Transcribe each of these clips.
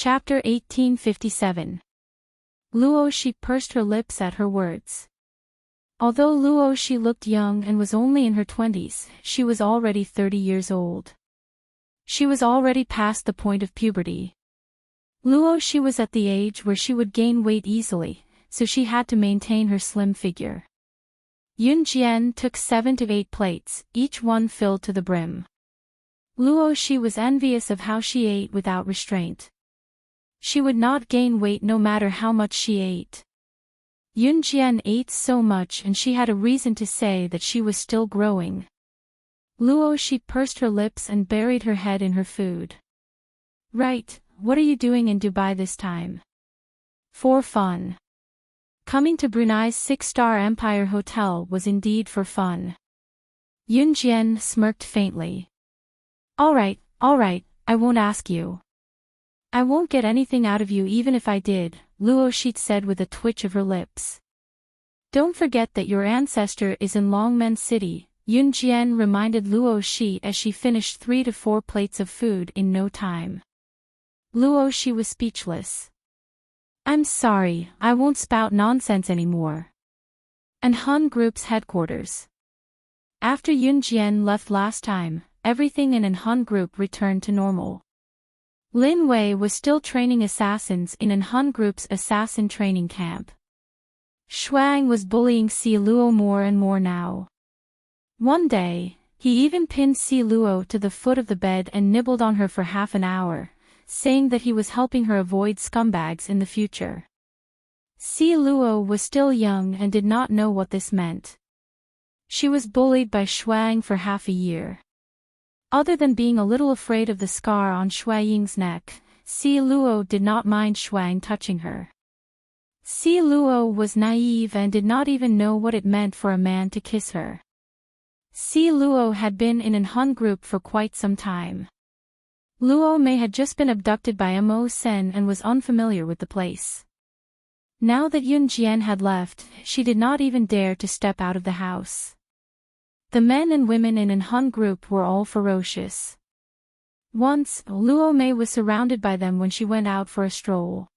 Chapter 1857. Luo Shi pursed her lips at her words. Although Luo Shi looked young and was only in her 20s, she was already 30 years old. She was already past the point of puberty. Luo Shi was at the age where she would gain weight easily, so she had to maintain her slim figure. Yun Jian took 7 to 8 plates, each one filled to the brim. Luo Shi was envious of how she ate without restraint. She would not gain weight no matter how much she ate. Yun Jian ate so much and she had a reason to say that she was still growing. Luo Shi pursed her lips and buried her head in her food. Right, what are you doing in Dubai this time? For fun. Coming to Brunei's 6-star Empire Hotel was indeed for fun. Yun Jian smirked faintly. Alright, I won't ask you. I won't get anything out of you even if I did, Luo Shi said with a twitch of her lips. Don't forget that your ancestor is in Longmen City, Yun Jian reminded Luo Shi as she finished 3 to 4 plates of food in no time. Luo Shi was speechless. I'm sorry, I won't spout nonsense anymore. And Hun Group's headquarters. After Yun Jian left last time, everything in An Hun Group returned to normal. Lin Wei was still training assassins in An Hun Group's assassin training camp. Shuang was bullying Si Luo more and more now. One day, he even pinned Si Luo to the foot of the bed and nibbled on her for half an hour, saying that he was helping her avoid scumbags in the future. Si Luo was still young and did not know what this meant. She was bullied by Shuang for half a year. Other than being a little afraid of the scar on Shuaying's neck, Si Luo did not mind Shuang touching her. Si Luo was naive and did not even know what it meant for a man to kiss her. Si Luo had been in An Hun Group for quite some time. Luo Mei had just been abducted by Mo Sen and was unfamiliar with the place. Now that Yun Jian had left, she did not even dare to step out of the house. The men and women in An Hun Group were all ferocious. Once, Luo Mei was surrounded by them when she went out for a stroll.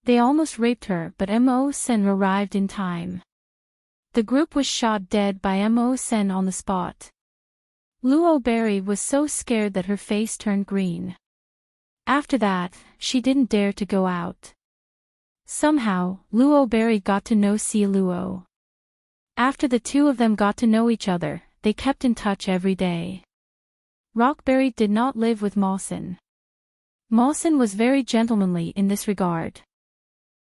They almost raped her, but Mo Sen arrived in time. The group was shot dead by Mo Sen on the spot. Luo Berry was so scared that her face turned green. After that, she didn't dare to go out. Somehow, Luo Berry got to know Si Luo. After the two of them got to know each other, they kept in touch every day. Rockberry did not live with Mawson. Mawson was very gentlemanly in this regard.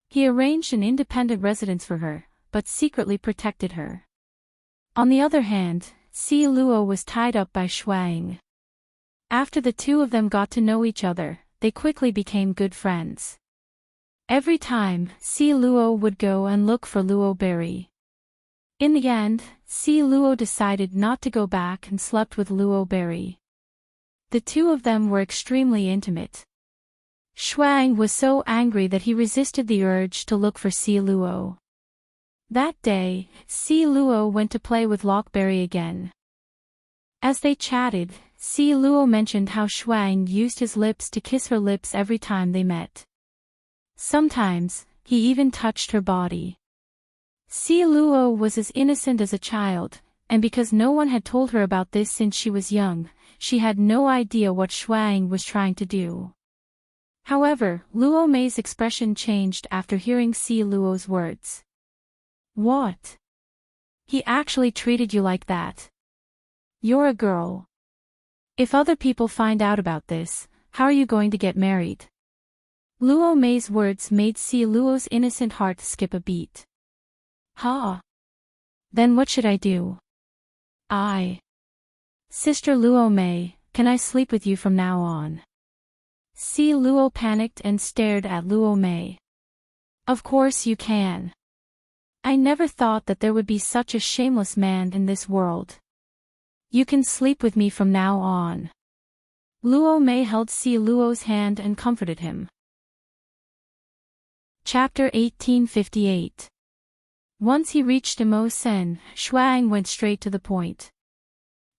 He arranged an independent residence for her, but secretly protected her. On the other hand, Si Luo was tied up by Shuang. After the two of them got to know each other, they quickly became good friends. Every time, Si Luo would go and look for Luo Berry. In the end, Si Luo decided not to go back and slept with Luo Berry. The two of them were extremely intimate. Shuang was so angry that he resisted the urge to look for Si Luo. That day, Si Luo went to play with Lockberry again. As they chatted, Si Luo mentioned how Shuang used his lips to kiss her lips every time they met. Sometimes, he even touched her body. Si Luo was as innocent as a child, and because no one had told her about this since she was young, she had no idea what Shuang was trying to do. However, Luo Mei's expression changed after hearing Si Luo's words. What? He actually treated you like that? You're a girl. If other people find out about this, how are you going to get married? Luo Mei's words made Si Luo's innocent heart skip a beat. Huh? Then what should I do? Sister Luo Mei, can I sleep with you from now on? Si Luo panicked and stared at Luo Mei. Of course you can. I never thought that there would be such a shameless man in this world. You can sleep with me from now on. Luo Mei held Si Luo's hand and comforted him. Chapter 1858. Once he reached Mo Sen, Shuang went straight to the point.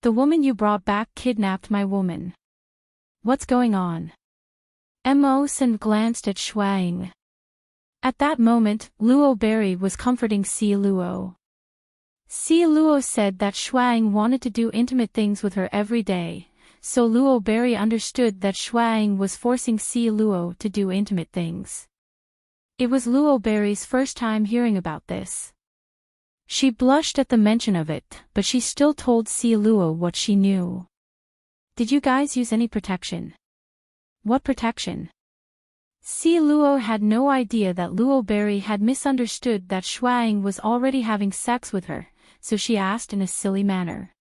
The woman you brought back kidnapped my woman. What's going on? Immerse and glanced at Shuang. At that moment, Luo Berry was comforting Si Luo. Si Luo said that Shuang wanted to do intimate things with her every day, so Luo Berry understood that Shuang was forcing Si Luo to do intimate things. It was Luo Berry's first time hearing about this. She blushed at the mention of it, but she still told Si Luo what she knew. Did you guys use any protection? What protection? Si Luo had no idea that Luo Berry had misunderstood that Shuang was already having sex with her, so she asked in a silly manner.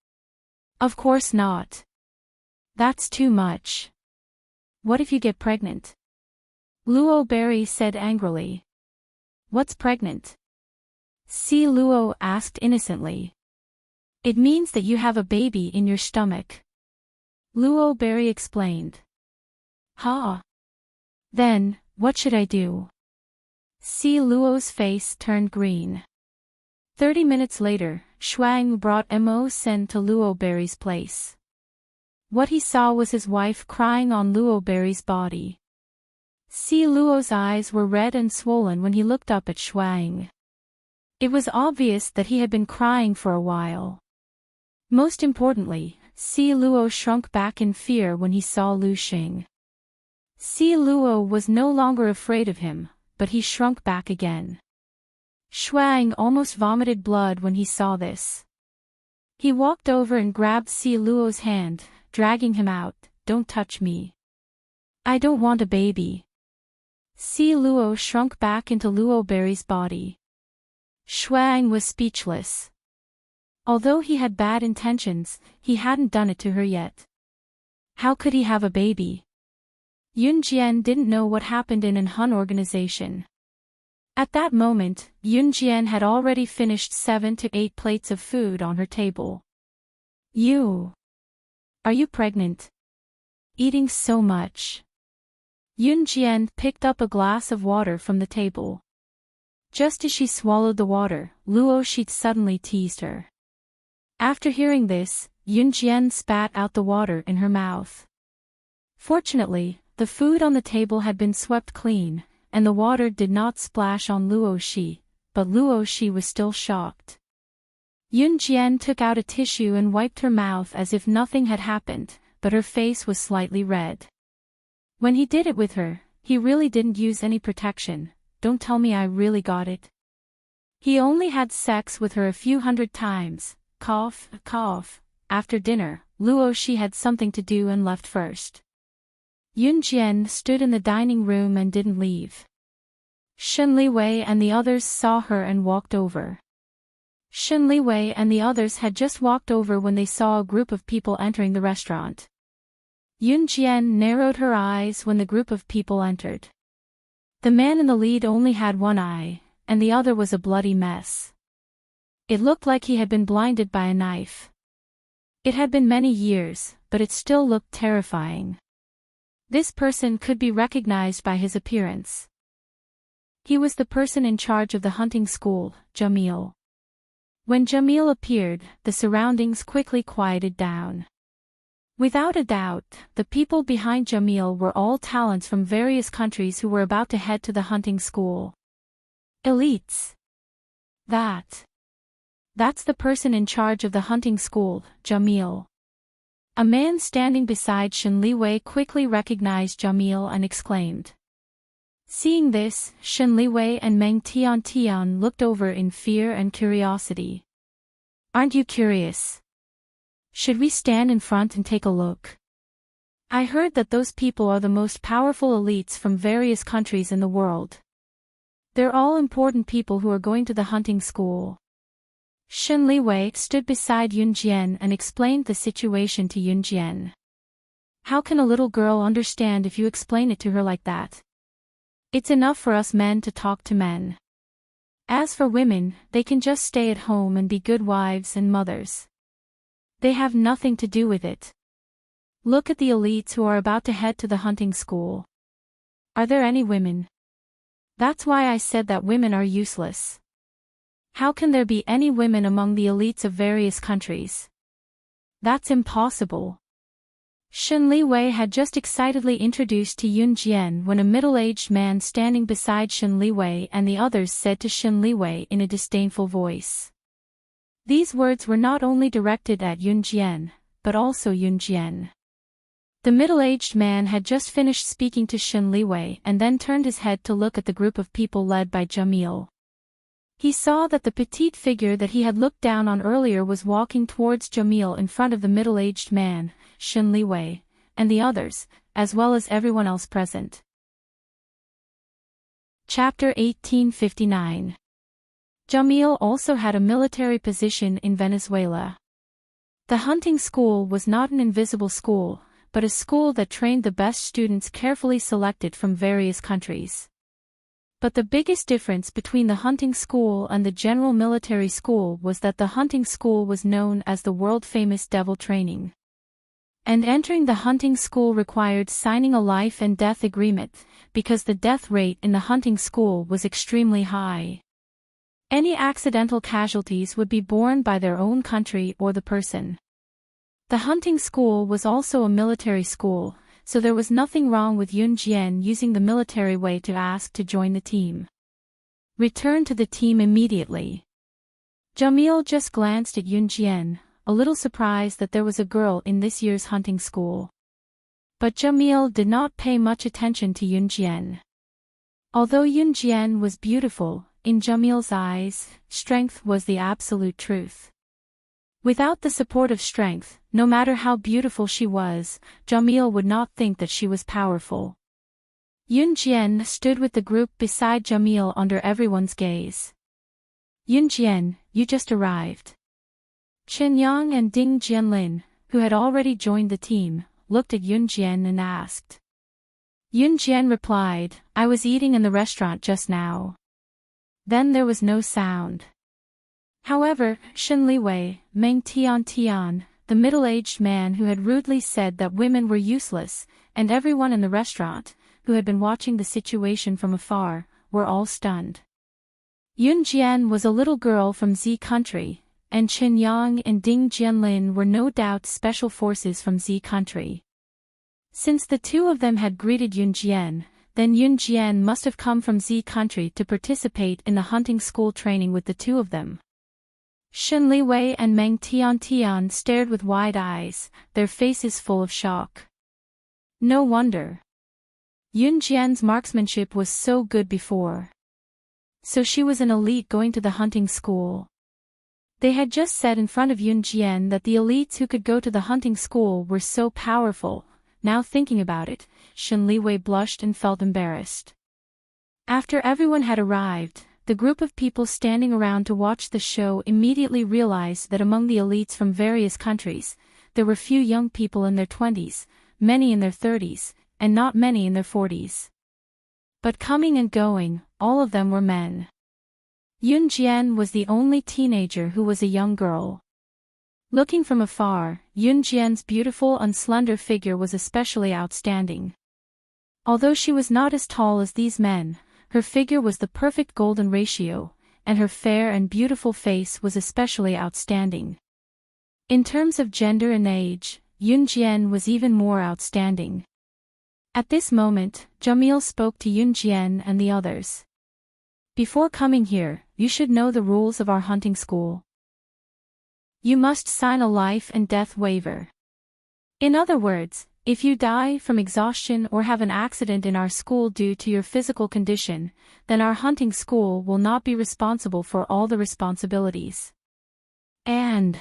Of course not. That's too much. What if you get pregnant? Luo Berry said angrily. What's pregnant? Si Luo asked innocently. It means that you have a baby in your stomach. Luo Berry explained. Huh? Then, what should I do? Si Luo's face turned green. 30 minutes later, Shuang brought Mo Sen to Luo Berry's place. What he saw was his wife crying on Luo Berry's body. Si Luo's eyes were red and swollen when he looked up at Shuang. It was obvious that he had been crying for a while. Most importantly, Si Luo shrunk back in fear when he saw Lu Xing. Si Luo was no longer afraid of him, but he shrunk back again. Shuang almost vomited blood when he saw this. He walked over and grabbed Si Luo's hand, dragging him out. Don't touch me. I don't want a baby. Si Luo shrunk back into Luo Berry's body. Shuang was speechless. Although he had bad intentions, he hadn't done it to her yet. How could he have a baby? Yun Jian didn't know what happened in an Hun organization. At that moment, Yun Jian had already finished 7 to 8 plates of food on her table. Are you pregnant? Eating so much. Yun Jian picked up a glass of water from the table. Just as she swallowed the water, Luo Shi suddenly teased her. After hearing this, Yun Jian spat out the water in her mouth. Fortunately, the food on the table had been swept clean, and the water did not splash on Luo Shi, but Luo Shi was still shocked. Yun Jian took out a tissue and wiped her mouth as if nothing had happened, but her face was slightly red. When he did it with her, he really didn't use any protection. Don't tell me I really got it. He only had sex with her a few hundred times. Cough, cough. After dinner, Luo Shi had something to do and left first. Yun Jian stood in the dining room and didn't leave. Shen Liwei and the others saw her and walked over. Shen Liwei and the others had just walked over when they saw a group of people entering the restaurant. Yun Jian narrowed her eyes when the group of people entered. The man in the lead only had one eye, and the other was a bloody mess. It looked like he had been blinded by a knife. It had been many years, but it still looked terrifying. This person could be recognized by his appearance. He was the person in charge of the hunting school, Jamil. When Jamil appeared, the surroundings quickly quieted down. Without a doubt, the people behind Jamil were all talents from various countries who were about to head to the hunting school. Elites. That's the person in charge of the hunting school, Jamil. A man standing beside Shen Liwei quickly recognized Jamil and exclaimed. Seeing this, Shen Liwei and Meng Tian looked over in fear and curiosity. Aren't you curious? Should we stand in front and take a look? I heard that those people are the most powerful elites from various countries in the world. They're all important people who are going to the hunting school. Shen Liwei stood beside Yun Jian and explained the situation to Yun Jian. How can a little girl understand if you explain it to her like that? It's enough for us men to talk to men. As for women, they can just stay at home and be good wives and mothers. They have nothing to do with it. Look at the elites who are about to head to the hunting school. Are there any women? That's why I said that women are useless. How can there be any women among the elites of various countries? That's impossible. Shen Liwei had just excitedly introduced to Yun Jian when a middle-aged man standing beside Shen Liwei and the others said to Shen Liwei in a disdainful voice. These words were not only directed at Yun Jian, but also Yun Jian. The middle-aged man had just finished speaking to Shen Liwei and then turned his head to look at the group of people led by Jamil. He saw that the petite figure that he had looked down on earlier was walking towards Jamil in front of the middle-aged man, Shen Liwei, and the others, as well as everyone else present. Chapter 1859. Jamil also had a military position in Venezuela. The hunting school was not an invisible school, but a school that trained the best students carefully selected from various countries. But the biggest difference between the hunting school and the general military school was that the hunting school was known as the world-famous devil training. And entering the hunting school required signing a life and death agreement, because the death rate in the hunting school was extremely high. Any accidental casualties would be borne by their own country or the person. The hunting school was also a military school, so there was nothing wrong with Yun Jian using the military way to ask to join the team. Return to the team immediately. Jamil just glanced at Yun Jian, a little surprised that there was a girl in this year's hunting school. But Jamil did not pay much attention to Yun Jian. Although Yun Jian was beautiful, in Jamil's eyes, strength was the absolute truth. Without the support of strength, no matter how beautiful she was, Jamil would not think that she was powerful. Yun Jian stood with the group beside Jamil under everyone's gaze. Yun Jian, you just arrived. Chen Yang and Ding Jianlin, who had already joined the team, looked at Yun Jian and asked. Yun Jian replied, I was eating in the restaurant just now. Then there was no sound. However, Shen Liwei, Meng Tian, the middle-aged man who had rudely said that women were useless, and everyone in the restaurant, who had been watching the situation from afar, were all stunned. Yun Jian was a little girl from Z country, and Chen Yang and Ding Jianlin were no doubt special forces from Z country. Since the two of them had greeted Yun Jian, then Yun Jian must have come from Z country to participate in the hunting school training with the two of them. Shen Liwei and Meng Tian stared with wide eyes, their faces full of shock. No wonder. Yun Jian's marksmanship was so good before. So she was an elite going to the hunting school. They had just said in front of Yun Jian that the elites who could go to the hunting school were so powerful. Now thinking about it, Shen Liwei blushed and felt embarrassed. After everyone had arrived, the group of people standing around to watch the show immediately realized that among the elites from various countries, there were few young people in their 20s, many in their 30s, and not many in their 40s. But coming and going, all of them were men. Yun Jian was the only teenager who was a young girl. Looking from afar, Yun Jian's beautiful and slender figure was especially outstanding. Although she was not as tall as these men, her figure was the perfect golden ratio, and her fair and beautiful face was especially outstanding. In terms of gender and age, Yun Jian was even more outstanding. At this moment, Jamil spoke to Yun Jian and the others. Before coming here, you should know the rules of our hunting school. You must sign a life and death waiver. In other words, if you die from exhaustion or have an accident in our school due to your physical condition, then our hunting school will not be responsible for all the responsibilities. And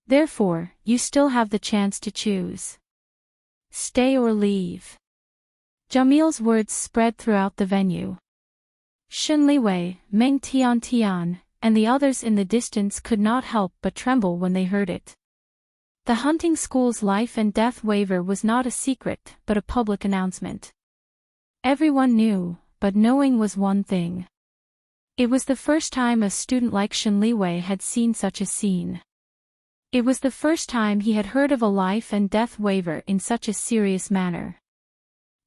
therefore, you still have the chance to choose. Stay or leave. Jamil's words spread throughout the venue. Shen Liwei, Meng Tian, and the others in the distance could not help but tremble when they heard it. The hunting school's life and death waiver was not a secret but a public announcement. Everyone knew, but knowing was one thing. It was the first time a student like Shen Liwei had seen such a scene. It was the first time he had heard of a life and death waiver in such a serious manner.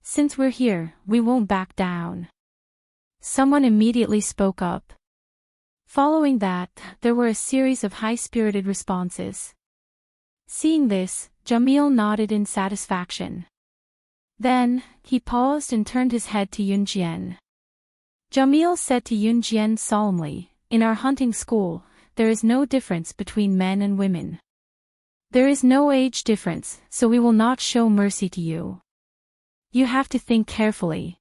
Since we're here, we won't back down. Someone immediately spoke up. Following that, there were a series of high-spirited responses. Seeing this, Jamil nodded in satisfaction. Then, he paused and turned his head to Yunjian. Jamil said to Yunjian solemnly, "In our hunting school, there is no difference between men and women. There is no age difference, so we will not show mercy to you. You have to think carefully."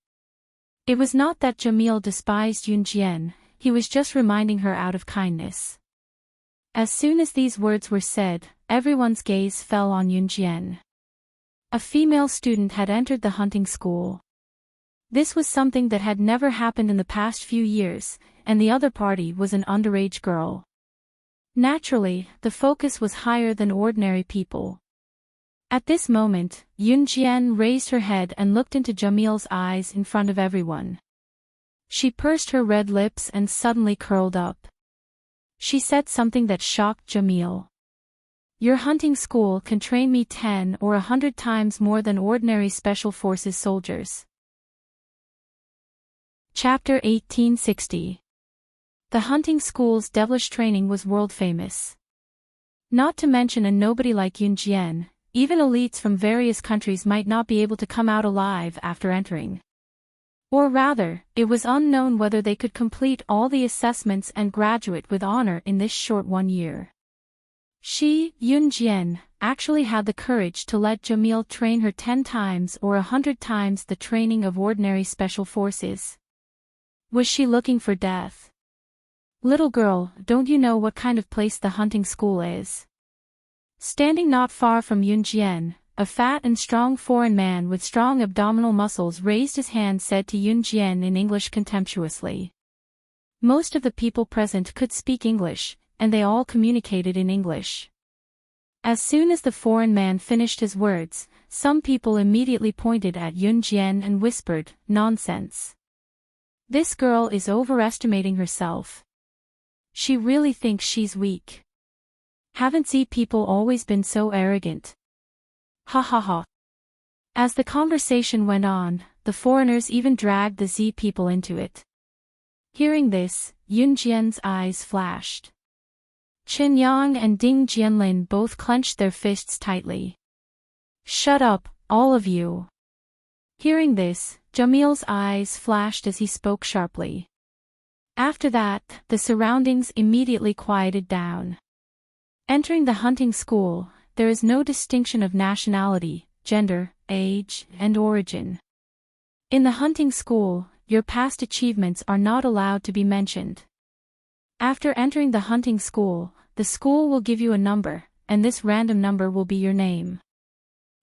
It was not that Jamil despised Yunjian, he was just reminding her out of kindness. As soon as these words were said, everyone's gaze fell on Yunjian. A female student had entered the hunting school. This was something that had never happened in the past few years, and the other party was an underage girl. Naturally, the focus was higher than ordinary people. At this moment, Yunjian raised her head and looked into Jamil's eyes in front of everyone. She pursed her red lips and suddenly curled up. She said something that shocked Jamil. "Your hunting school can train me 10 or 100 times more than ordinary special forces soldiers." Chapter 1860. The hunting school's devilish training was world famous. Not to mention a nobody like Yunjian, even elites from various countries might not be able to come out alive after entering. Or rather, it was unknown whether they could complete all the assessments and graduate with honor in this short 1 year. She, Yunjian, actually had the courage to let Jamil train her 10 times or 100 times the training of ordinary special forces. Was she looking for death? "Little girl, don't you know what kind of place the hunting school is?" Standing not far from Yunjian, a fat and strong foreign man with strong abdominal muscles raised his hand, said to Yunjian in English contemptuously. Most of the people present could speak English, and they all communicated in English. As soon as the foreign man finished his words, some people immediately pointed at Yunjian and whispered, "Nonsense. This girl is overestimating herself. She really thinks she's weak. Haven't Z people always been so arrogant? Ha ha ha." As the conversation went on, the foreigners even dragged the Z people into it. Hearing this, Yunjian's eyes flashed. Qin Yang and Ding Jianlin both clenched their fists tightly. "Shut up, all of you." Hearing this, Jamil's eyes flashed as he spoke sharply. After that, the surroundings immediately quieted down. Entering the hunting school, there is no distinction of nationality, gender, age, and origin. In the hunting school, your past achievements are not allowed to be mentioned. After entering the hunting school, the school will give you a number, and this random number will be your name.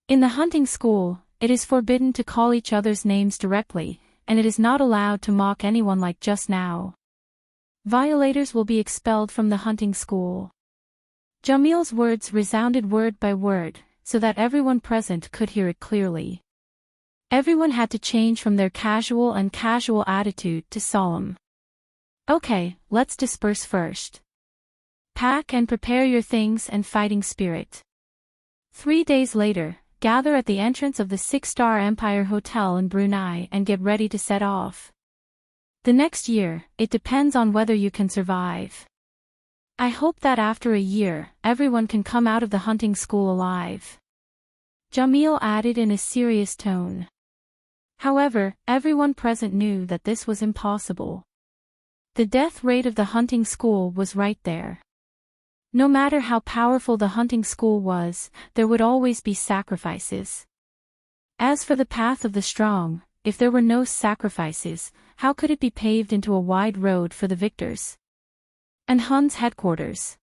In the hunting school, it is forbidden to call each other's names directly, and it is not allowed to mock anyone like just now. Violators will be expelled from the hunting school. Jamil's words resounded word by word, so that everyone present could hear it clearly. Everyone had to change from their casual attitude to solemn. "Okay, let's disperse first. Pack and prepare your things and fighting spirit. 3 days later, gather at the entrance of the 6-star Empire Hotel in Brunei and get ready to set off. The next year, it depends on whether you can survive. I hope that after a year, everyone can come out of the hunting school alive." Jamil added in a serious tone. However, everyone present knew that this was impossible. The death rate of the hunting school was right there. No matter how powerful the hunting school was, there would always be sacrifices. As for the path of the strong, if there were no sacrifices, how could it be paved into a wide road for the victors? And Hun's headquarters.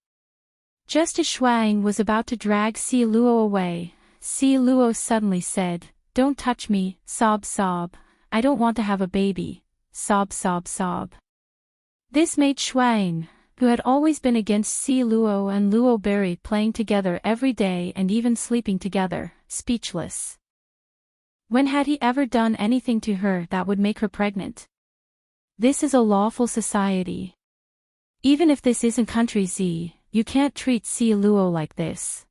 Just as Shuang was about to drag Si Luo away, Si Luo suddenly said, "Don't touch me, sob sob, I don't want to have a baby, sob sob sob." This made Shuang, who had always been against Si Luo and Luo Berry playing together every day and even sleeping together, speechless. When had he ever done anything to her that would make her pregnant? This is a lawful society. Even if this isn't country Z, you can't treat Si Luo like this.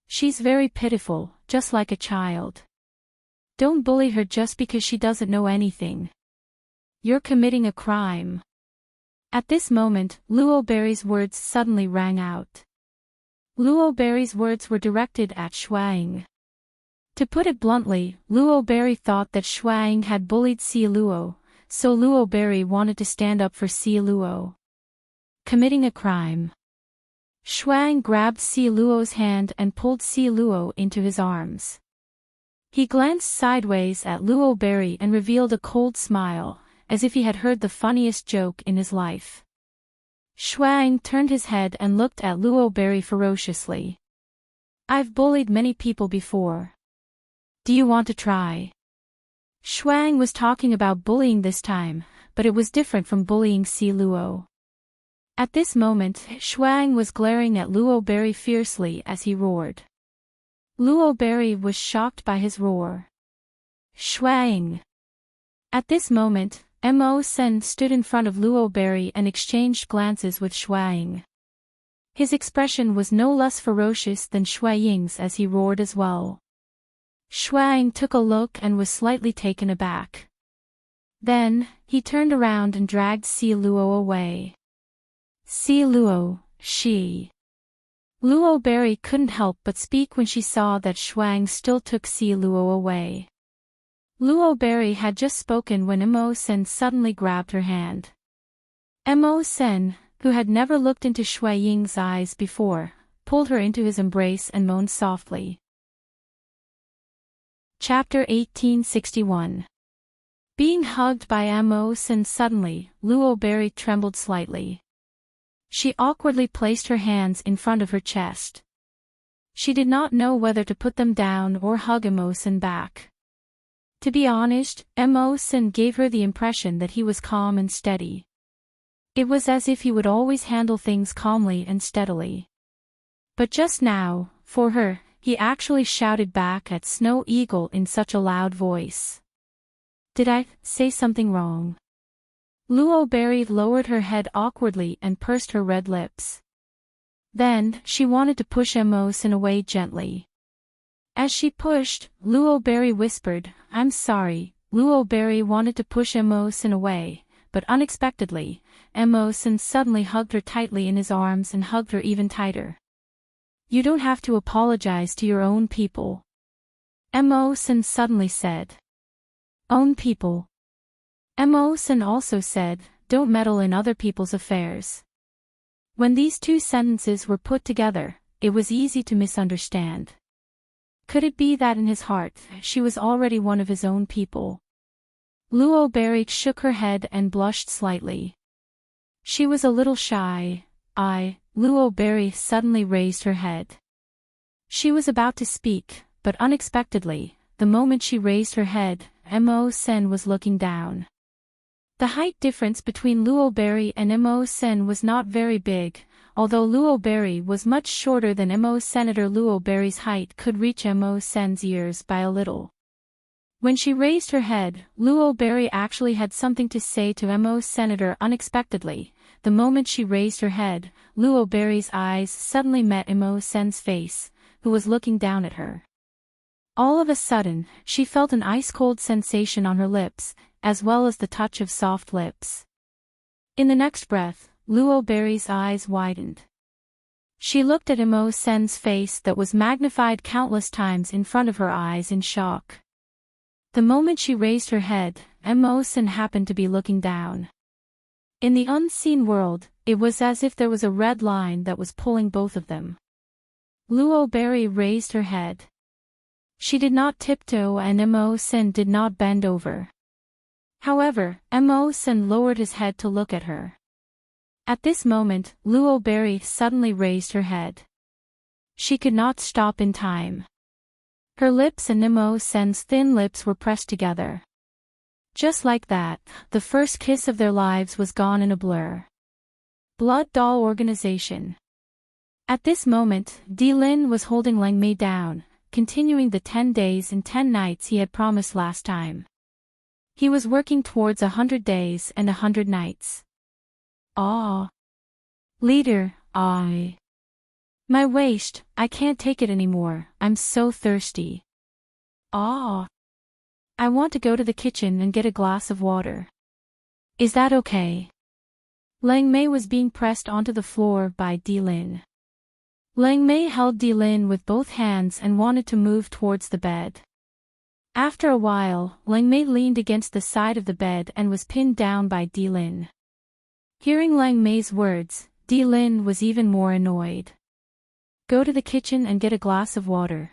She's very pitiful, just like a child. Don't bully her just because she doesn't know anything. You're committing a crime. At this moment, Luo Berry's words suddenly rang out. Luo Berry's words were directed at Shuang. To put it bluntly, Luo Berry thought that Shuang had bullied Si Luo, so Luo Berry wanted to stand up for Si Luo. Committing a crime. Shuang grabbed Si Luo's hand and pulled Si Luo into his arms. He glanced sideways at Luo Berry and revealed a cold smile, as if he had heard the funniest joke in his life. Shuang turned his head and looked at Luo Berry ferociously. "I've bullied many people before. Do you want to try?" Shuang was talking about bullying this time, but it was different from bullying Si Luo. At this moment, Shuang was glaring at Luo Berry fiercely as he roared. Luo Berry was shocked by his roar. Shuang! At this moment, Mo Sen stood in front of Luo Berry and exchanged glances with Shuang. His expression was no less ferocious than Shuaying's as he roared as well. Shuang took a look and was slightly taken aback. Then, he turned around and dragged Si Luo away. Si Luo, she. Luo Berry couldn't help but speak when she saw that Shuang still took Si Luo away. Luo Berry had just spoken when Mo Sen suddenly grabbed her hand. Mo Sen, who had never looked into Shuaying's eyes before, pulled her into his embrace and moaned softly. Chapter 1861. Being hugged by Mo Sen suddenly, Luo Berry trembled slightly. She awkwardly placed her hands in front of her chest. She did not know whether to put them down or hug Mo Sen back. To be honest, Mo Sen gave her the impression that he was calm and steady. It was as if he would always handle things calmly and steadily. But just now, for her, he actually shouted back at Snow Eagle in such a loud voice. "Did I say something wrong?" Luo Berry lowered her head awkwardly and pursed her red lips. Then, she wanted to push Mo Sen away gently. As she pushed, Luo Berry whispered, "I'm sorry." Luo Berry wanted to push Mo Sen away, but unexpectedly, Mo Sen suddenly hugged her tightly in his arms and hugged her even tighter. "You don't have to apologize to your own people," Mo Sen suddenly said. "Own people?" Mo Sen also said, "Don't meddle in other people's affairs." When these two sentences were put together, it was easy to misunderstand. Could it be that in his heart, she was already one of his own people? Luo Berry shook her head and blushed slightly. She was a little shy. Luo Berry suddenly raised her head. She was about to speak, but unexpectedly, the moment she raised her head, Mo Sen was looking down. The height difference between Luo Berry and Mo Sen was not very big, although Luo Berry was much shorter than Mo Senator. Luo Berry's height could reach Mo Sen's ears by a little. When she raised her head, Luo Berry actually had something to say to Mo Senator unexpectedly. The moment she raised her head, Luo Berry's eyes suddenly met Mo Sen's face, who was looking down at her. All of a sudden, she felt an ice-cold sensation on her lips, as well as the touch of soft lips. In the next breath, Luo Berry's eyes widened. She looked at Mo Sen's face that was magnified countless times in front of her eyes in shock. The moment she raised her head, Mo Sen happened to be looking down. In the unseen world, it was as if there was a red line that was pulling both of them. Luo Berry raised her head. She did not tiptoe and Mo Sen did not bend over. However, Mo Sen lowered his head to look at her. At this moment, Luo Berry suddenly raised her head. She could not stop in time. Her lips and Mo Sen's thin lips were pressed together. Just like that, the first kiss of their lives was gone in a blur. Blood Doll Organization. At this moment, Di Lin was holding Lang Mei down, continuing the 10 days and 10 nights he had promised last time. He was working towards 100 days and 100 nights. Ah. Leader, my waist, I can't take it anymore, I'm so thirsty. Ah. I want to go to the kitchen and get a glass of water. Is that okay? Lang Mei was being pressed onto the floor by Di Lin. Lang Mei held Di Lin with both hands and wanted to move towards the bed. After a while, Lang Mei leaned against the side of the bed and was pinned down by Di Lin. Hearing Lang Mei's words, Di Lin was even more annoyed. Go to the kitchen and get a glass of water.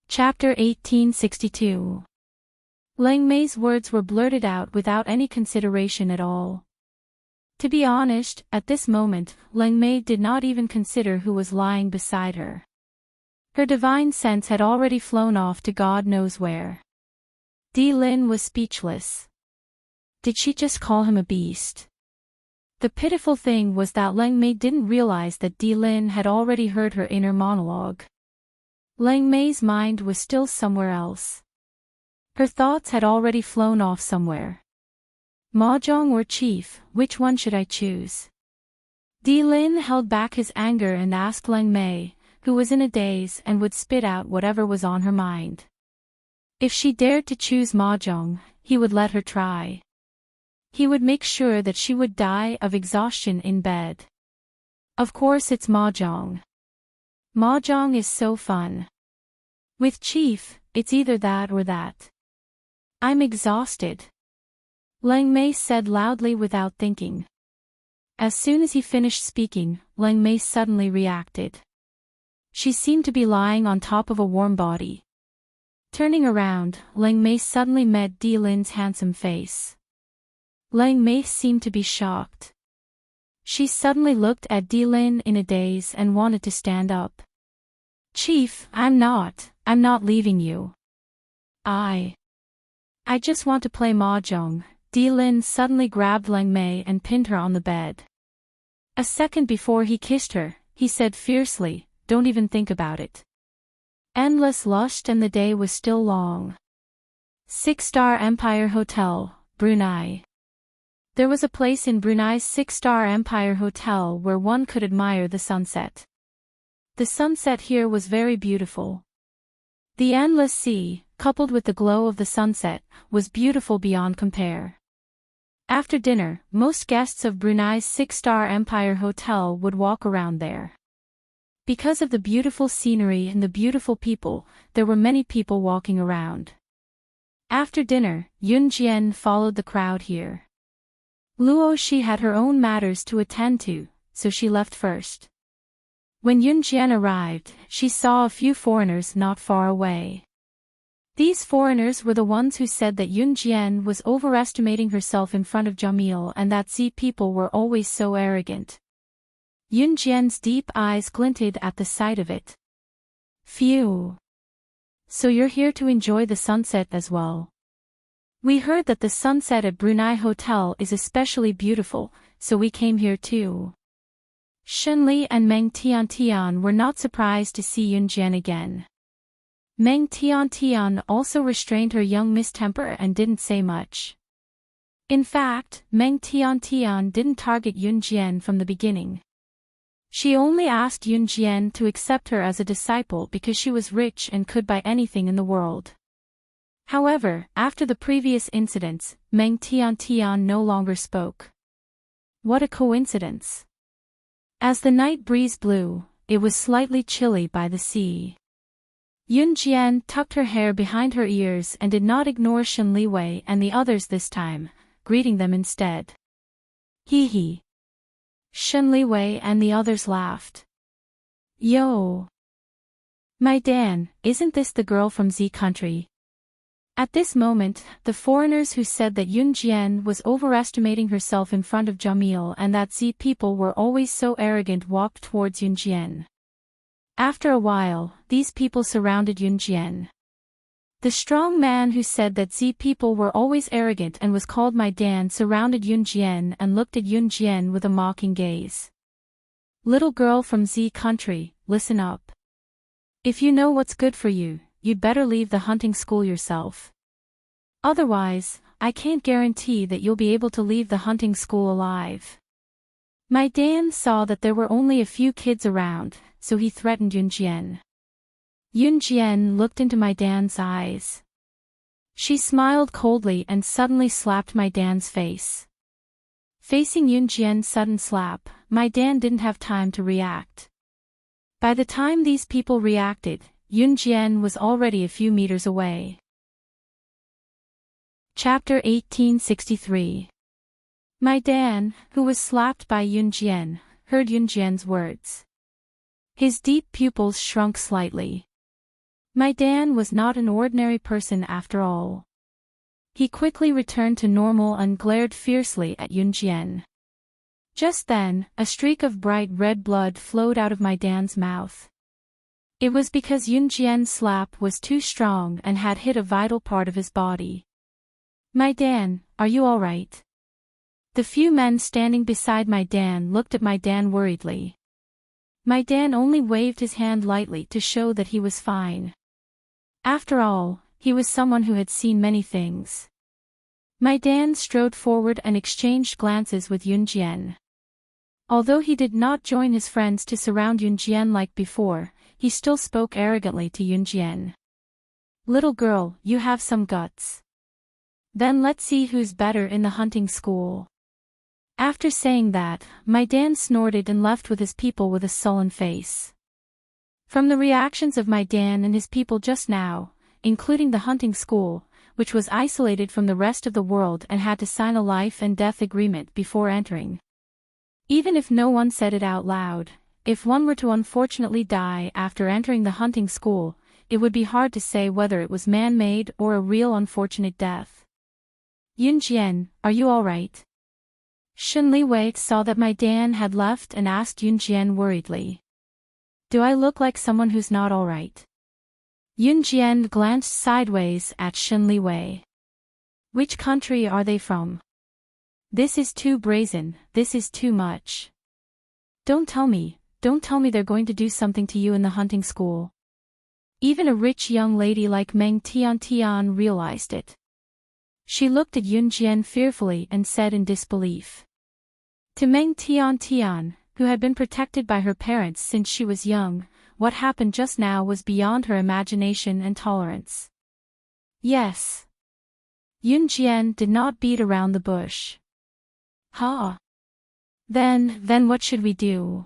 Chapter 1862. Lang Mei's words were blurted out without any consideration at all. To be honest, at this moment, Lang Mei did not even consider who was lying beside her. Her divine sense had already flown off to God knows where. Di Lin was speechless. Did she just call him a beast? The pitiful thing was that Lang Mei didn't realize that Di Lin had already heard her inner monologue. Lang Mei's mind was still somewhere else. Her thoughts had already flown off somewhere. Mahjong or chief, which one should I choose? Di Lin held back his anger and asked Lang Mei, who was in a daze and would spit out whatever was on her mind. If she dared to choose Mahjong, he would let her try. He would make sure that she would die of exhaustion in bed. Of course it's Mahjong. Mahjong is so fun. With chief, it's either that or that. I'm exhausted. Lang Mei said loudly without thinking. As soon as he finished speaking, Lang Mei suddenly reacted. She seemed to be lying on top of a warm body. Turning around, Lang Mei suddenly met Di Lin's handsome face. Lang Mei seemed to be shocked. She suddenly looked at Di Lin in a daze and wanted to stand up. Chief, I'm not leaving you. I just want to play Mahjong. Di Lin suddenly grabbed Lang Mei and pinned her on the bed. A second before he kissed her, he said fiercely, don't even think about it. Endless lust and the day was still long. 6-star Empire Hotel, Brunei. There was a place in Brunei's 6-star Empire Hotel where one could admire the sunset. The sunset here was very beautiful. The endless sea, coupled with the glow of the sunset, was beautiful beyond compare. After dinner, most guests of Brunei's 6-star Empire Hotel would walk around there. Because of the beautiful scenery and the beautiful people, there were many people walking around. After dinner, Yun Jian followed the crowd here. Luo Shi had her own matters to attend to, so she left first. When Yun Jian arrived, she saw a few foreigners not far away. These foreigners were the ones who said that Yun Jian was overestimating herself in front of Jamil and that Z people were always so arrogant. Yun Jian's deep eyes glinted at the sight of it. Phew. So you're here to enjoy the sunset as well. We heard that the sunset at Brunei Hotel is especially beautiful, so we came here too. Shen Li and Meng Tian were not surprised to see Yun Jian again. Meng Tian also restrained her young mistemper and didn't say much. In fact, Meng Tian didn't target Yun Jian from the beginning. She only asked Yun Jian to accept her as a disciple because she was rich and could buy anything in the world. However, after the previous incidents, Meng Tian no longer spoke. What a coincidence. As the night breeze blew, it was slightly chilly by the sea. Yun Jian tucked her hair behind her ears and did not ignore Shen Liwei and the others this time, greeting them instead. Hee hee. Shen Liwei and the others laughed. Yo! My Dan, isn't this the girl from Z country? At this moment, the foreigners who said that Yun Jian was overestimating herself in front of Jamil and that Z people were always so arrogant walked towards Yun Jian. After a while, these people surrounded Yun Jian. The strong man who said that Z people were always arrogant and was called my Dan surrounded Yun Jian and looked at Yun Jian with a mocking gaze. Little girl from Z country, listen up. If you know what's good for you, you'd better leave the hunting school yourself. Otherwise, I can't guarantee that you'll be able to leave the hunting school alive. My Dan saw that there were only a few kids around, so he threatened Yun Jian. Yun Jian looked into my Dan's eyes. She smiled coldly and suddenly slapped my Dan's face. Facing Yunjian's sudden slap, my Dan didn't have time to react. By the time these people reacted, Yunjian was already a few meters away. Chapter 1863. My Dan, who was slapped by Yunjian, heard Yunjian's words. His deep pupils shrunk slightly. My Dan was not an ordinary person after all. He quickly returned to normal and glared fiercely at Yunjian. Just then, a streak of bright red blood flowed out of my Dan's mouth. It was because Yunjian's slap was too strong and had hit a vital part of his body. My Dan, are you all right? The few men standing beside my Dan looked at my Dan worriedly. My Dan only waved his hand lightly to show that he was fine. After all, he was someone who had seen many things. My Dan strode forward and exchanged glances with Yunjian. Although he did not join his friends to surround Yunjian like before, he still spoke arrogantly to Yunjian. Little girl, you have some guts. Then let's see who's better in the hunting school. After saying that, my Dan snorted and left with his people with a sullen face. From the reactions of my Dan and his people just now, including the hunting school, which was isolated from the rest of the world and had to sign a life and death agreement before entering. Even if no one said it out loud, if one were to unfortunately die after entering the hunting school, it would be hard to say whether it was man-made or a real unfortunate death. Yunjian, are you all right? Shen Liwei saw that my Dan had left and asked Yunjian worriedly. Do I look like someone who's not all right? Yunjian glanced sideways at Shen Liwei. Which country are they from? This is too brazen, this is too much. Don't tell me they're going to do something to you in the hunting school. Even a rich young lady like Meng Tian realized it. She looked at Yunjian fearfully and said in disbelief. To Meng Tian, who had been protected by her parents since she was young, what happened just now was beyond her imagination and tolerance. Yes. Yunjian did not beat around the bush. Huh? Then what should we do?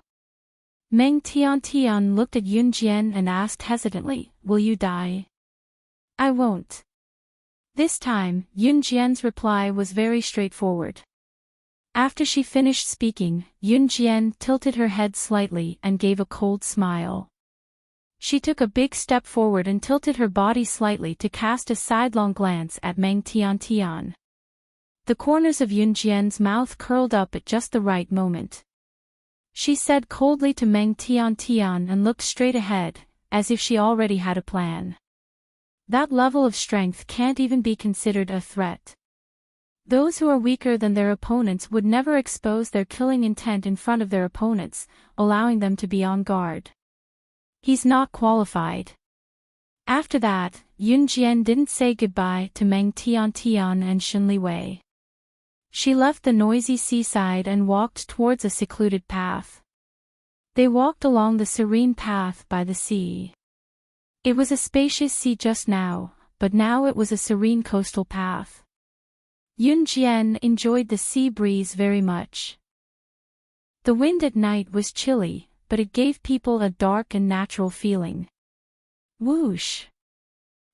Meng Tian looked at Yunjian and asked hesitantly, will you die? I won't. This time, Yunjian's reply was very straightforward. After she finished speaking, Yunjian tilted her head slightly and gave a cold smile. She took a big step forward and tilted her body slightly to cast a sidelong glance at Meng Tian. The corners of Yunjian's mouth curled up at just the right moment. She said coldly to Meng Tian and looked straight ahead, as if she already had a plan. That level of strength can't even be considered a threat. Those who are weaker than their opponents would never expose their killing intent in front of their opponents, allowing them to be on guard. He's not qualified. After that, Yunjian didn't say goodbye to Meng Tian and Shen Liwei. She left the noisy seaside and walked towards a secluded path. They walked along the serene path by the sea. It was a spacious sea just now, but now it was a serene coastal path. Yunjian enjoyed the sea breeze very much. The wind at night was chilly, but it gave people a dark and natural feeling. Whoosh!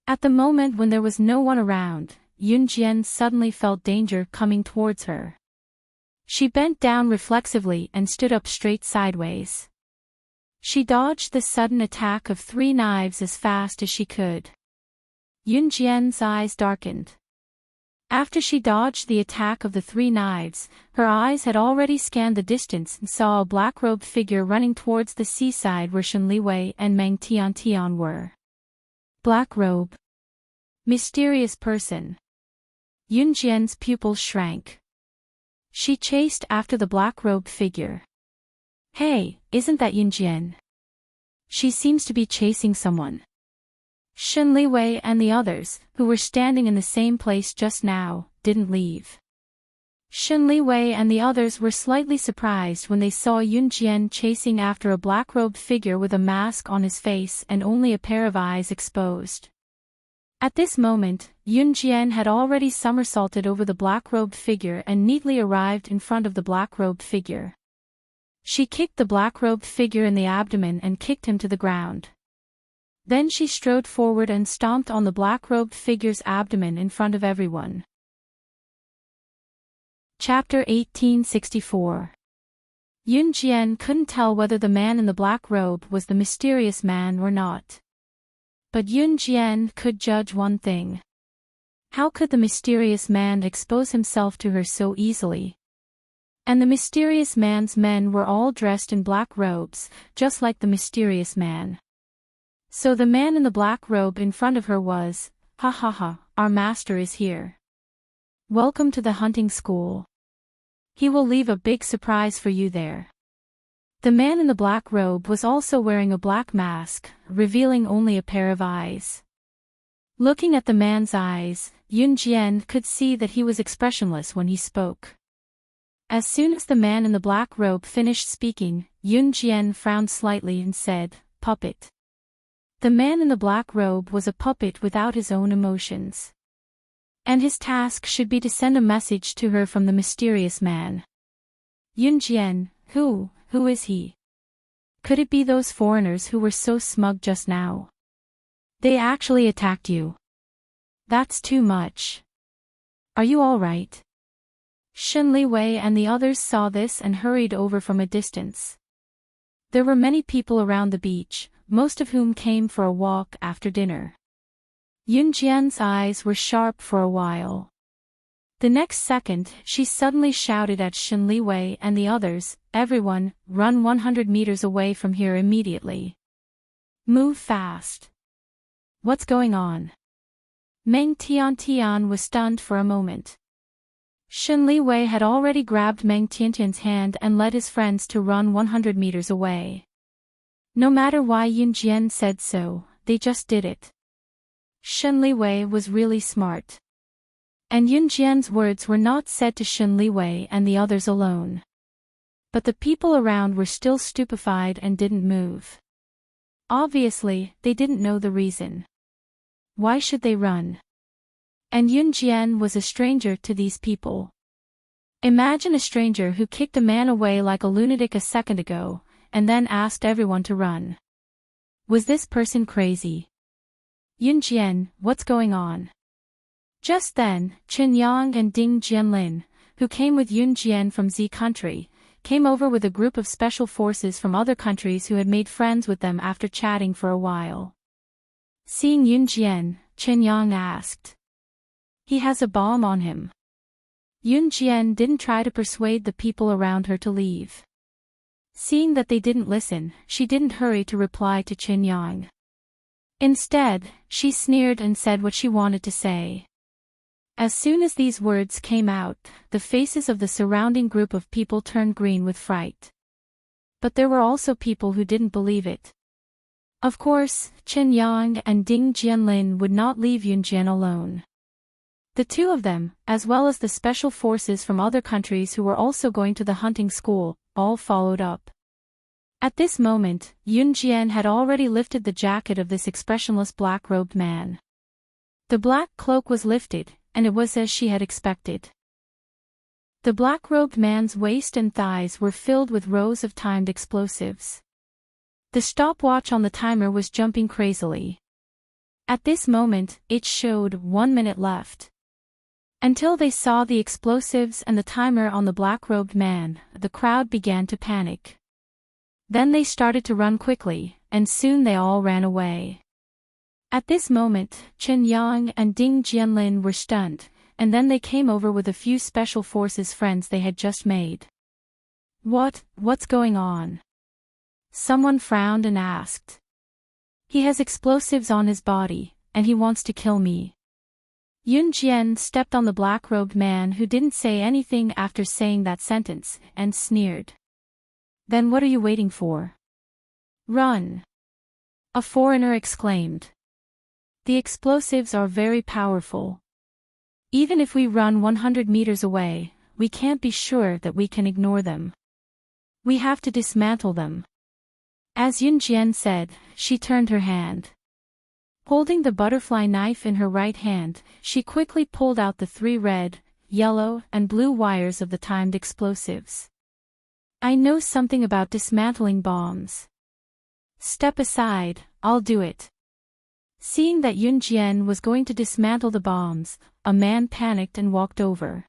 At the moment when there was no one around, Yunjian suddenly felt danger coming towards her. She bent down reflexively and stood up straight sideways. She dodged the sudden attack of 3 knives as fast as she could. Yunjian's eyes darkened. After she dodged the attack of the 3 knives, her eyes had already scanned the distance and saw a black-robed figure running towards the seaside where Shen Liwei and Meng Tian were. Black robe. Mysterious person. Yunjian's pupils shrank. She chased after the black-robed figure. Hey, isn't that Yunjian? She seems to be chasing someone. Shen Liwei and the others, who were standing in the same place just now, didn't leave. Shen Liwei and the others were slightly surprised when they saw Yunjian chasing after a black-robed figure with a mask on his face and only a pair of eyes exposed. At this moment, Yun Jian had already somersaulted over the black-robed figure and neatly arrived in front of the black-robed figure. She kicked the black-robed figure in the abdomen and kicked him to the ground. Then she strode forward and stomped on the black-robed figure's abdomen in front of everyone. Chapter 1864. Yun Jian couldn't tell whether the man in the black robe was the mysterious man or not. But Yun Jian could judge one thing. How could the mysterious man expose himself to her so easily? And the mysterious man's men were all dressed in black robes, just like the mysterious man. So the man in the black robe in front of her was, "Ha ha ha, our master is here. Welcome to the hunting school. He will leave a big surprise for you there." The man in the black robe was also wearing a black mask, revealing only a pair of eyes. Looking at the man's eyes, Yun Jian could see that he was expressionless when he spoke. As soon as the man in the black robe finished speaking, Yun Jian frowned slightly and said, "Puppet." The man in the black robe was a puppet without his own emotions. And his task should be to send a message to her from the mysterious man. Yun Jian, who is he? Could it be those foreigners who were so smug just now? They actually attacked you. That's too much. Are you all right? Shen Liwei and the others saw this and hurried over from a distance. There were many people around the beach, most of whom came for a walk after dinner. Yun Jian's eyes were sharp for a while. The next second, she suddenly shouted at Shen Liwei and the others, "Everyone, run 100 meters away from here immediately. Move fast." What's going on? Meng Tiantian was stunned for a moment. Shen Liwei had already grabbed Meng Tiantian's hand and led his friends to run 100 meters away. No matter why Yun Jian said so, they just did it. Shen Liwei was really smart. And Yun Jian's words were not said to Shen Liwei and the others alone. But the people around were still stupefied and didn't move. Obviously, they didn't know the reason. Why should they run? And Yun Jian was a stranger to these people. Imagine a stranger who kicked a man away like a lunatic a second ago, and then asked everyone to run. Was this person crazy? Yun Jian, what's going on? Just then, Chen Yang and Ding Jianlin, who came with Yun Jian from Z country, came over with a group of special forces from other countries who had made friends with them after chatting for a while. Seeing Yun Jian, Chen Yang asked. He has a bomb on him. Yun Jian didn't try to persuade the people around her to leave. Seeing that they didn't listen, she didn't hurry to reply to Chen Yang. Instead, she sneered and said what she wanted to say. As soon as these words came out, the faces of the surrounding group of people turned green with fright. But there were also people who didn't believe it. Of course, Chen Yang and Ding Jianlin would not leave Yun Jian alone. The two of them, as well as the special forces from other countries who were also going to the hunting school, all followed up. At this moment, Yun Jian had already lifted the jacket of this expressionless black-robed man. The black cloak was lifted, and it was as she had expected. The black-robed man's waist and thighs were filled with rows of timed explosives. The stopwatch on the timer was jumping crazily. At this moment, it showed 1 minute left. Until they saw the explosives and the timer on the black-robed man, the crowd began to panic. Then they started to run quickly, and soon they all ran away. At this moment, Chen Yang and Ding Jianlin were stunned, and then they came over with a few special forces friends they had just made. What's going on? Someone frowned and asked. He has explosives on his body, and he wants to kill me. Yun Jian stepped on the black-robed man who didn't say anything after saying that sentence, and sneered. Then what are you waiting for? Run! A foreigner exclaimed. The explosives are very powerful. Even if we run 100 meters away, we can't be sure that we can ignore them. We have to dismantle them. As Yun Jian said, she turned her hand. Holding the butterfly knife in her right hand, she quickly pulled out the 3 red, yellow, and blue wires of the timed explosives. I know something about dismantling bombs. Step aside, I'll do it. Seeing that Yun Jian was going to dismantle the bombs, a man panicked and walked over.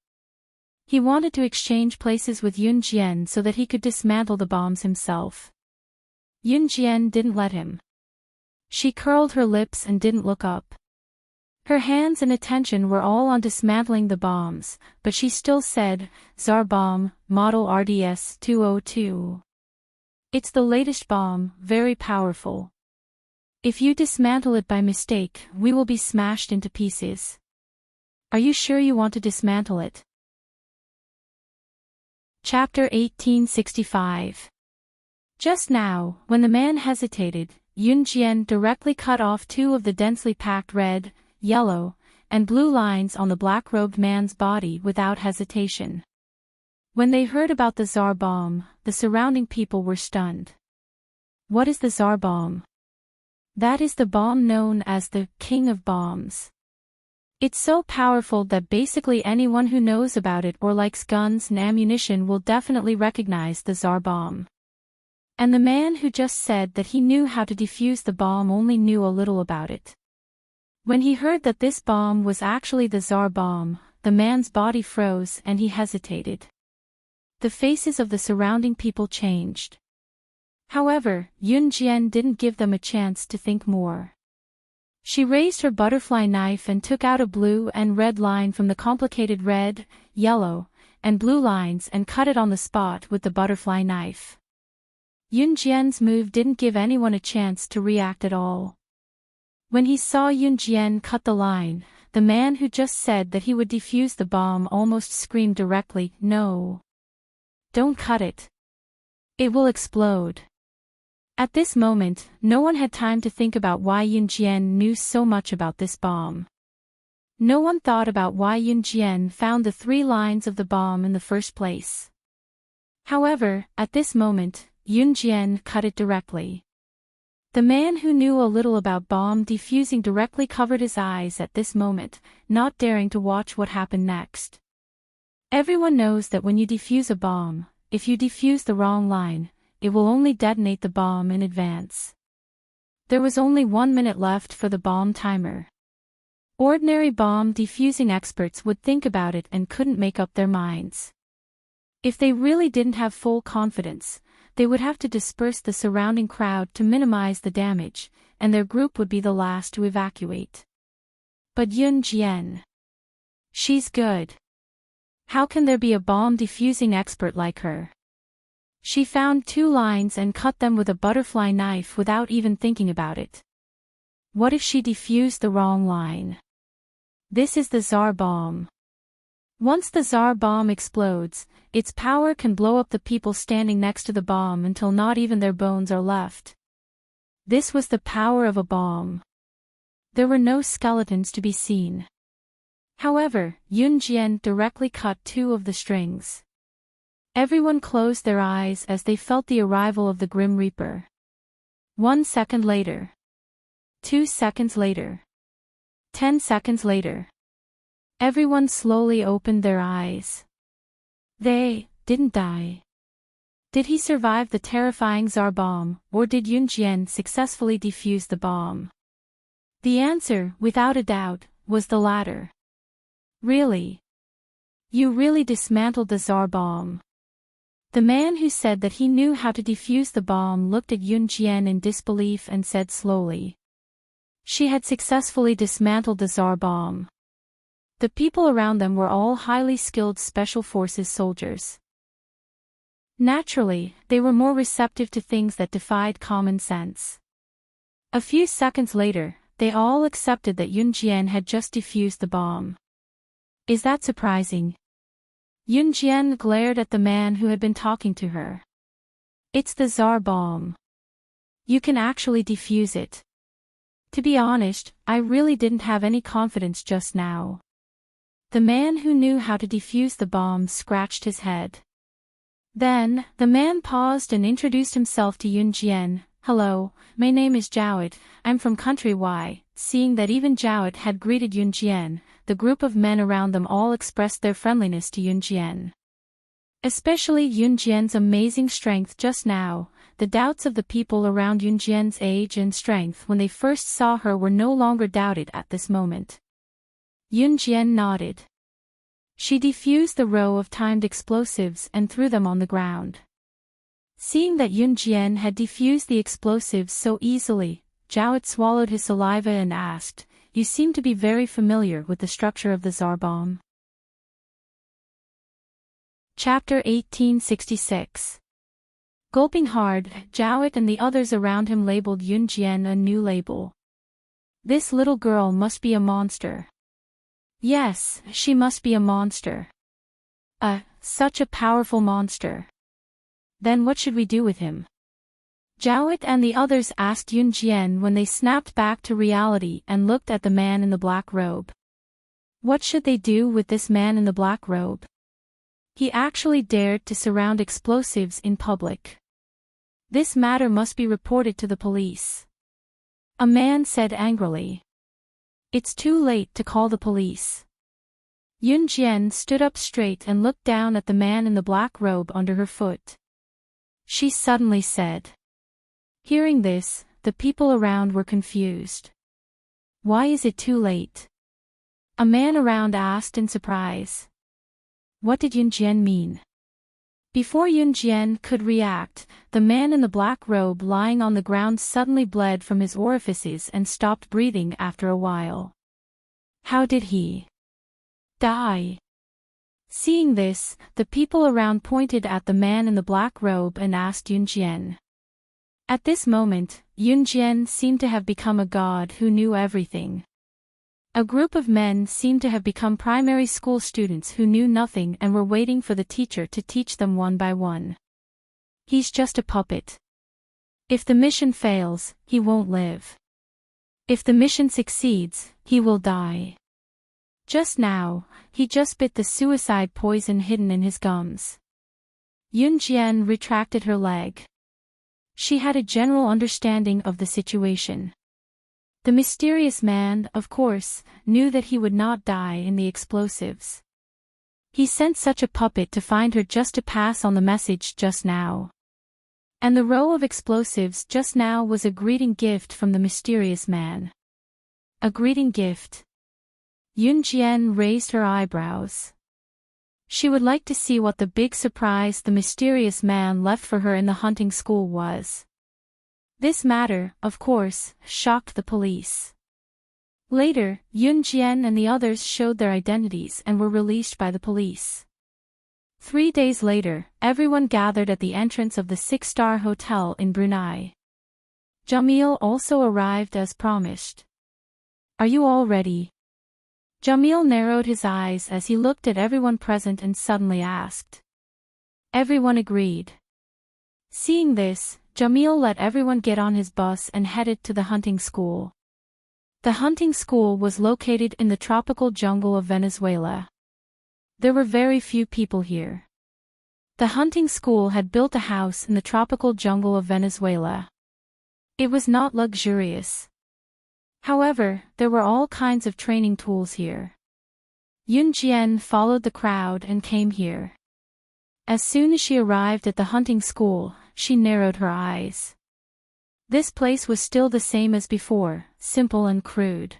He wanted to exchange places with Yun Jian so that he could dismantle the bombs himself. Yun Jian didn't let him. She curled her lips and didn't look up. Her hands and attention were all on dismantling the bombs, but she still said, "Tsar bomb, model RDS 202. It's the latest bomb, very powerful. If you dismantle it by mistake, we will be smashed into pieces. Are you sure you want to dismantle it?" Chapter 1865. Just now, when the man hesitated, Yun Jian directly cut off 2 of the densely packed red, yellow, and blue lines on the black-robed man's body without hesitation. When they heard about the Tsar bomb, the surrounding people were stunned. What is the Tsar bomb? That is the bomb known as the King of Bombs. It's so powerful that basically anyone who knows about it or likes guns and ammunition will definitely recognize the Tsar bomb. And the man who just said that he knew how to defuse the bomb only knew a little about it. When he heard that this bomb was actually the Tsar bomb, the man's body froze and he hesitated. The faces of the surrounding people changed. However, Yun Jian didn't give them a chance to think more. She raised her butterfly knife and took out a blue and red line from the complicated red, yellow, and blue lines and cut it on the spot with the butterfly knife. Yun Jian's move didn't give anyone a chance to react at all. When he saw Yun Jian cut the line, the man who just said that he would defuse the bomb almost screamed directly, "No. Don't cut it. It will explode." At this moment, no one had time to think about why Yun Jian knew so much about this bomb. No one thought about why Yun Jian found the 3 lines of the bomb in the first place. However, at this moment, Yun Jian cut it directly. The man who knew a little about bomb defusing directly covered his eyes at this moment, not daring to watch what happened next. Everyone knows that when you defuse a bomb, if you defuse the wrong line, it will only detonate the bomb in advance. There was only 1 minute left for the bomb timer. Ordinary bomb defusing experts would think about it and couldn't make up their minds. If they really didn't have full confidence, they would have to disperse the surrounding crowd to minimize the damage, and their group would be the last to evacuate. But Yun Jian. She's good. How can there be a bomb defusing expert like her? She found 2 lines and cut them with a butterfly knife without even thinking about it. What if she defused the wrong line? This is the Tsar bomb. Once the Tsar bomb explodes, its power can blow up the people standing next to the bomb until not even their bones are left. This was the power of a bomb. There were no skeletons to be seen. However, Yun Jian directly cut 2 of the strings. Everyone closed their eyes as they felt the arrival of the Grim Reaper. 1 second later. 2 seconds later. 10 seconds later. Everyone slowly opened their eyes. They didn't die. Did he survive the terrifying Tsar bomb, or did Yun Jian successfully defuse the bomb? The answer, without a doubt, was the latter. Really? You really dismantled the Tsar bomb? The man who said that he knew how to defuse the bomb looked at Yun Jian in disbelief and said slowly. She had successfully dismantled the Tsar bomb. The people around them were all highly skilled Special Forces soldiers. Naturally, they were more receptive to things that defied common sense. A few seconds later, they all accepted that Yun Jian had just defused the bomb. Is that surprising? Yun Jian glared at the man who had been talking to her. It's the Tsar bomb. You can actually defuse it. To be honest, I really didn't have any confidence just now. The man who knew how to defuse the bomb scratched his head. Then, the man paused and introduced himself to Yun Jian. "Hello, my name is Jowett, I'm from country Y." Seeing that even Jowett had greeted Yunjian, the group of men around them all expressed their friendliness to Yunjian. Especially Yunjian's amazing strength just now. The doubts of the people around Yunjian's age and strength when they first saw her were no longer doubted at this moment. Yunjian nodded. She defused the row of timed explosives and threw them on the ground. Seeing that Yunjian had defused the explosives so easily, Jowett swallowed his saliva and asked, "You seem to be very familiar with the structure of the Tsar bomb." Chapter 1866. Gulping hard, Jowett and the others around him labeled Yunjian a new label. This little girl must be a monster. Yes, she must be a monster. Such a powerful monster. Then what should we do with him? Jowett and the others asked Yunjian when they snapped back to reality and looked at the man in the black robe. What should they do with this man in the black robe? He actually dared to surround explosives in public. This matter must be reported to the police. A man said angrily. It's too late to call the police. Yunjian stood up straight and looked down at the man in the black robe under her foot. She suddenly said. Hearing this, the people around were confused. Why is it too late? A man around asked in surprise. What did Yunjian mean? Before Yunjian could react, the man in the black robe lying on the ground suddenly bled from his orifices and stopped breathing after a while. How did he die? Seeing this, the people around pointed at the man in the black robe and asked Yunjian. At this moment, Yunjian seemed to have become a god who knew everything. A group of men seemed to have become primary school students who knew nothing and were waiting for the teacher to teach them one by one. He's just a puppet. If the mission fails, he won't live. If the mission succeeds, he will die. Just now, he just bit the suicide poison hidden in his gums. Yunjian retracted her leg. She had a general understanding of the situation. The mysterious man, of course, knew that he would not die in the explosives. He sent such a puppet to find her just to pass on the message just now. And the row of explosives just now was a greeting gift from the mysterious man. A greeting gift. Yunjian raised her eyebrows. She would like to see what the big surprise the mysterious man left for her in the hunting school was. This matter, of course, shocked the police. Later, Yunjian and the others showed their identities and were released by the police. 3 days later, everyone gathered at the entrance of the 6-star hotel in Brunei. Jamil also arrived as promised. Are you all ready? Jamil narrowed his eyes as he looked at everyone present and suddenly asked. Everyone agreed. Seeing this, Jamil let everyone get on his bus and headed to the hunting school. The hunting school was located in the tropical jungle of Venezuela. There were very few people here. The hunting school had built a house in the tropical jungle of Venezuela. It was not luxurious. However, there were all kinds of training tools here. Yunjian followed the crowd and came here. As soon as she arrived at the hunting school, she narrowed her eyes. This place was still the same as before, simple and crude.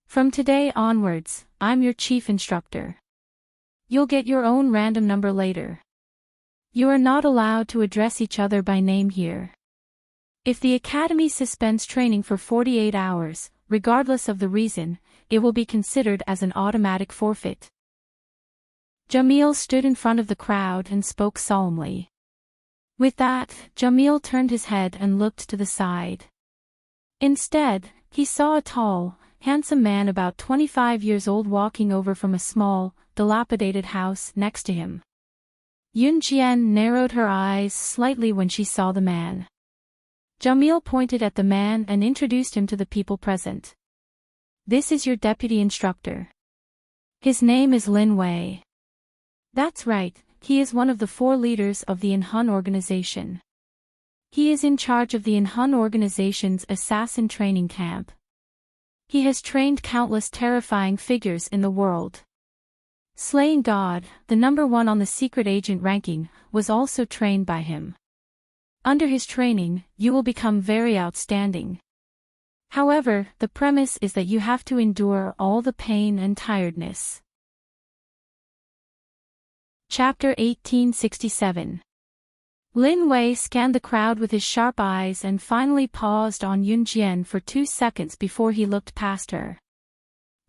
From today onwards, I'm your chief instructor. You'll get your own random number later. You are not allowed to address each other by name here. If the academy suspends training for 48 hours, regardless of the reason, it will be considered as an automatic forfeit. Jamil stood in front of the crowd and spoke solemnly. With that, Jamil turned his head and looked to the side. Instead, he saw a tall, handsome man about 25 years old walking over from a small, dilapidated house next to him. Yunjian narrowed her eyes slightly when she saw the man. Jamil pointed at the man and introduced him to the people present. This is your deputy instructor. His name is Lin Wei. That's right, he is one of the 4 leaders of the Inhun organization. He is in charge of the Inhun organization's assassin training camp. He has trained countless terrifying figures in the world. Slaying God, the #1 on the secret agent ranking, was also trained by him. Under his training, you will become very outstanding. However, the premise is that you have to endure all the pain and tiredness. Chapter 1867. Lin Wei scanned the crowd with his sharp eyes and finally paused on Yun Jian for 2 seconds before he looked past her.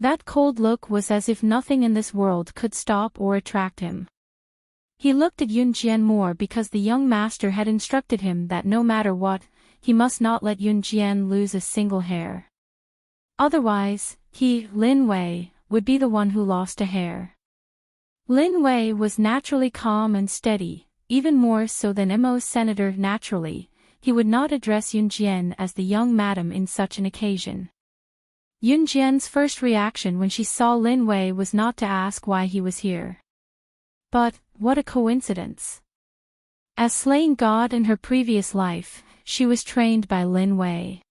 That cold look was as if nothing in this world could stop or attract him. He looked at Yun Jian more because the young master had instructed him that no matter what, he must not let Yun Jian lose a single hair. Otherwise, he, Lin Wei, would be the one who lost a hair. Lin Wei was naturally calm and steady, even more so than Mo's senator naturally. He would not address Yun Jian as the young madam in such an occasion. Yun Jian's first reaction when she saw Lin Wei was not to ask why he was here. But, what a coincidence. As slaying God in her previous life, she was trained by Lin Wei.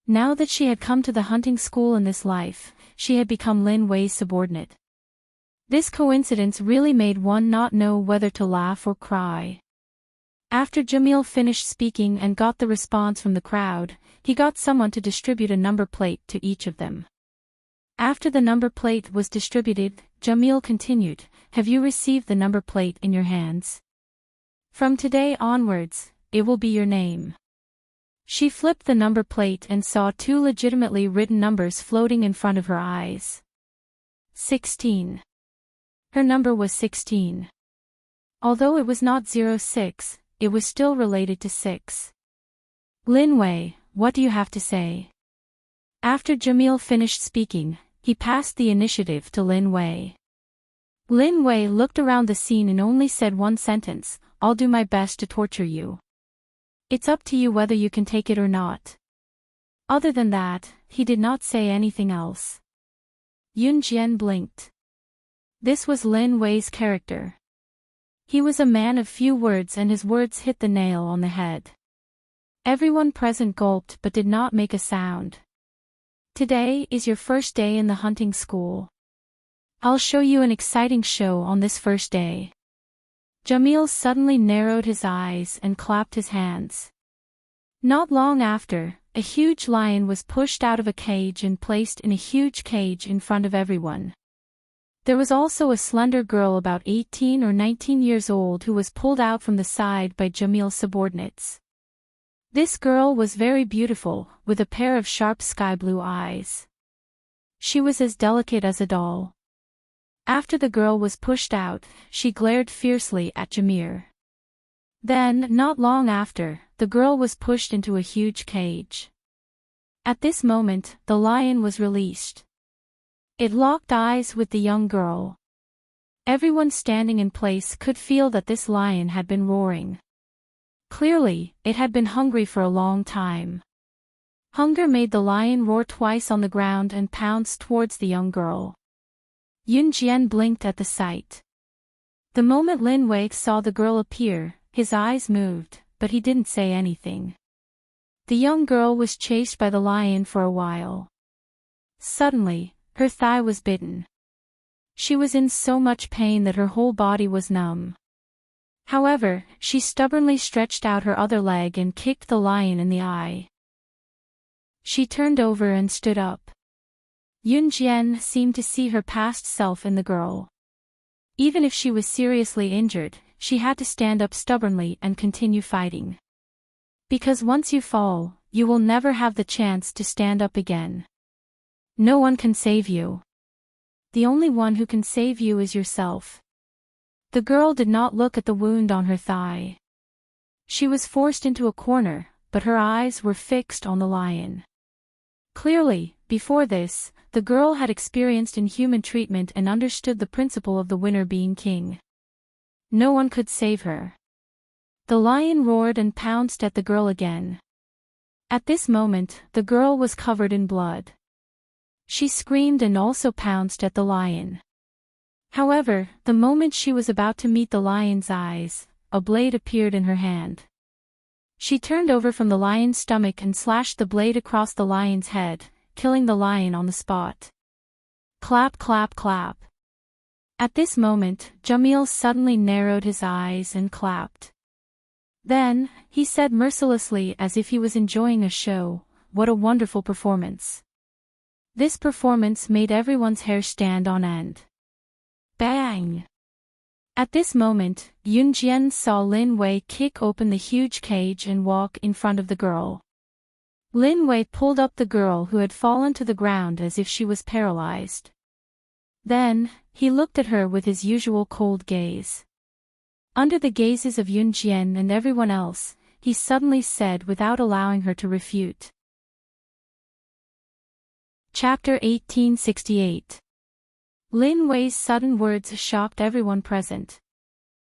Now that she had come to the hunting school in this life, she had become Lin Wei's subordinate. This coincidence really made one not know whether to laugh or cry. After Jamil finished speaking and got the response from the crowd, he got someone to distribute a number plate to each of them. After the number plate was distributed, Jamil continued, "Have you received the number plate in your hands? From today onwards, it will be your name." She flipped the number plate and saw 2 legitimately written numbers floating in front of her eyes. 16. Her number was 16. Although it was not 06, it was still related to 6. "Lin Wei, what do you have to say?" After Jamil finished speaking, he passed the initiative to Lin Wei. Lin Wei looked around the scene and only said one sentence, "I'll do my best to torture you. It's up to you whether you can take it or not." Other than that, he did not say anything else. Yun Jian blinked. This was Lin Wei's character. He was a man of few words and his words hit the nail on the head. Everyone present gulped but did not make a sound. "Today is your first day in the hunting school. I'll show you an exciting show on this first day." Jamil suddenly narrowed his eyes and clapped his hands. Not long after, a huge lion was pushed out of a cage and placed in a huge cage in front of everyone. There was also a slender girl about 18 or 19 years old who was pulled out from the side by Jamil's subordinates. This girl was very beautiful, with a pair of sharp sky-blue eyes. She was as delicate as a doll. After the girl was pushed out, she glared fiercely at Jamir. Then, not long after, the girl was pushed into a huge cage. At this moment, the lion was released. It locked eyes with the young girl. Everyone standing in place could feel that this lion had been roaring. Clearly, it had been hungry for a long time. Hunger made the lion roar twice on the ground and pounced towards the young girl. Yun Jian blinked at the sight. The moment Lin Wei saw the girl appear, his eyes moved, but he didn't say anything. The young girl was chased by the lion for a while. Suddenly, her thigh was bitten. She was in so much pain that her whole body was numb. However, she stubbornly stretched out her other leg and kicked the lion in the eye. She turned over and stood up. Yun Jian seemed to see her past self in the girl. Even if she was seriously injured, she had to stand up stubbornly and continue fighting. Because once you fall, you will never have the chance to stand up again. No one can save you. The only one who can save you is yourself. The girl did not look at the wound on her thigh. She was forced into a corner, but her eyes were fixed on the lion. Clearly, before this, the girl had experienced inhuman treatment and understood the principle of the winner being king. No one could save her. The lion roared and pounced at the girl again. At this moment, the girl was covered in blood. She screamed and also pounced at the lion. However, the moment she was about to meet the lion's eyes, a blade appeared in her hand. She turned over from the lion's stomach and slashed the blade across the lion's head, killing the lion on the spot. Clap, clap, clap. At this moment, Jamil suddenly narrowed his eyes and clapped. Then, he said mercilessly as if he was enjoying a show, "What a wonderful performance." This performance made everyone's hair stand on end. Bang! At this moment, Yun Jian saw Lin Wei kick open the huge cage and walk in front of the girl. Lin Wei pulled up the girl who had fallen to the ground as if she was paralyzed. Then, he looked at her with his usual cold gaze. Under the gazes of Yun Jian and everyone else, he suddenly said without allowing her to refute. Chapter 1868. Lin Wei's sudden words shocked everyone present.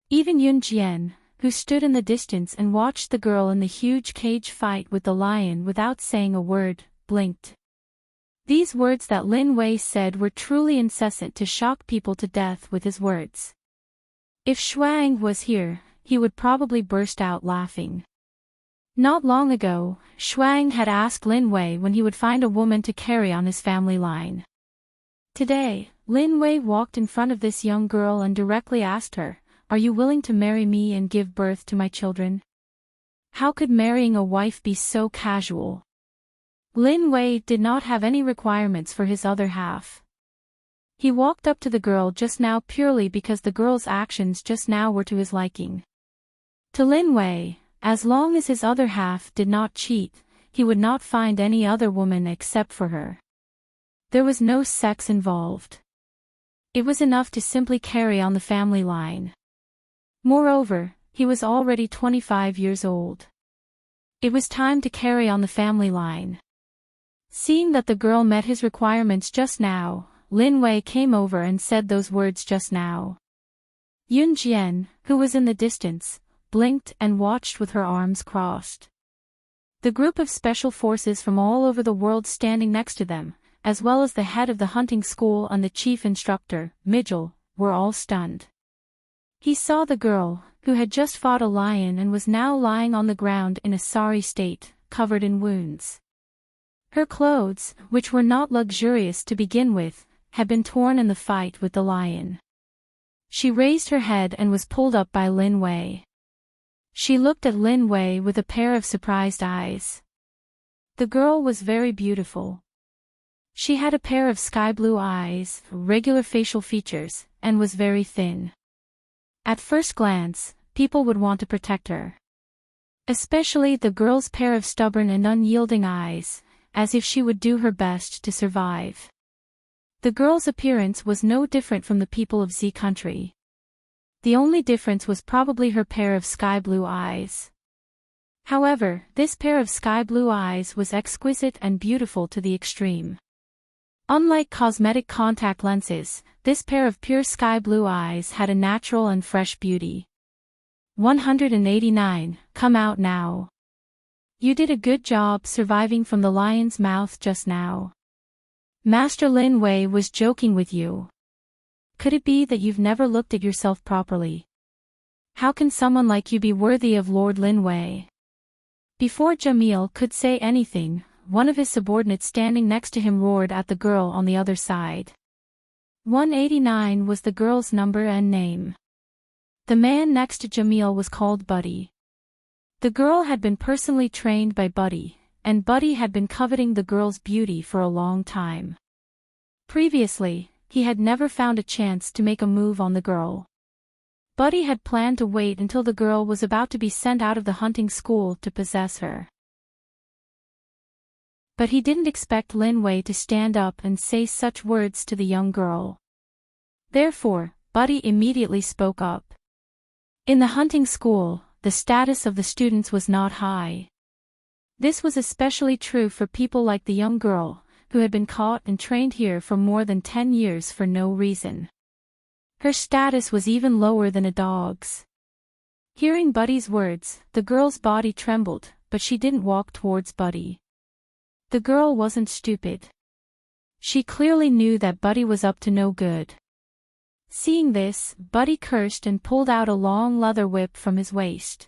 Even Yun Jian, who stood in the distance and watched the girl in the huge cage fight with the lion without saying a word, blinked. These words that Lin Wei said were truly incessant to shock people to death with his words. If Shuang was here, he would probably burst out laughing. Not long ago, Shuang had asked Lin Wei when he would find a woman to carry on his family line. Today, Lin Wei walked in front of this young girl and directly asked her, "Are you willing to marry me and give birth to my children?" How could marrying a wife be so casual? Lin Wei did not have any requirements for his other half. He walked up to the girl just now purely because the girl's actions just now were to his liking. To Lin Wei, as long as his other half did not cheat, he would not find any other woman except for her. There was no sex involved. It was enough to simply carry on the family line. Moreover, he was already 25 years old. It was time to carry on the family line. Seeing that the girl met his requirements just now, Lin Wei came over and said those words just now. Yun Jian, who was in the distance, blinked and watched with her arms crossed. The group of special forces from all over the world standing next to them, as well as the head of the hunting school and the chief instructor, Mijil, were all stunned. He saw the girl, who had just fought a lion and was now lying on the ground in a sorry state, covered in wounds. Her clothes, which were not luxurious to begin with, had been torn in the fight with the lion. She raised her head and was pulled up by Lin Wei. She looked at Lin Wei with a pair of surprised eyes. The girl was very beautiful. She had a pair of sky blue eyes, regular facial features, and was very thin. At first glance, people would want to protect her. Especially the girl's pair of stubborn and unyielding eyes, as if she would do her best to survive. The girl's appearance was no different from the people of Z country. The only difference was probably her pair of sky blue eyes. However, this pair of sky blue eyes was exquisite and beautiful to the extreme. Unlike cosmetic contact lenses, this pair of pure sky blue eyes had a natural and fresh beauty. 189, come out now. You did a good job surviving from the lion's mouth just now. Master Lin Wei was joking with you. Could it be that you've never looked at yourself properly? How can someone like you be worthy of Lord Lin Wei? Before Jamil could say anything, one of his subordinates standing next to him roared at the girl on the other side. 189 was the girl's number and name. The man next to Jamil was called Buddy. The girl had been personally trained by Buddy, and Buddy had been coveting the girl's beauty for a long time. Previously, he had never found a chance to make a move on the girl. Buddy had planned to wait until the girl was about to be sent out of the hunting school to possess her. But he didn't expect Lin Wei to stand up and say such words to the young girl. Therefore, Buddy immediately spoke up. In the hunting school, the status of the students was not high. This was especially true for people like the young girl, who had been caught and trained here for more than 10 years for no reason. Her status was even lower than a dog's. Hearing Buddy's words, the girl's body trembled, but she didn't walk towards Buddy. The girl wasn't stupid. She clearly knew that Buddy was up to no good. Seeing this, Buddy cursed and pulled out a long leather whip from his waist.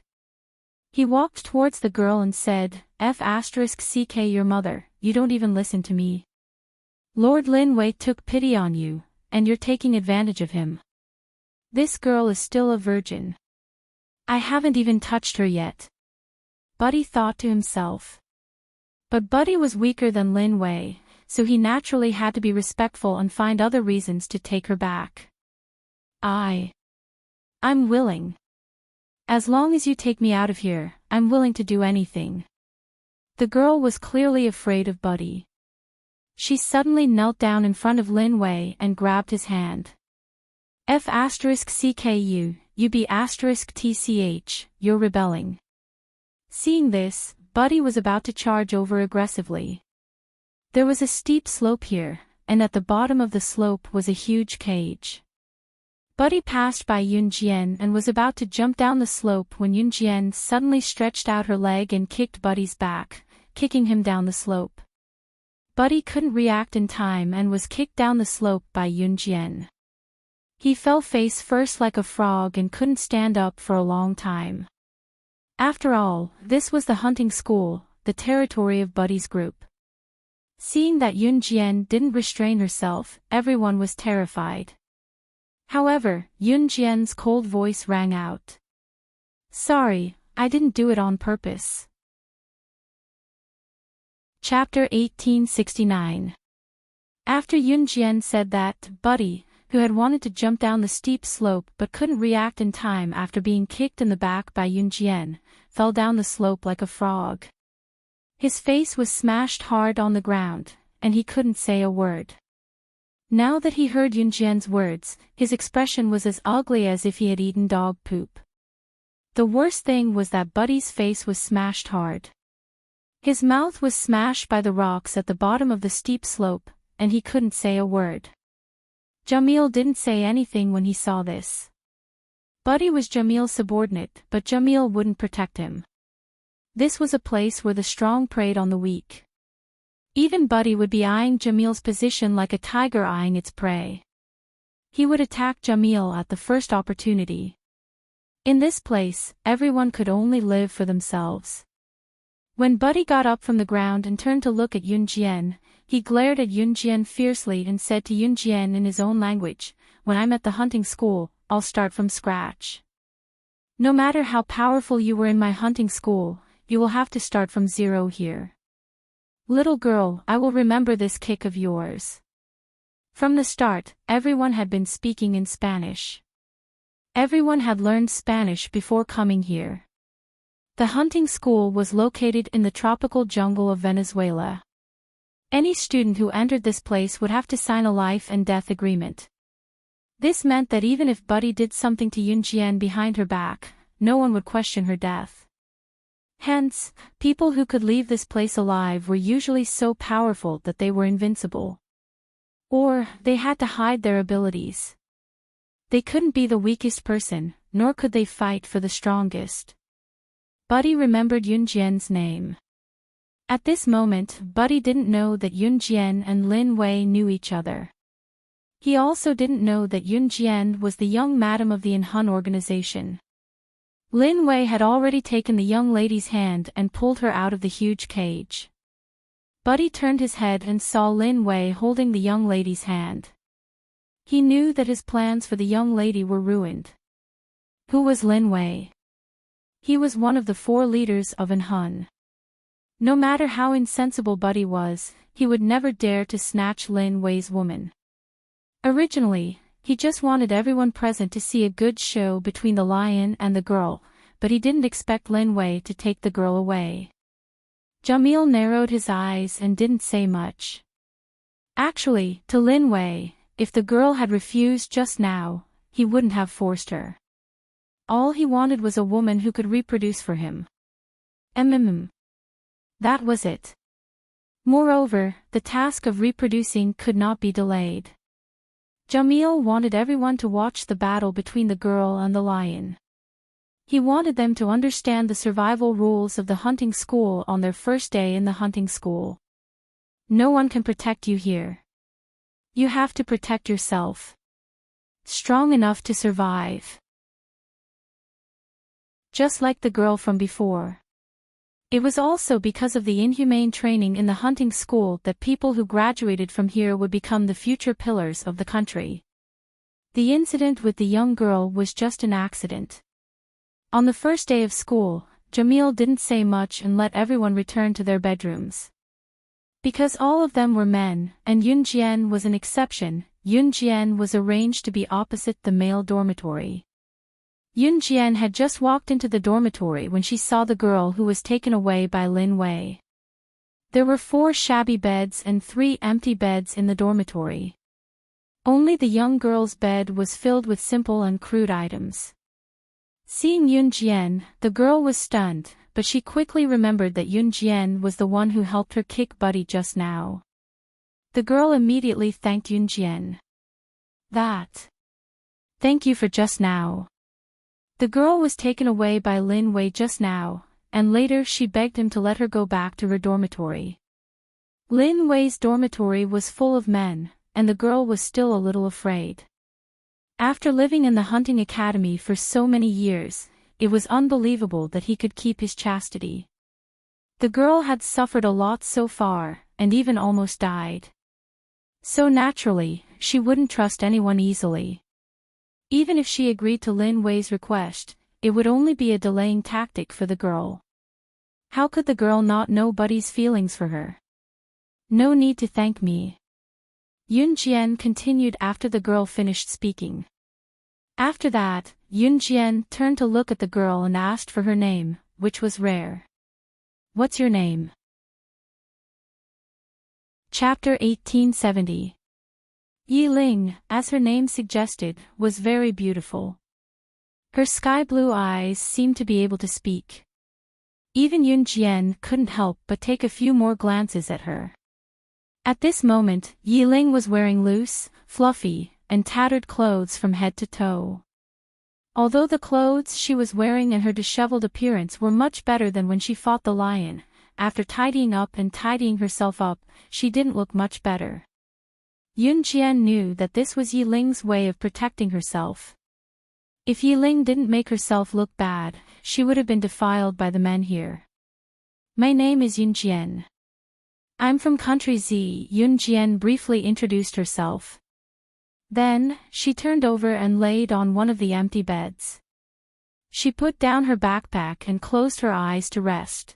He walked towards the girl and said, F***ck your mother, you don't even listen to me. Lord Lin Wei took pity on you, and you're taking advantage of him. This girl is still a virgin. I haven't even touched her yet. Buddy thought to himself. But Buddy was weaker than Lin Wei, so he naturally had to be respectful and find other reasons to take her back. I'm willing. As long as you take me out of here, I'm willing to do anything. The girl was clearly afraid of Buddy. She suddenly knelt down in front of Lin Wei and grabbed his hand. F***ck you be *tch, you're rebelling. Seeing this, Buddy was about to charge over aggressively. There was a steep slope here, and at the bottom of the slope was a huge cage. Buddy passed by Yunjian and was about to jump down the slope when Yunjian suddenly stretched out her leg and kicked Buddy's back, kicking him down the slope. Buddy couldn't react in time and was kicked down the slope by Yunjian. He fell face first like a frog and couldn't stand up for a long time. After all, this was the hunting school, the territory of Buddy's group. Seeing that Yunjian didn't restrain herself, everyone was terrified. However, Yunjian's cold voice rang out. Sorry, I didn't do it on purpose. Chapter 1869. After Yunjian said that, Buddy, who had wanted to jump down the steep slope but couldn't react in time after being kicked in the back by Yunjian, fell down the slope like a frog. His face was smashed hard on the ground, and he couldn't say a word. Now that he heard Yunjian's words, his expression was as ugly as if he had eaten dog poop. The worst thing was that Buddy's face was smashed hard. His mouth was smashed by the rocks at the bottom of the steep slope, and he couldn't say a word. Jamil didn't say anything when he saw this. Buddy was Jamil's subordinate, but Jamil wouldn't protect him. This was a place where the strong preyed on the weak. Even Buddy would be eyeing Jamil's position like a tiger eyeing its prey. He would attack Jamil at the first opportunity. In this place, everyone could only live for themselves. When Buddy got up from the ground and turned to look at Yunjian, he glared at Yunjian fiercely and said to Yunjian in his own language, "When I'm at the hunting school, I'll start from scratch. No matter how powerful you were in my hunting school, you will have to start from zero here. Little girl, I will remember this kick of yours." From the start, everyone had been speaking in Spanish. Everyone had learned Spanish before coming here. The hunting school was located in the tropical jungle of Venezuela. Any student who entered this place would have to sign a life and death agreement. This meant that even if Buddy did something to Yunjian behind her back, no one would question her death. Hence, people who could leave this place alive were usually so powerful that they were invincible. Or, they had to hide their abilities. They couldn't be the weakest person, nor could they fight for the strongest. Buddy remembered Yunjian's name. At this moment, Buddy didn't know that Yunjian and Lin Wei knew each other. He also didn't know that Yunjian was the young madam of the Enhun organization. Lin Wei had already taken the young lady's hand and pulled her out of the huge cage. Buddy turned his head and saw Lin Wei holding the young lady's hand. He knew that his plans for the young lady were ruined. Who was Lin Wei? He was one of the 4 leaders of Enhun. No matter how insensible Buddy was, he would never dare to snatch Lin Wei's woman. Originally, he just wanted everyone present to see a good show between the lion and the girl, but he didn't expect Lin Wei to take the girl away. Jamil narrowed his eyes and didn't say much. Actually, to Lin Wei, if the girl had refused just now, he wouldn't have forced her. All he wanted was a woman who could reproduce for him. That was it. Moreover, the task of reproducing could not be delayed. Jamil wanted everyone to watch the battle between the girl and the lion. He wanted them to understand the survival rules of the hunting school on their first day in the hunting school. No one can protect you here. You have to protect yourself. Strong enough to survive. just like the girl from before. It was also because of the inhumane training in the hunting school that people who graduated from here would become the future pillars of the country. The incident with the young girl was just an accident. On the first day of school, Jamil didn't say much and let everyone return to their bedrooms. Because all of them were men, and Yunjian was an exception, Yunjian was arranged to be opposite the male dormitory. Yunjian had just walked into the dormitory when she saw the girl who was taken away by Lin Wei. There were 4 shabby beds and 3 empty beds in the dormitory. Only the young girl's bed was filled with simple and crude items. Seeing Yunjian, the girl was stunned, but she quickly remembered that Yunjian was the one who helped her kick Buddy just now. The girl immediately thanked Yunjian. Thank you for just now. The girl was taken away by Lin Wei just now, and later she begged him to let her go back to her dormitory. Lin Wei's dormitory was full of men, and the girl was still a little afraid. After living in the hunting academy for so many years, it was unbelievable that he could keep his chastity. The girl had suffered a lot so far, and even almost died. So naturally, she wouldn't trust anyone easily. Even if she agreed to Lin Wei's request, it would only be a delaying tactic for the girl. How could the girl not know Buddy's feelings for her? No need to thank me. Yunjian continued after the girl finished speaking. After that, Yunjian turned to look at the girl and asked for her name, which was rare. What's your name? Chapter 1870. Yi Ling, as her name suggested, was very beautiful. Her sky-blue eyes seemed to be able to speak. Even Yunjian couldn't help but take a few more glances at her. At this moment, Yi Ling was wearing loose, fluffy, and tattered clothes from head to toe. Although the clothes she was wearing and her disheveled appearance were much better than when she fought the lion, after tidying up and tidying herself up, she didn't look much better. Yunjian knew that this was Yi Ling's way of protecting herself. If Yi Ling didn't make herself look bad, she would have been defiled by the men here. My name is Yunjian. I'm from country Z. Yunjian briefly introduced herself. Then, she turned over and laid on one of the empty beds. She put down her backpack and closed her eyes to rest.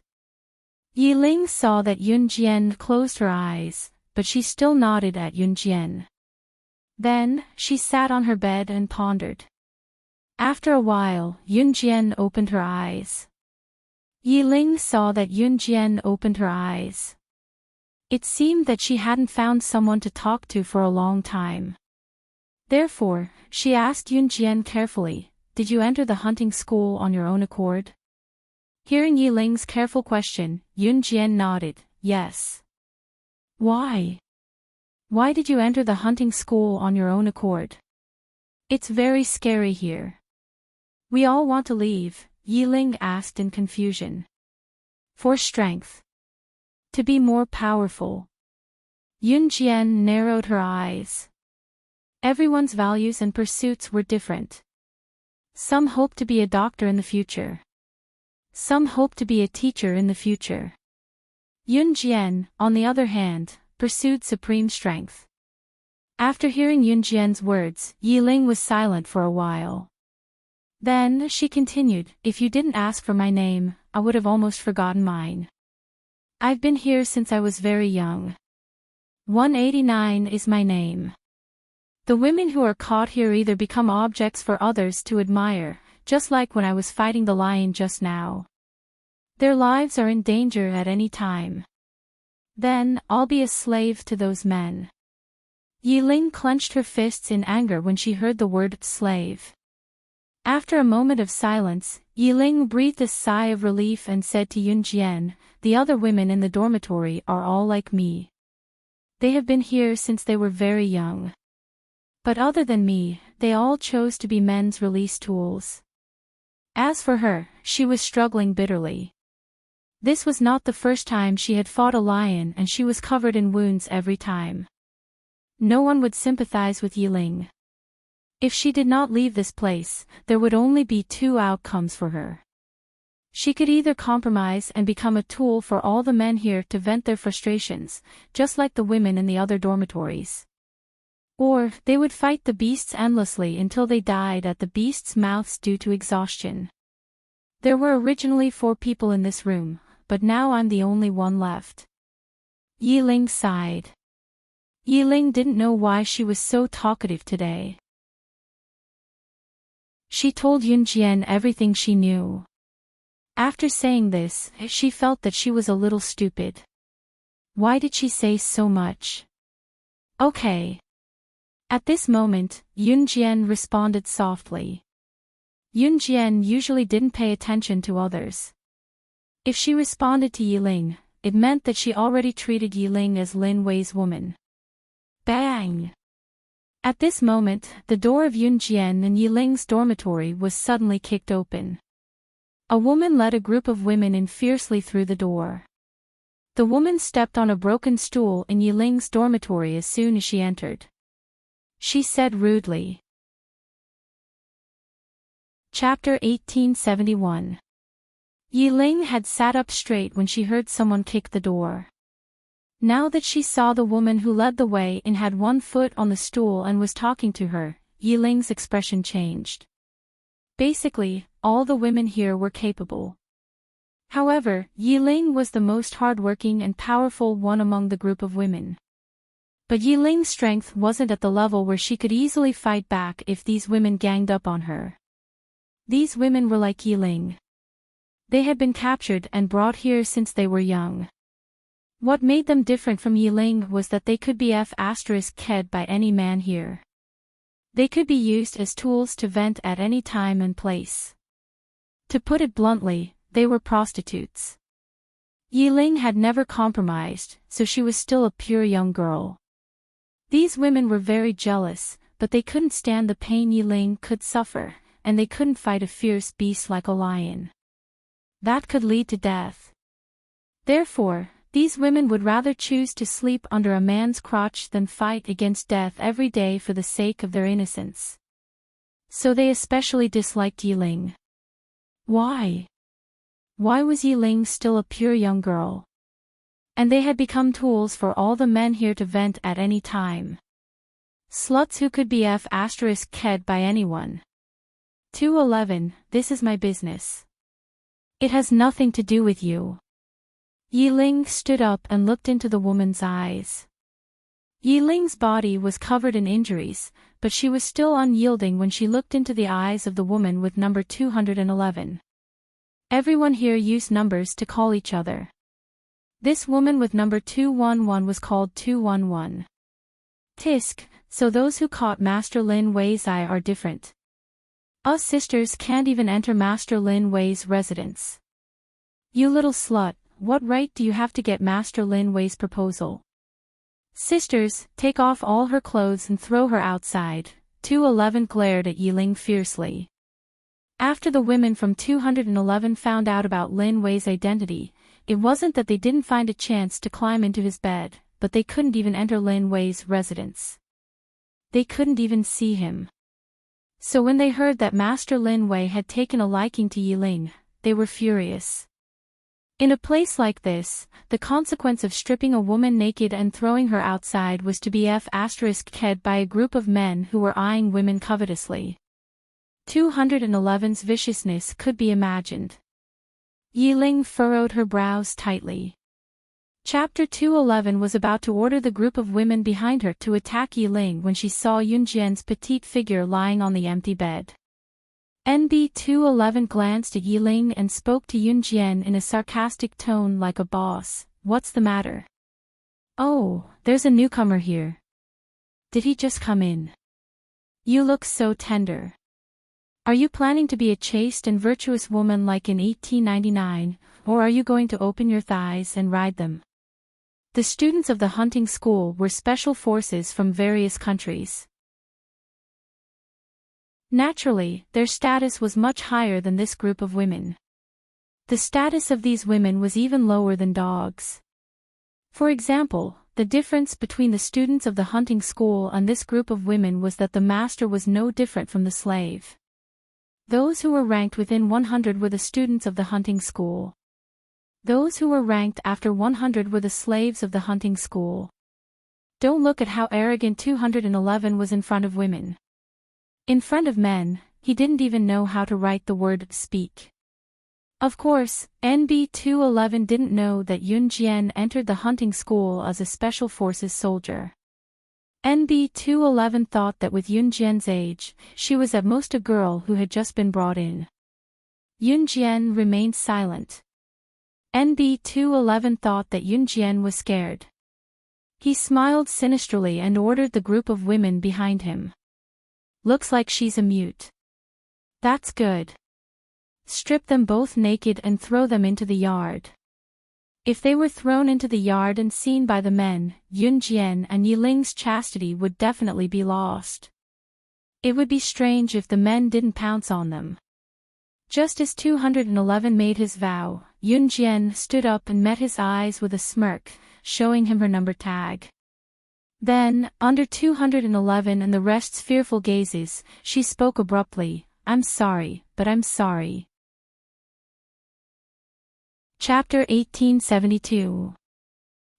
Yi Ling saw that Yunjian closed her eyes, but she still nodded at Yunjian. Then, she sat on her bed and pondered. After a while, Yunjian opened her eyes. Yi Ling saw that Yunjian opened her eyes. It seemed that she hadn't found someone to talk to for a long time. Therefore, she asked Yunjian carefully, "Did you enter the hunting school on your own accord?" Hearing Yi Ling's careful question, Yunjian nodded, "Yes." Why? Why did you enter the hunting school on your own accord? It's very scary here. We all want to leave, Yi Ling asked in confusion. For strength. To be more powerful. Yunjian narrowed her eyes. Everyone's values and pursuits were different. Some hope to be a doctor in the future. Some hope to be a teacher in the future. Yunjian, on the other hand, pursued supreme strength. After hearing Yunjian's words, Yi Ling was silent for a while. Then, she continued, "If you didn't ask for my name, I would have almost forgotten mine. I've been here since I was very young. 189 is my name. The women who are caught here either become objects for others to admire, just like when I was fighting the lion just now. Their lives are in danger at any time. Then, I'll be a slave to those men." Yi Ling clenched her fists in anger when she heard the word slave. After a moment of silence, Yi Ling breathed a sigh of relief and said to Yunjian, "The other women in the dormitory are all like me. They have been here since they were very young. But other than me, they all chose to be men's release tools." As for her, she was struggling bitterly. This was not the first time she had fought a lion and she was covered in wounds every time. No one would sympathize with Yi Ling. If she did not leave this place, there would only be 2 outcomes for her. She could either compromise and become a tool for all the men here to vent their frustrations, just like the women in the other dormitories. Or, they would fight the beasts endlessly until they died at the beasts' mouths due to exhaustion. There were originally 4 people in this room, but now I'm the only one left. Yiling sighed. Yiling didn't know why she was so talkative today. She told Yunjian everything she knew. After saying this, she felt that she was a little stupid. Why did she say so much? Okay. At this moment, Yunjian responded softly. Yunjian usually didn't pay attention to others. If she responded to Yiling, it meant that she already treated Yiling as Lin Wei's woman. Bang! At this moment, the door of Yunjian and Yiling's dormitory was suddenly kicked open. A woman led a group of women in fiercely through the door. The woman stepped on a broken stool in Yiling's dormitory as soon as she entered. She said rudely. Chapter 1871. Yiling had sat up straight when she heard someone kick the door. Now that she saw the woman who led the way and had one foot on the stool and was talking to her, Yiling's expression changed. Basically, all the women here were capable. However, Yiling was the most hardworking and powerful one among the group of women. But Yiling's strength wasn't at the level where she could easily fight back if these women ganged up on her. These women were like Yiling. They had been captured and brought here since they were young. What made them different from Yiling was that they could be ked by any man here. They could be used as tools to vent at any time and place. To put it bluntly, they were prostitutes. Yiling had never compromised, so she was still a pure young girl. These women were very jealous, but they couldn't stand the pain Yiling could suffer, and they couldn't fight a fierce beast like a lion. That could lead to death. Therefore, these women would rather choose to sleep under a man's crotch than fight against death every day for the sake of their innocence. So they especially disliked Yiling. Why? Why was Yiling still a pure young girl? And they had become tools for all the men here to vent at any time. Sluts who could be ked by anyone. 211, this is my business. It has nothing to do with you. Yiling stood up and looked into the woman's eyes. Yiling's body was covered in injuries, but she was still unyielding when she looked into the eyes of the woman with number 211. Everyone here used numbers to call each other. This woman with number 211 was called 211. Tisk, so those who caught Master Lin Wei's eye are different. Us sisters can't even enter Master Lin Wei's residence. You little slut, what right do you have to get Master Lin Wei's proposal? Sisters, take off all her clothes and throw her outside. 211 glared at Yiling fiercely. After the women from 211 found out about Lin Wei's identity, it wasn't that they didn't find a chance to climb into his bed, but they couldn't even enter Lin Wei's residence. They couldn't even see him. So when they heard that Master Lin Wei had taken a liking to Yiling, they were furious. In a place like this, the consequence of stripping a woman naked and throwing her outside was to be ked by a group of men who were eyeing women covetously. 211's viciousness could be imagined. Yiling furrowed her brows tightly. Chapter 211 was about to order the group of women behind her to attack Yiling when she saw Yunjian's petite figure lying on the empty bed. NB 211 glanced at Yiling and spoke to Yunjian in a sarcastic tone like a boss. What's the matter? Oh, there's a newcomer here. Did he just come in? You look so tender. Are you planning to be a chaste and virtuous woman like in 1899, or are you going to open your thighs and ride them? The students of the hunting school were special forces from various countries. Naturally, their status was much higher than this group of women. The status of these women was even lower than dogs. For example, the difference between the students of the hunting school and this group of women was that the master was no different from the slave. Those who were ranked within 100 were the students of the hunting school. Those who were ranked after 100 were the slaves of the hunting school. Don't look at how arrogant 211 was in front of women. In front of men, he didn't even know how to write the word speak. Of course, NB 211 didn't know that Yun Jian entered the hunting school as a special forces soldier. NB 211 thought that with Yun Jian's age, she was at most a girl who had just been brought in. Yun Jian remained silent. NB 211 thought that Yun Jian was scared. He smiled sinisterly and ordered the group of women behind him. Looks like she's a mute. That's good. Strip them both naked and throw them into the yard. If they were thrown into the yard and seen by the men, Yun Jian and Yiling's chastity would definitely be lost. It would be strange if the men didn't pounce on them. Just as 211 made his vow, Yun Jian stood up and met his eyes with a smirk, showing him her number tag. Then, under 211 and the rest's fearful gazes, she spoke abruptly, "I'm sorry, but I'm sorry." Chapter 1872.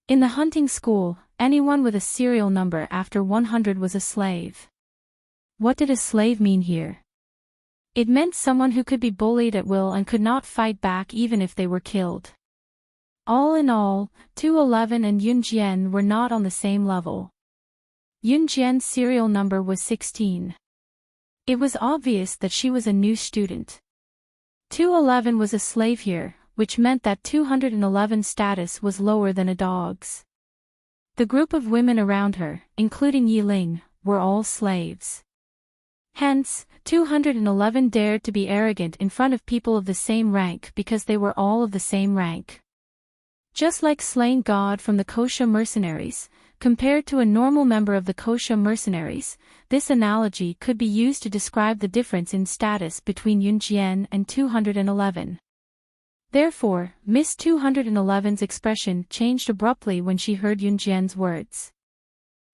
In the hunting school, anyone with a serial number after 100 was a slave. What did a slave mean here? It meant someone who could be bullied at will and could not fight back even if they were killed. All in all, 211 and Yun Jian were not on the same level. Yun Jian's serial number was 16. It was obvious that she was a new student. 211 was a slave here, which meant that 211's status was lower than a dog's. The group of women around her, including Yiling, were all slaves. Hence, 211 dared to be arrogant in front of people of the same rank because they were all of the same rank. Just like slaying God from the Kosha mercenaries, compared to a normal member of the Kosha mercenaries, this analogy could be used to describe the difference in status between Yun Jian and 211. Therefore, Miss 211's expression changed abruptly when she heard Yun Jian's words.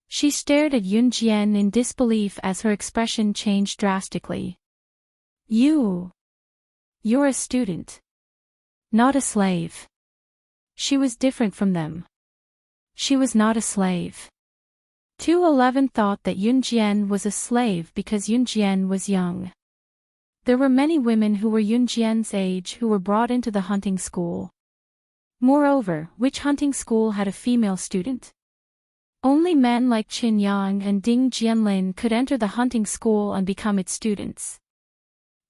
She stared at Yun Jian in disbelief as her expression changed drastically. You're a student. Not a slave. She was different from them. She was not a slave. 211 thought that Yun Jian was a slave because Yun Jian was young. There were many women who were Yun Jian's age who were brought into the hunting school. Moreover, which hunting school had a female student? Only men like Qin Yang and Ding Jianlin could enter the hunting school and become its students.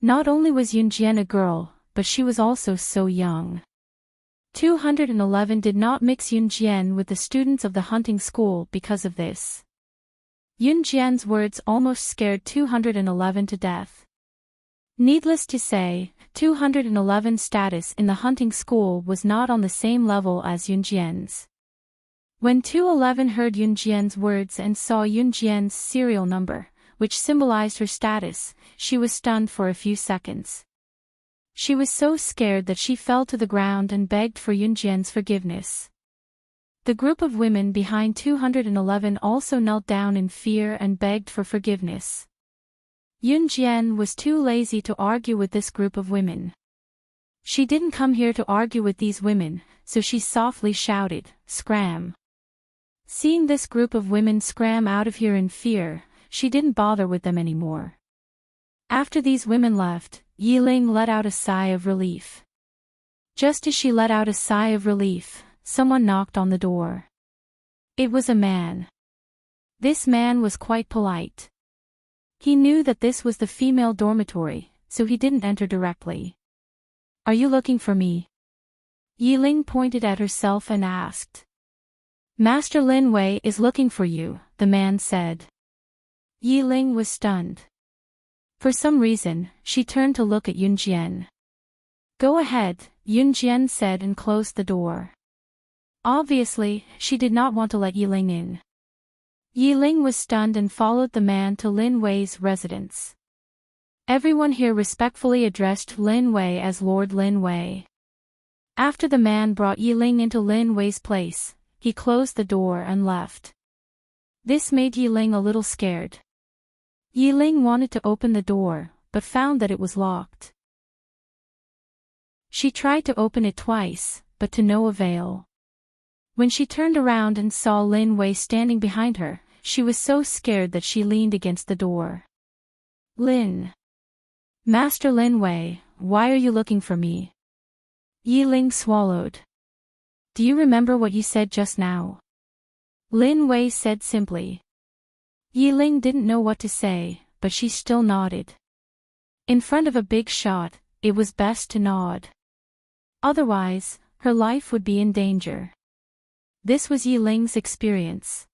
Not only was Yun Jian a girl, but she was also so young. 211 did not mix Yun Jian with the students of the hunting school because of this. Yun Jian's words almost scared 211 to death. Needless to say, 211's status in the hunting school was not on the same level as Yun Jian's. When 211 heard Yun Jian's words and saw Yun Jian's serial number, which symbolized her status, she was stunned for a few seconds. She was so scared that she fell to the ground and begged for Yun Jian's forgiveness. The group of women behind 211 also knelt down in fear and begged for forgiveness. Yun Jian was too lazy to argue with this group of women. She didn't come here to argue with these women, so she softly shouted, "Scram!" Seeing this group of women scram out of here in fear, she didn't bother with them anymore. After these women left, Yiling let out a sigh of relief. Just as she let out a sigh of relief, someone knocked on the door. It was a man. This man was quite polite. He knew that this was the female dormitory, so he didn't enter directly. "Are you looking for me?" Yiling pointed at herself and asked. "Master Lin Wei is looking for you," the man said. Yiling was stunned. For some reason, she turned to look at Yun Jian. "Go ahead," Yun Jian said and closed the door. Obviously, she did not want to let Yiling in. Yiling was stunned and followed the man to Lin Wei's residence. Everyone here respectfully addressed Lin Wei as Lord Lin Wei. After the man brought Yiling into Lin Wei's place, he closed the door and left. This made Yiling a little scared. Yiling wanted to open the door, but found that it was locked. She tried to open it twice, but to no avail. When she turned around and saw Lin Wei standing behind her, she was so scared that she leaned against the door. Master Lin Wei, why are you looking for me? Yi Ling swallowed. Do you remember what you said just now? Lin Wei said simply. Yi Ling didn't know what to say, but she still nodded. In front of a big shot, it was best to nod. Otherwise, her life would be in danger. This was Yi Ling's experience.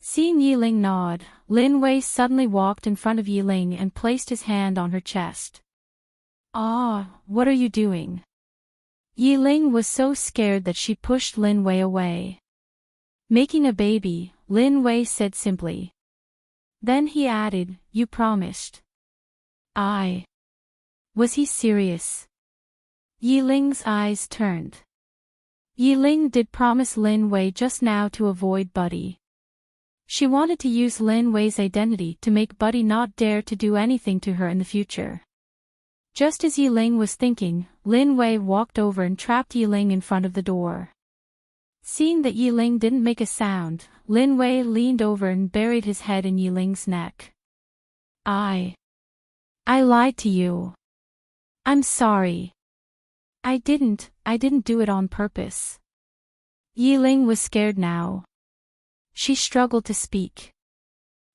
Seeing Yi Ling nod, Lin Wei suddenly walked in front of Yi Ling and placed his hand on her chest. Ah, what are you doing? Yi Ling was so scared that she pushed Lin Wei away. Making a baby, Lin Wei said simply. Then he added, you promised. Was he serious? Yi Ling's eyes turned. Yi Ling did promise Lin Wei just now to avoid Buddy. She wanted to use Lin Wei's identity to make Buddy not dare to do anything to her in the future. Just as Yi Ling was thinking, Lin Wei walked over and trapped Yi Ling in front of the door. Seeing that Yi Ling didn't make a sound, Lin Wei leaned over and buried his head in Yi Ling's neck. I lied to you. I'm sorry. I didn't do it on purpose. Yi Ling was scared now. She struggled to speak.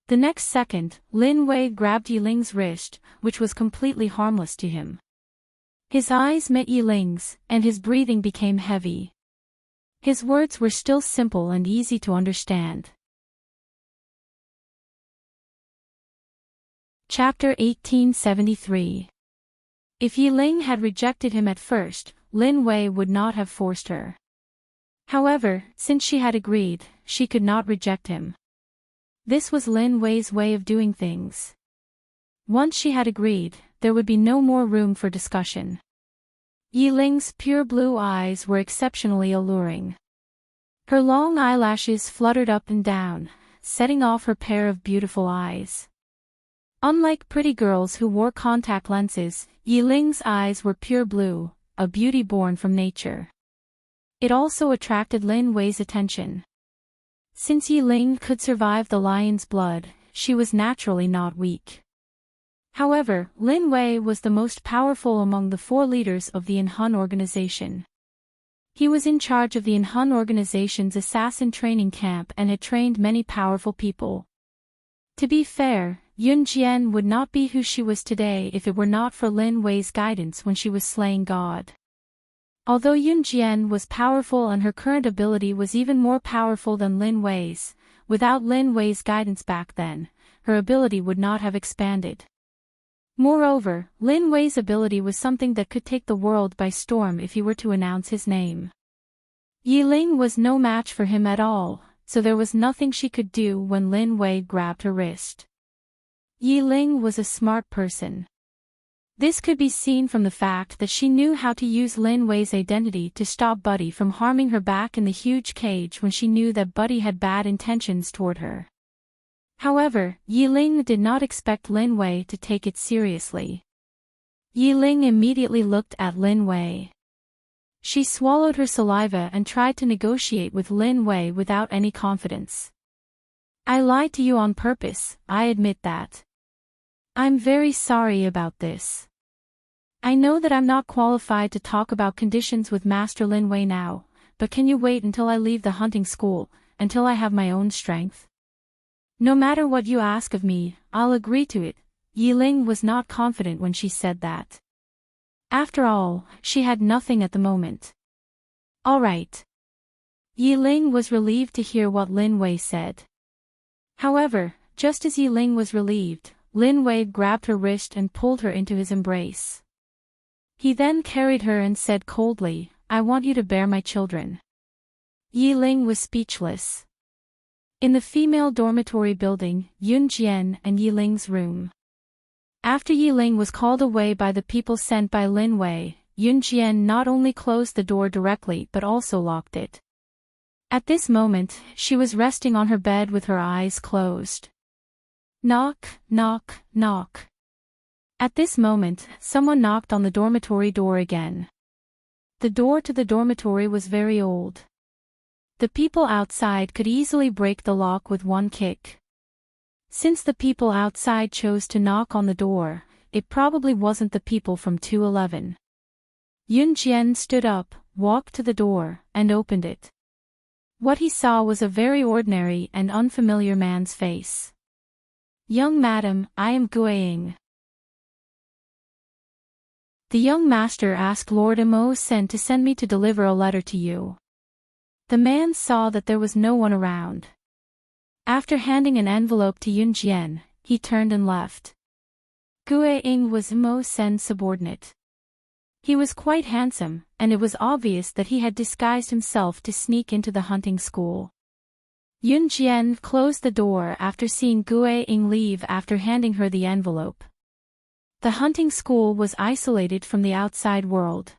The next second, Lin Wei grabbed Yi Ling's wrist, which was completely harmless to him. His eyes met Yi Ling's, and his breathing became heavy. His words were still simple and easy to understand. Chapter 1873. If Yi Ling had rejected him at first, Lin Wei would not have forced her. However, since she had agreed, she could not reject him. This was Lin Wei's way of doing things. Once she had agreed, there would be no more room for discussion. Yi Ling's pure blue eyes were exceptionally alluring. Her long eyelashes fluttered up and down, setting off her pair of beautiful eyes. Unlike pretty girls who wore contact lenses, Yi Ling's eyes were pure blue, a beauty born from nature. It also attracted Lin Wei's attention. Since Yi Ling could survive the lion's blood, she was naturally not weak. However, Lin Wei was the most powerful among the 4 leaders of the Enhun organization. He was in charge of the Enhun organization's assassin training camp and had trained many powerful people. To be fair, Yun Jian would not be who she was today if it were not for Lin Wei's guidance when she was slaying God. Although Yun Jian was powerful and her current ability was even more powerful than Lin Wei's, without Lin Wei's guidance back then, her ability would not have expanded. Moreover, Lin Wei's ability was something that could take the world by storm if he were to announce his name. Yi Ling was no match for him at all, so there was nothing she could do when Lin Wei grabbed her wrist. Yi Ling was a smart person. This could be seen from the fact that she knew how to use Lin Wei's identity to stop Buddy from harming her back in the huge cage when she knew that Buddy had bad intentions toward her. However, Yi Ling did not expect Lin Wei to take it seriously. Yi Ling immediately looked at Lin Wei. She swallowed her saliva and tried to negotiate with Lin Wei without any confidence. I lied to you on purpose, I admit that. I'm very sorry about this. I know that I'm not qualified to talk about conditions with Master Lin Wei now, but can you wait until I leave the hunting school, until I have my own strength? No matter what you ask of me, I'll agree to it. Yi Ling was not confident when she said that. After all, she had nothing at the moment. All right. Yi Ling was relieved to hear what Lin Wei said. However, just as Yi Ling was relieved, Lin Wei grabbed her wrist and pulled her into his embrace. He then carried her and said coldly, I want you to bear my children. Yi Ling was speechless. In the female dormitory building, Yun Jian and Yi Ling's room. After Yi Ling was called away by the people sent by Lin Wei, Yun Jian not only closed the door directly but also locked it. At this moment, she was resting on her bed with her eyes closed. Knock, knock, knock. At this moment, someone knocked on the dormitory door again. The door to the dormitory was very old. The people outside could easily break the lock with one kick. Since the people outside chose to knock on the door, it probably wasn't the people from 211. Yun Jian stood up, walked to the door, and opened it. What he saw was a very ordinary and unfamiliar man's face. "Young madam, I am Guiying." "The young master asked Lord Imo-sen to send me to deliver a letter to you." The man saw that there was no one around. After handing an envelope to Yun Jian, he turned and left. Guiying was Imo-sen's subordinate. He was quite handsome, and it was obvious that he had disguised himself to sneak into the hunting school. Yun Jian closed the door after seeing Guiying leave after handing her the envelope. The hunting school was isolated from the outside world.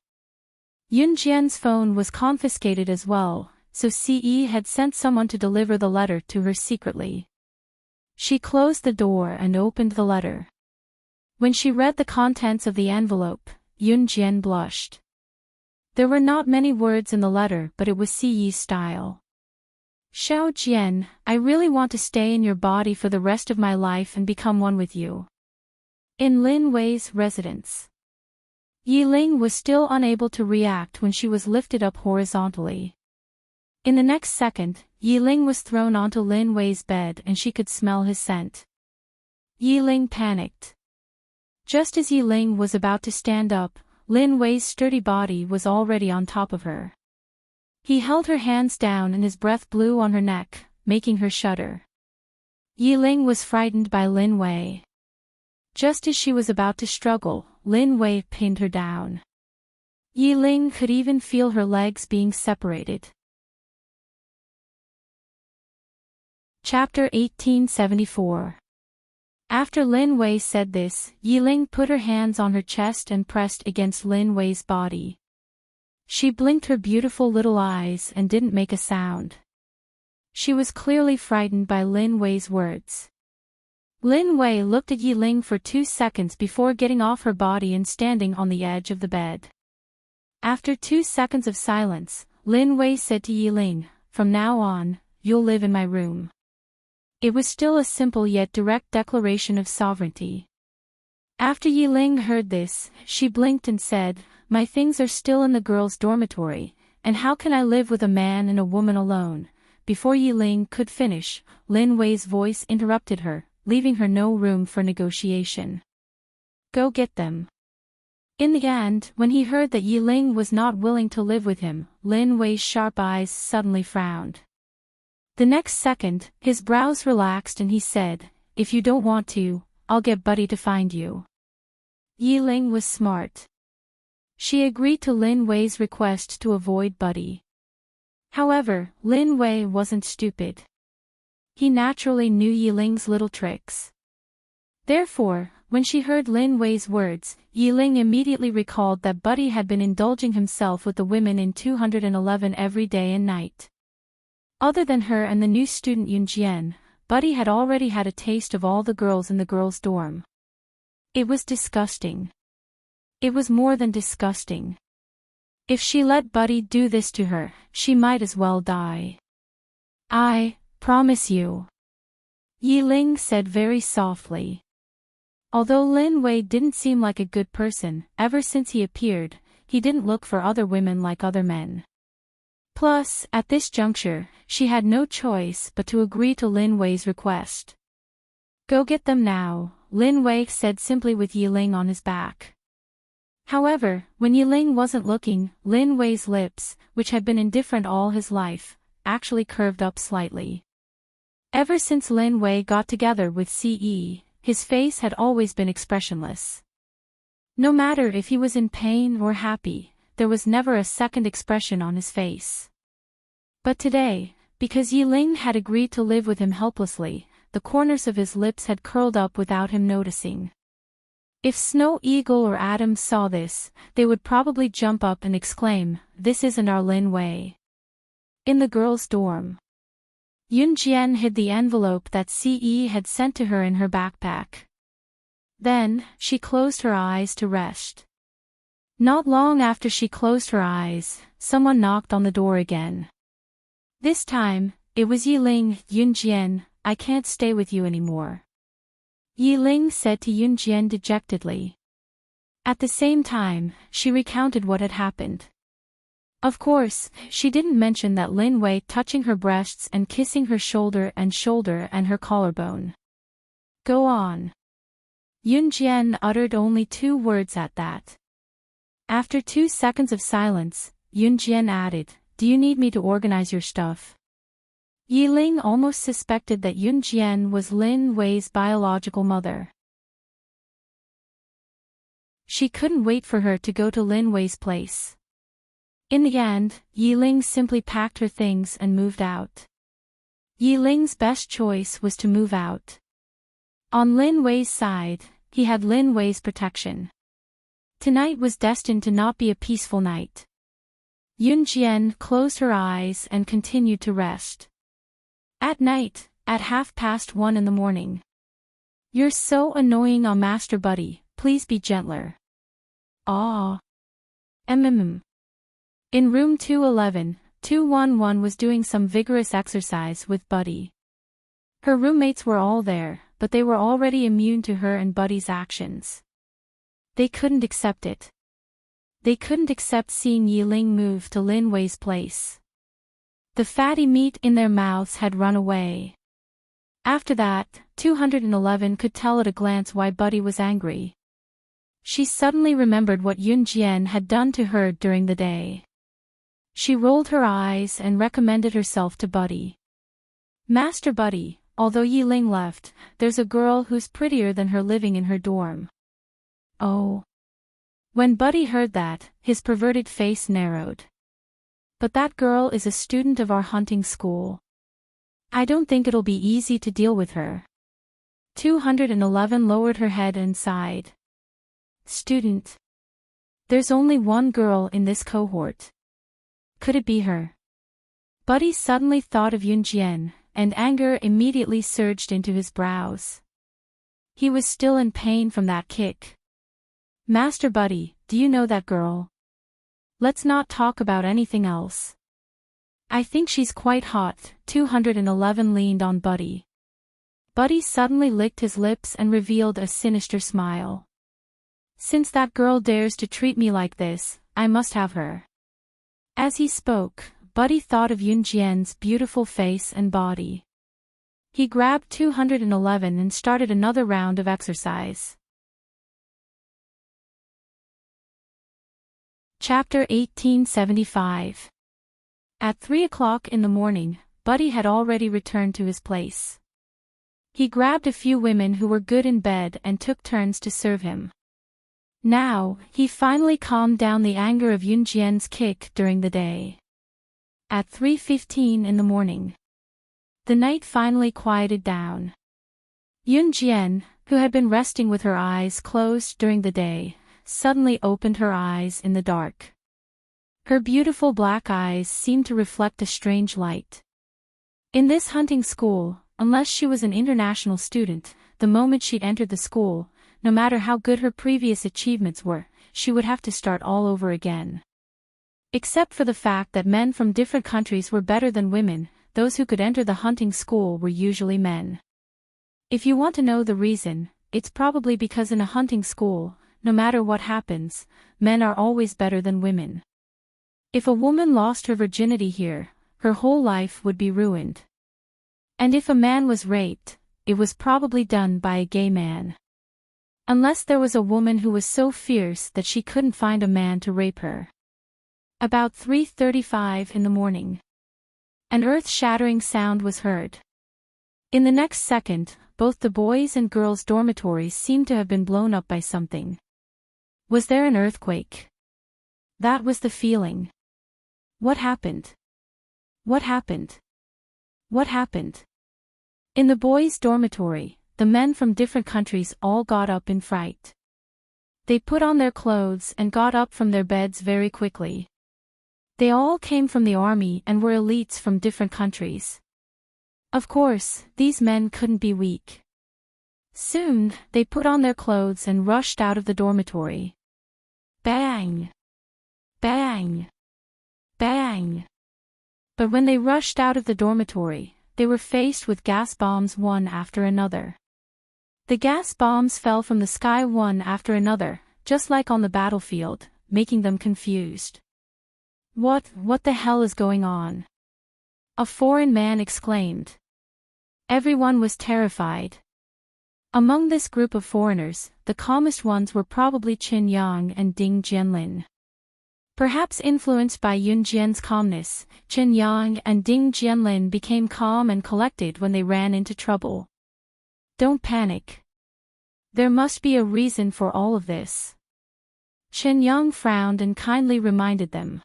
Yun Jian's phone was confiscated as well, so CE had sent someone to deliver the letter to her secretly. She closed the door and opened the letter. When she read the contents of the envelope, Yun Jian blushed. There were not many words in the letter, but it was CE's style. "Xiao Jian, I really want to stay in your body for the rest of my life and become one with you." In Lin Wei's residence. Yi Ling was still unable to react when she was lifted up horizontally. In the next second, Yi Ling was thrown onto Lin Wei's bed and she could smell his scent. Yi Ling panicked. Just as Yi Ling was about to stand up, Lin Wei's sturdy body was already on top of her. He held her hands down and his breath blew on her neck, making her shudder. Yi Ling was frightened by Lin Wei. Just as she was about to struggle, Lin Wei pinned her down. Yi Ling could even feel her legs being separated. Chapter 1874. After Lin Wei said this, Yi Ling put her hands on her chest and pressed against Lin Wei's body. She blinked her beautiful little eyes and didn't make a sound. She was clearly frightened by Lin Wei's words. Lin Wei looked at Yi Ling for 2 seconds before getting off her body and standing on the edge of the bed. After 2 seconds of silence, Lin Wei said to Yi Ling, "From now on, you'll live in my room." It was still a simple yet direct declaration of sovereignty. After Yi Ling heard this, she blinked and said, "My things are still in the girls' dormitory, and how can I live with a man and a woman alone?" Before Yi Ling could finish, Lin Wei's voice interrupted her, leaving her no room for negotiation. "Go get them." In the end, when he heard that Yi Ling was not willing to live with him, Lin Wei's sharp eyes suddenly frowned. The next second, his brows relaxed and he said, "If you don't want to, I'll get Buddy to find you." Yi Ling was smart. She agreed to Lin Wei's request to avoid Buddy. However, Lin Wei wasn't stupid. He naturally knew Yi Ling's little tricks. Therefore, when she heard Lin Wei's words, Yi Ling immediately recalled that Buddy had been indulging himself with the women in 211 every day and night. Other than her and the new student Yun Jian, Buddy had already had a taste of all the girls in the girls' dorm. It was disgusting. It was more than disgusting. If she let Buddy do this to her, she might as well die. "I promise you," Yi Ling said very softly. Although Lin Wei didn't seem like a good person, ever since he appeared, he didn't look for other women like other men. Plus, at this juncture, she had no choice but to agree to Lin Wei's request. "Go get them now," Lin Wei said simply with Yi Ling on his back. However, when Yi Ling wasn't looking, Lin Wei's lips, which had been indifferent all his life, actually curved up slightly. Ever since Lin Wei got together with CE, his face had always been expressionless. No matter if he was in pain or happy, there was never a second expression on his face. But today, because Yi Ling had agreed to live with him helplessly, the corners of his lips had curled up without him noticing. If Snow Eagle or Adam saw this, they would probably jump up and exclaim, "This isn't our Lin Wei." In the girls' dorm, Yun Jian hid the envelope that CE had sent to her in her backpack. Then, she closed her eyes to rest. Not long after she closed her eyes, someone knocked on the door again. This time, it was Yiling. "Yunjian, I can't stay with you anymore," Yiling said to Yunjian dejectedly. At the same time, she recounted what had happened. Of course, she didn't mention that Lin Wei touching her breasts and kissing her shoulder and her collarbone. "Go on." Yunjian uttered only 2 words at that. After 2 seconds of silence, Yunjian added, "Do you need me to organize your stuff?" Yiling almost suspected that Yunjian was Lin Wei's biological mother. She couldn't wait for her to go to Lin Wei's place. In the end, Yiling simply packed her things and moved out. Yiling's best choice was to move out. On Lin Wei's side, he had Lin Wei's protection. Tonight was destined to not be a peaceful night. Yunjian closed her eyes and continued to rest. At night, at 1:30 in the morning. "You're so annoying, Master Buddy, please be gentler." "Aw. In room 211, 211 was doing some vigorous exercise with Buddy. Her roommates were all there, but they were already immune to her and Buddy's actions. They couldn't accept it. They couldn't accept seeing Yiling move to Lin Wei's place. The fatty meat in their mouths had run away. After that, 211 could tell at a glance why Buddy was angry. She suddenly remembered what Yunjian had done to her during the day. She rolled her eyes and recommended herself to Buddy. "Master Buddy, although Yiling left, there's a girl who's prettier than her living in her dorm." "Oh." When Buddy heard that, his perverted face narrowed. "But that girl is a student of our hunting school. I don't think it'll be easy to deal with her." 211 lowered her head and sighed. "Student? There's only one girl in this cohort. Could it be her?" Buddy suddenly thought of Yunjian, and anger immediately surged into his brows. He was still in pain from that kick. "Master Buddy, do you know that girl? Let's not talk about anything else. I think she's quite hot." 211 leaned on Buddy. Buddy suddenly licked his lips and revealed a sinister smile. "Since that girl dares to treat me like this, I must have her." As he spoke, Buddy thought of Yunjian's beautiful face and body. He grabbed 211 and started another round of exercise. Chapter 1875. At 3 o'clock in the morning, Buddy had already returned to his place. He grabbed a few women who were good in bed and took turns to serve him. Now, he finally calmed down the anger of Yunjian's kick during the day. At 3:15 in the morning, the night finally quieted down. Yunjian, who had been resting with her eyes closed during the day, suddenly opened her eyes in the dark. Her beautiful black eyes seemed to reflect a strange light. In this hunting school, unless she was an international student, the moment she'd entered the school, no matter how good her previous achievements were, she would have to start all over again. Except for the fact that men from different countries were better than women, those who could enter the hunting school were usually men. If you want to know the reason, it's probably because in a hunting school, no matter what happens, men are always better than women. If a woman lost her virginity here, her whole life would be ruined. And if a man was raped, it was probably done by a gay man. Unless there was a woman who was so fierce that she couldn't find a man to rape her. About 3:35 in the morning, an earth-shattering sound was heard. In the next second, both the boys' and girls' dormitories seemed to have been blown up by something. Was there an earthquake? That was the feeling. What happened? What happened? What happened? In the boys' dormitory, the men from different countries all got up in fright. They put on their clothes and got up from their beds very quickly. They all came from the army and were elites from different countries. Of course, these men couldn't be weak. Soon, they put on their clothes and rushed out of the dormitory. Bang! Bang! Bang! But when they rushed out of the dormitory, they were faced with gas bombs one after another. The gas bombs fell from the sky one after another, just like on the battlefield, making them confused. What the hell is going on? A foreign man exclaimed. Everyone was terrified. Among this group of foreigners, the calmest ones were probably Qin Yang and Ding Jianlin. Perhaps influenced by Yun Jian's calmness, Qin Yang and Ding Jianlin became calm and collected when they ran into trouble. Don't panic. There must be a reason for all of this. Qin Yang frowned and kindly reminded them.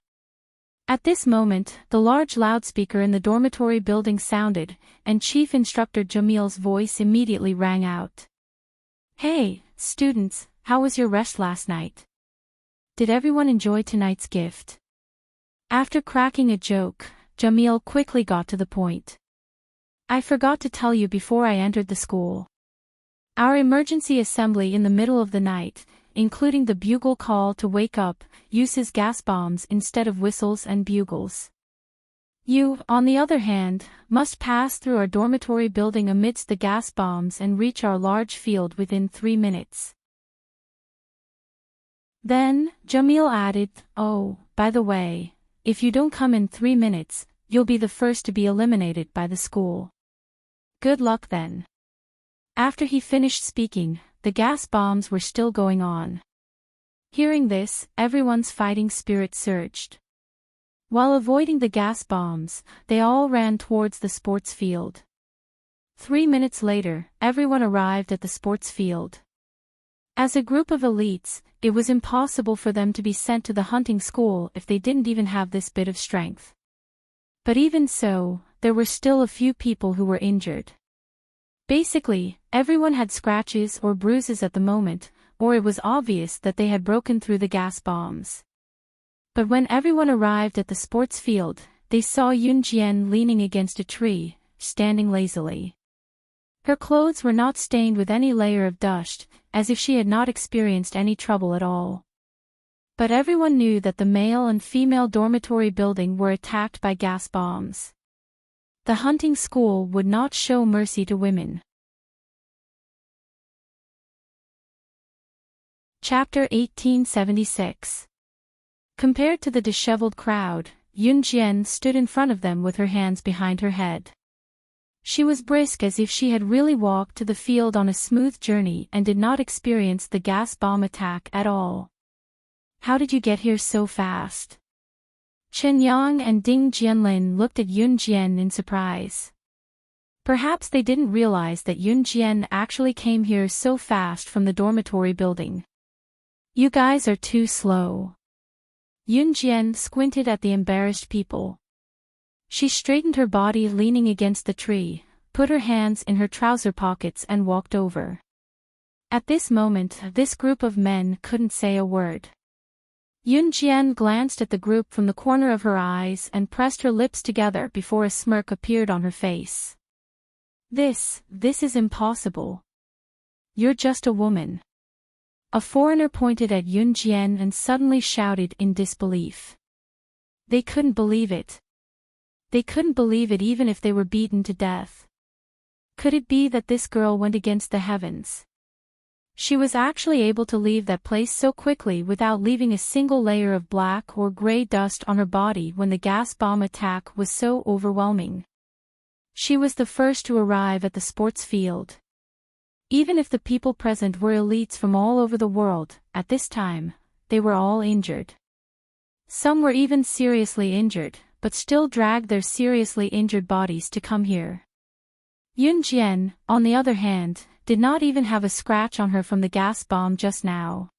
At this moment, the large loudspeaker in the dormitory building sounded, and Chief Instructor Jamil's voice immediately rang out. Hey, students, how was your rest last night? Did everyone enjoy tonight's gift? After cracking a joke, Jamil quickly got to the point. I forgot to tell you before I entered the school. Our emergency assembly in the middle of the night, including the bugle call to wake up, uses gas bombs instead of whistles and bugles. You, on the other hand, must pass through our dormitory building amidst the gas bombs and reach our large field within 3 minutes. Then, Jamil added, oh, by the way, if you don't come in 3 minutes, you'll be the first to be eliminated by the school. Good luck then. After he finished speaking, the gas bombs were still going on. Hearing this, everyone's fighting spirit surged. While avoiding the gas bombs, they all ran towards the sports field. 3 minutes later, everyone arrived at the sports field. As a group of elites, it was impossible for them to be sent to the hunting school if they didn't even have this bit of strength. But even so, there were still a few people who were injured. Basically, everyone had scratches or bruises at the moment, or it was obvious that they had broken through the gas bombs. But when everyone arrived at the sports field, they saw Yun Jian leaning against a tree, standing lazily. Her clothes were not stained with any layer of dust, as if she had not experienced any trouble at all. But everyone knew that the male and female dormitory building were attacked by gas bombs. The hunting school would not show mercy to women. Chapter 1876. Compared to the disheveled crowd, Yun Jian stood in front of them with her hands behind her head. She was brisk as if she had really walked to the field on a smooth journey and did not experience the gas bomb attack at all. How did you get here so fast? Qin Yang and Ding Jianlin looked at Yun Jian in surprise. Perhaps they didn't realize that Yun Jian actually came here so fast from the dormitory building. You guys are too slow. Yun Jian squinted at the embarrassed people. She straightened her body leaning against the tree, put her hands in her trouser pockets and walked over. At this moment, this group of men couldn't say a word. Yun Jian glanced at the group from the corner of her eyes and pressed her lips together before a smirk appeared on her face. This is impossible. You're just a woman. A foreigner pointed at Yun Jian and suddenly shouted in disbelief. They couldn't believe it. They couldn't believe it even if they were beaten to death. Could it be that this girl went against the heavens? She was actually able to leave that place so quickly without leaving a single layer of black or gray dust on her body when the gas bomb attack was so overwhelming. She was the first to arrive at the sports field. Even if the people present were elites from all over the world, at this time, they were all injured. Some were even seriously injured, but still dragged their seriously injured bodies to come here. Yun Jian, on the other hand, did not even have a scratch on her from the gas bomb just now.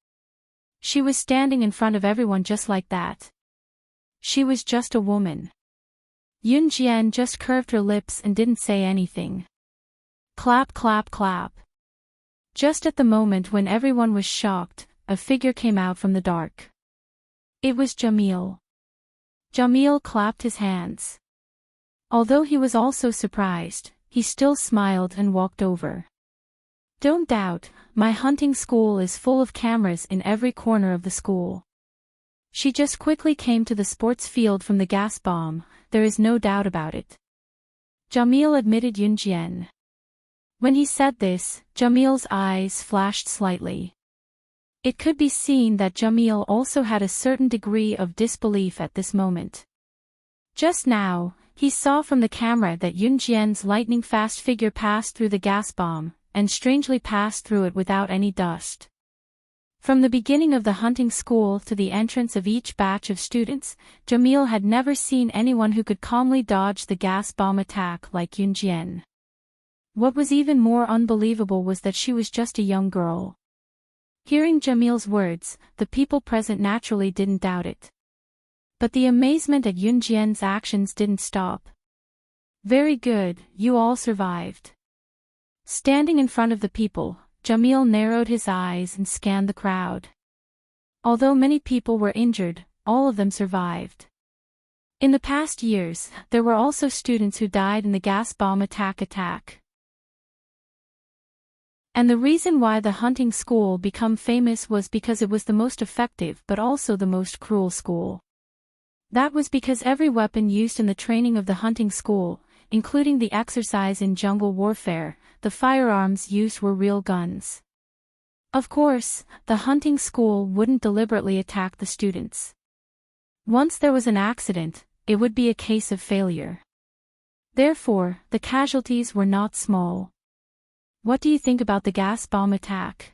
She was standing in front of everyone just like that. She was just a woman. Yun Jian just curved her lips and didn't say anything. Clap, clap, clap. Just at the moment when everyone was shocked, a figure came out from the dark. It was Jamil. Jamil clapped his hands. Although he was also surprised, he still smiled and walked over. Don't doubt, my hunting school is full of cameras in every corner of the school. She just quickly came to the sports field from the gas bomb, there is no doubt about it. Jamil admitted Yunjian. When he said this, Jamil's eyes flashed slightly. It could be seen that Jamil also had a certain degree of disbelief at this moment. Just now, he saw from the camera that Yunjian's lightning-fast figure passed through the gas bomb, and strangely passed through it without any dust. From the beginning of the hunting school to the entrance of each batch of students, Jamil had never seen anyone who could calmly dodge the gas bomb attack like Yunjian. What was even more unbelievable was that she was just a young girl. Hearing Jamil's words, the people present naturally didn't doubt it. But the amazement at Yunjian's actions didn't stop. Very good, you all survived. Standing in front of the people, Jamil narrowed his eyes and scanned the crowd. Although many people were injured, all of them survived. In the past years, there were also students who died in the gas bomb attack. And the reason why the hunting school became famous was because it was the most effective but also the most cruel school. That was because every weapon used in the training of the hunting school, including the exercise in jungle warfare, the firearms used were real guns. Of course, the hunting school wouldn't deliberately attack the students. Once there was an accident, it would be a case of failure. Therefore, the casualties were not small. What do you think about the gas bomb attack?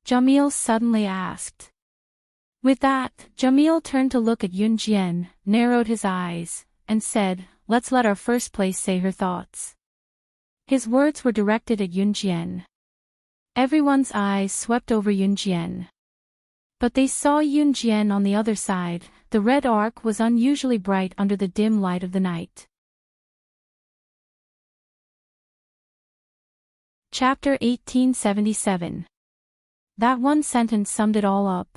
Jamil suddenly asked. With that, Jamil turned to look at Yunjian, narrowed his eyes, and said, "Let's let our first place say her thoughts." His words were directed at Yunjian. Everyone's eyes swept over Yunjian. But they saw Yunjian on the other side, the red arc was unusually bright under the dim light of the night. Chapter 1877. That one sentence summed it all up.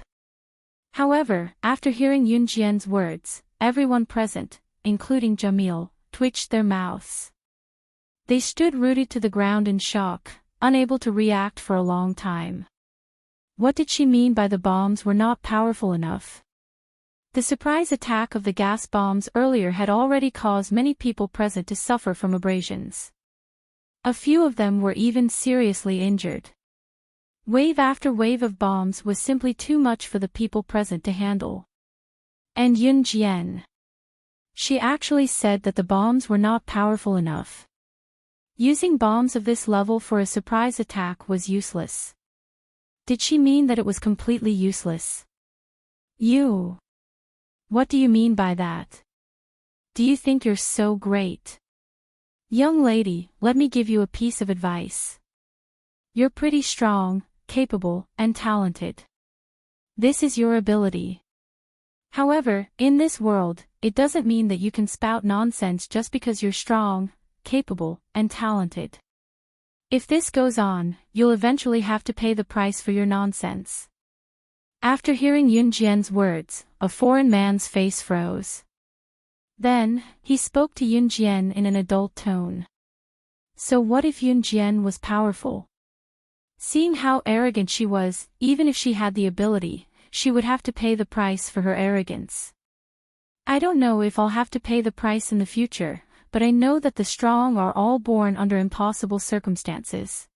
However, after hearing Yunjian's words, everyone present, including Jamil, twitched their mouths. They stood rooted to the ground in shock, unable to react for a long time. What did she mean by the bombs were not powerful enough? The surprise attack of the gas bombs earlier had already caused many people present to suffer from abrasions. A few of them were even seriously injured. Wave after wave of bombs was simply too much for the people present to handle. And Yunjian. She actually said that the bombs were not powerful enough. Using bombs of this level for a surprise attack was useless. Did she mean that it was completely useless? You. What do you mean by that? Do you think you're so great? Young lady, let me give you a piece of advice. You're pretty strong, capable, and talented. This is your ability. However, in this world, it doesn't mean that you can spout nonsense just because you're strong, capable, and talented. If this goes on, you'll eventually have to pay the price for your nonsense. After hearing Yunjian's words, a foreign man's face froze. Then, he spoke to Yunjian in an adult tone. So what if Yunjian was powerful? Seeing how arrogant she was, even if she had the ability, she would have to pay the price for her arrogance. I don't know if I'll have to pay the price in the future, but I know that the strong are all born under impossible circumstances.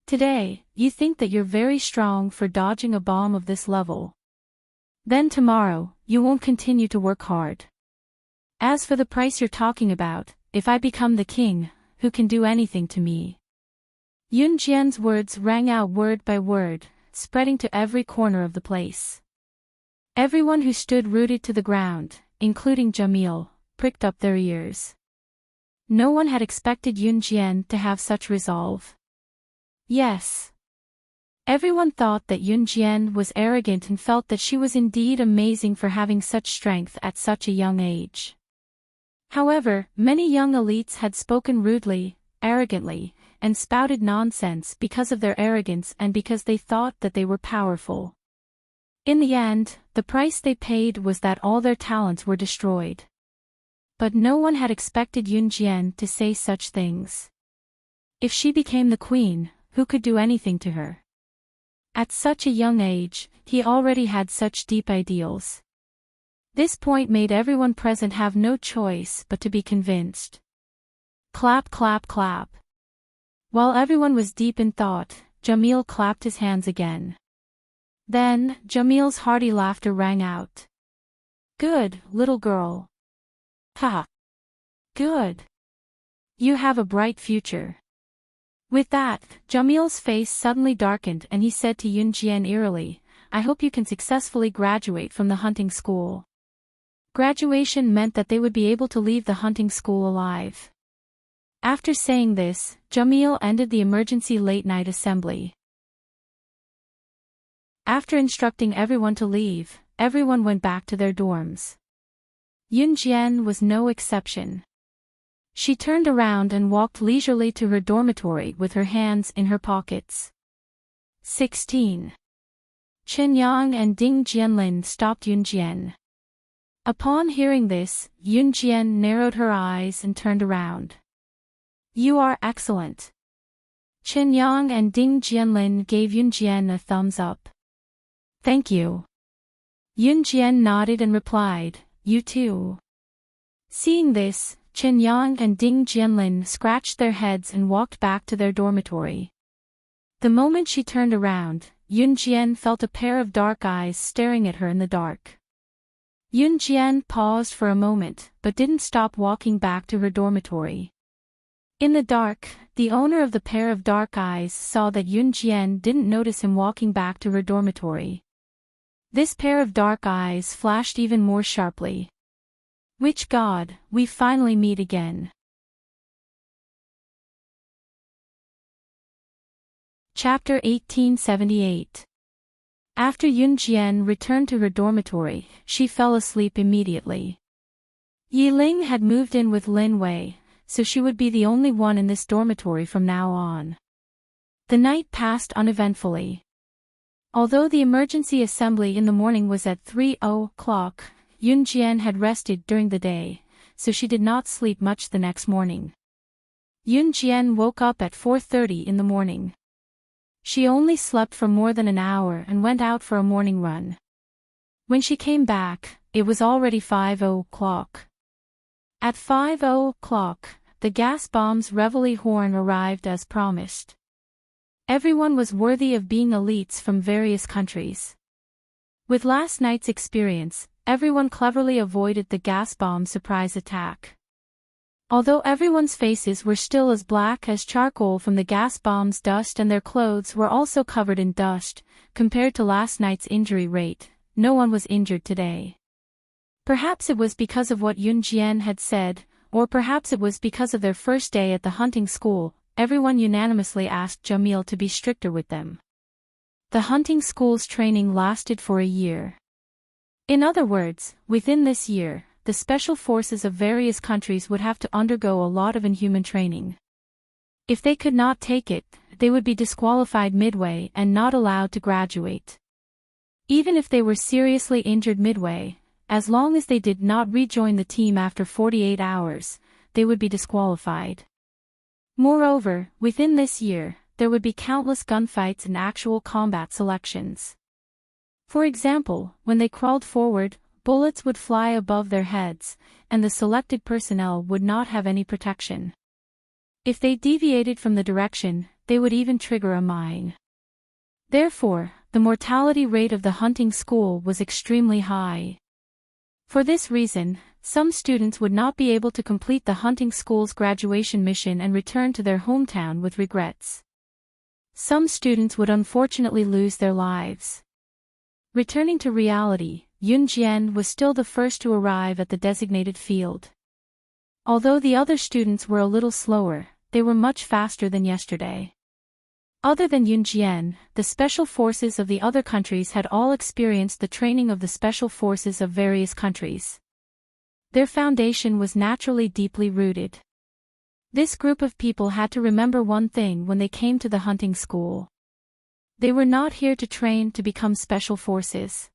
Today, you think that you're very strong for dodging a bomb of this level. Then tomorrow, you won't continue to work hard. As for the price you're talking about, if I become the king, who can do anything to me? Yunjian's words rang out word by word, spreading to every corner of the place. Everyone who stood rooted to the ground, including Jamil, pricked up their ears. No one had expected Yunjian to have such resolve. Yes. Everyone thought that Yunjian was arrogant and felt that she was indeed amazing for having such strength at such a young age. However, many young elites had spoken rudely, arrogantly, and spouted nonsense because of their arrogance and because they thought that they were powerful. In the end, the price they paid was that all their talents were destroyed. But no one had expected Yunjian to say such things. If she became the queen, who could do anything to her. At such a young age, he already had such deep ideals. This point made everyone present have no choice but to be convinced. Clap, clap, clap. While everyone was deep in thought, Jamil clapped his hands again. Then, Jamil's hearty laughter rang out. Good, little girl. Ha! Good. You have a bright future. With that, Jamil's face suddenly darkened and he said to Yunjian eerily, I hope you can successfully graduate from the hunting school. Graduation meant that they would be able to leave the hunting school alive. After saying this, Jamil ended the emergency late-night assembly. After instructing everyone to leave, everyone went back to their dorms. Yunjian was no exception. She turned around and walked leisurely to her dormitory with her hands in her pockets. 16. Chen Yang and Ding Jianlin stopped Yunjian. Upon hearing this, Yunjian narrowed her eyes and turned around. You are excellent. Chen Yang and Ding Jianlin gave Yunjian a thumbs up. Thank you. Yunjian nodded and replied, You too. Seeing this, Chen Yang and Ding Jianlin scratched their heads and walked back to their dormitory. The moment she turned around, Yunjian felt a pair of dark eyes staring at her in the dark. Yunjian paused for a moment, but didn't stop walking back to her dormitory. In the dark, the owner of the pair of dark eyes saw that Yunjian didn't notice him walking back to her dormitory. This pair of dark eyes flashed even more sharply. Witch God, we finally meet again. Chapter 1878. After Yunjian returned to her dormitory, she fell asleep immediately. Yiling had moved in with Lin Wei, so she would be the only one in this dormitory from now on. The night passed uneventfully. Although the emergency assembly in the morning was at 3:00, Yunjian had rested during the day, so she did not sleep much the next morning. Yunjian woke up at 4:30 in the morning. She only slept for more than an hour and went out for a morning run. When she came back, it was already 5:00. At 5:00, the gas bomb's reveille horn arrived as promised. Everyone was worthy of being elites from various countries. With last night's experience, everyone cleverly avoided the gas bomb surprise attack. Although everyone's faces were still as black as charcoal from the gas bomb's dust and their clothes were also covered in dust, compared to last night's injury rate, no one was injured today. Perhaps it was because of what Yunjian had said, or perhaps it was because of their first day at the hunting school. Everyone unanimously asked Jamil to be stricter with them. The hunting school's training lasted for a year. In other words, within this year, the special forces of various countries would have to undergo a lot of inhuman training. If they could not take it, they would be disqualified midway and not allowed to graduate. Even if they were seriously injured midway, as long as they did not rejoin the team after 48 hours, they would be disqualified. Moreover, within this year, there would be countless gunfights and actual combat selections. For example, when they crawled forward, bullets would fly above their heads, and the selected personnel would not have any protection. If they deviated from the direction, they would even trigger a mine. Therefore, the mortality rate of the hunting school was extremely high. For this reason, some students would not be able to complete the hunting school's graduation mission and return to their hometown with regrets. Some students would unfortunately lose their lives. Returning to reality, Yunjian was still the first to arrive at the designated field. Although the other students were a little slower, they were much faster than yesterday. Other than Yunjian, the special forces of the other countries had all experienced the training of the special forces of various countries. Their foundation was naturally deeply rooted. This group of people had to remember one thing when they came to the hunting school. They were not here to train to become special forces.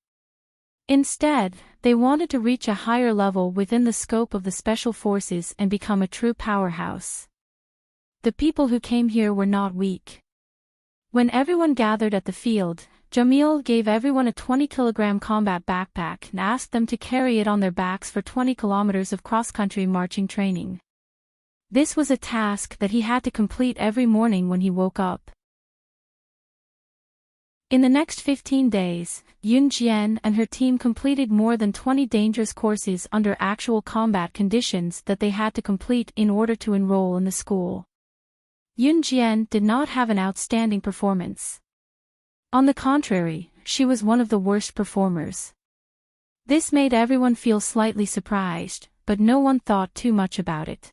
Instead, they wanted to reach a higher level within the scope of the special forces and become a true powerhouse. The people who came here were not weak. When everyone gathered at the field, Jamil gave everyone a 20-kilogram combat backpack and asked them to carry it on their backs for 20 kilometers of cross-country marching training. This was a task that he had to complete every morning when he woke up. In the next 15 days, Yun Jian and her team completed more than 20 dangerous courses under actual combat conditions that they had to complete in order to enroll in the school. Yun Jian did not have an outstanding performance. On the contrary, she was one of the worst performers. This made everyone feel slightly surprised, but no one thought too much about it.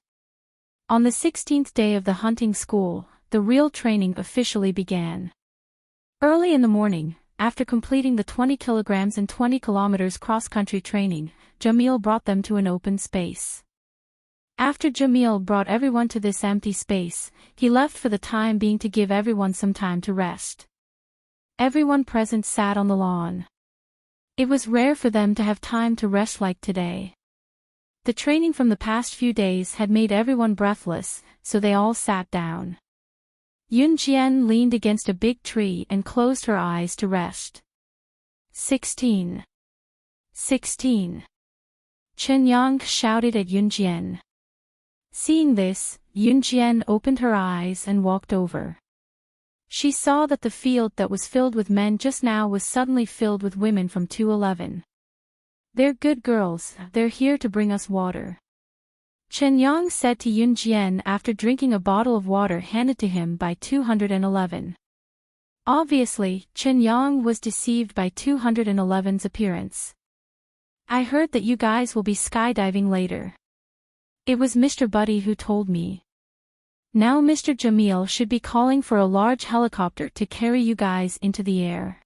On the 16th day of the hunting school, the real training officially began. Early in the morning, after completing the 20 kilograms and 20 kilometers cross-country training, Jamil brought them to an open space. After Jamil brought everyone to this empty space, he left for the time being to give everyone some time to rest. Everyone present sat on the lawn. It was rare for them to have time to rest like today. The training from the past few days had made everyone breathless, so they all sat down. Yun Jian leaned against a big tree and closed her eyes to rest. 16. 16. Chen Yang shouted at Yun Jian. Seeing this, Yun Jian opened her eyes and walked over. She saw that the field that was filled with men just now was suddenly filled with women from 211. They're good girls, they're here to bring us water. Chen Yang said to Yun Jian after drinking a bottle of water handed to him by 211. Obviously, Chen Yang was deceived by 211's appearance. I heard that you guys will be skydiving later. It was Mr. Buddy who told me. Now Mr. Jamil should be calling for a large helicopter to carry you guys into the air.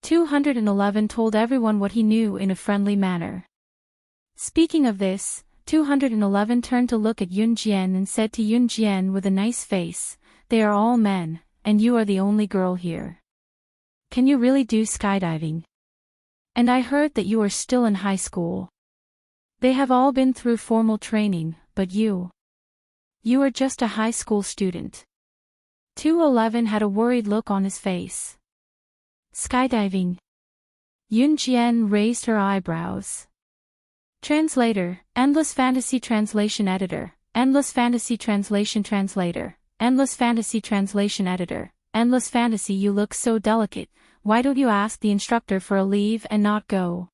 211 told everyone what he knew in a friendly manner. Speaking of this, 211 turned to look at Yun Jian and said to Yun Jian with a nice face, they are all men, and you are the only girl here. Can you really do skydiving? And I heard that you are still in high school. They have all been through formal training, but you are just a high school student. 211 had a worried look on his face. Skydiving? Yun Jian raised her eyebrows. Translator, Endless Fantasy Translation Editor, Endless Fantasy Translation Translator, Endless Fantasy Translation Editor, Endless Fantasy. You look so delicate, why don't you ask the instructor for a leave and not go?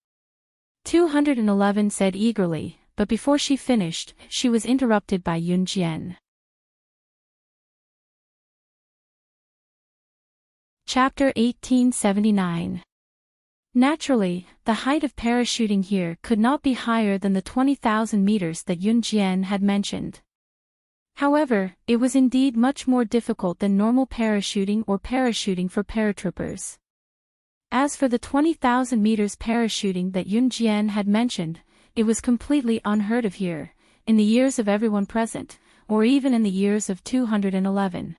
211 said eagerly, but before she finished, she was interrupted by Yun Jian. Chapter 1879. Naturally, the height of parachuting here could not be higher than the 20,000 meters that Yun Jian had mentioned. However, it was indeed much more difficult than normal parachuting or parachuting for paratroopers. As for the 20,000 meters parachuting that Yun Jian had mentioned, it was completely unheard of here, in the years of everyone present, or even in the years of 211.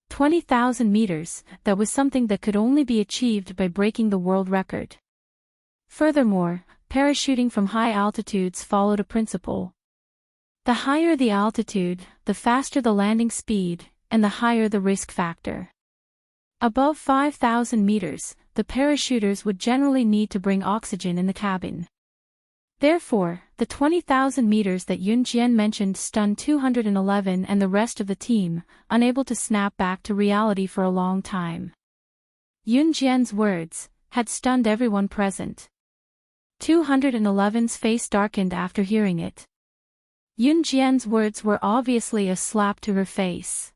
20,000 meters, that was something that could only be achieved by breaking the world record. Furthermore, parachuting from high altitudes followed a principle. The higher the altitude, the faster the landing speed, and the higher the risk factor. Above 5,000 meters, the parachuters would generally need to bring oxygen in the cabin. Therefore, the 20,000 meters that Yun Jian mentioned stunned 211 and the rest of the team, unable to snap back to reality for a long time. Yun Jian's words had stunned everyone present. 211's face darkened after hearing it. Yun Jian's words were obviously a slap to her face.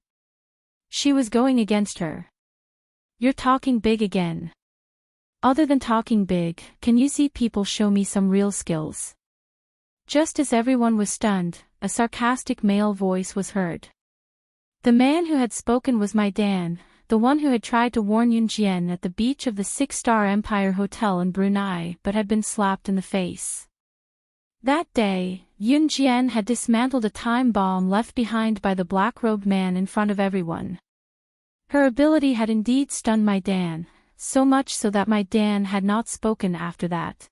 She was going against her. You're talking big again. Other than talking big, can you see people show me some real skills? Just as everyone was stunned, a sarcastic male voice was heard. The man who had spoken was my Dan, the one who had tried to warn Yun Jian at the beach of the 6-star Empire Hotel in Brunei but had been slapped in the face. That day, Yun Jian had dismantled a time bomb left behind by the black-robed man in front of everyone. Her ability had indeed stunned my Dan, so much so that my Dan had not spoken after that.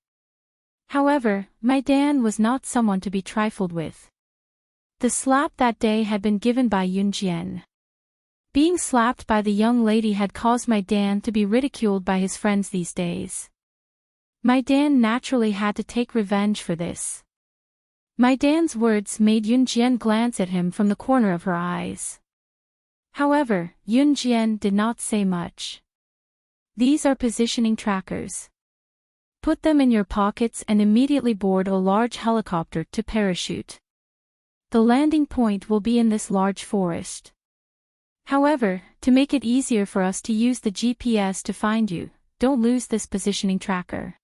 However, my Dan was not someone to be trifled with. The slap that day had been given by Yun Jian. Being slapped by the young lady had caused my Dan to be ridiculed by his friends these days. My Dan naturally had to take revenge for this. My Dan's words made Yunjian glance at him from the corner of her eyes. However, Yunjian did not say much. These are positioning trackers. Put them in your pockets and immediately board a large helicopter to parachute. The landing point will be in this large forest. However, to make it easier for us to use the GPS to find you, don't lose this positioning tracker.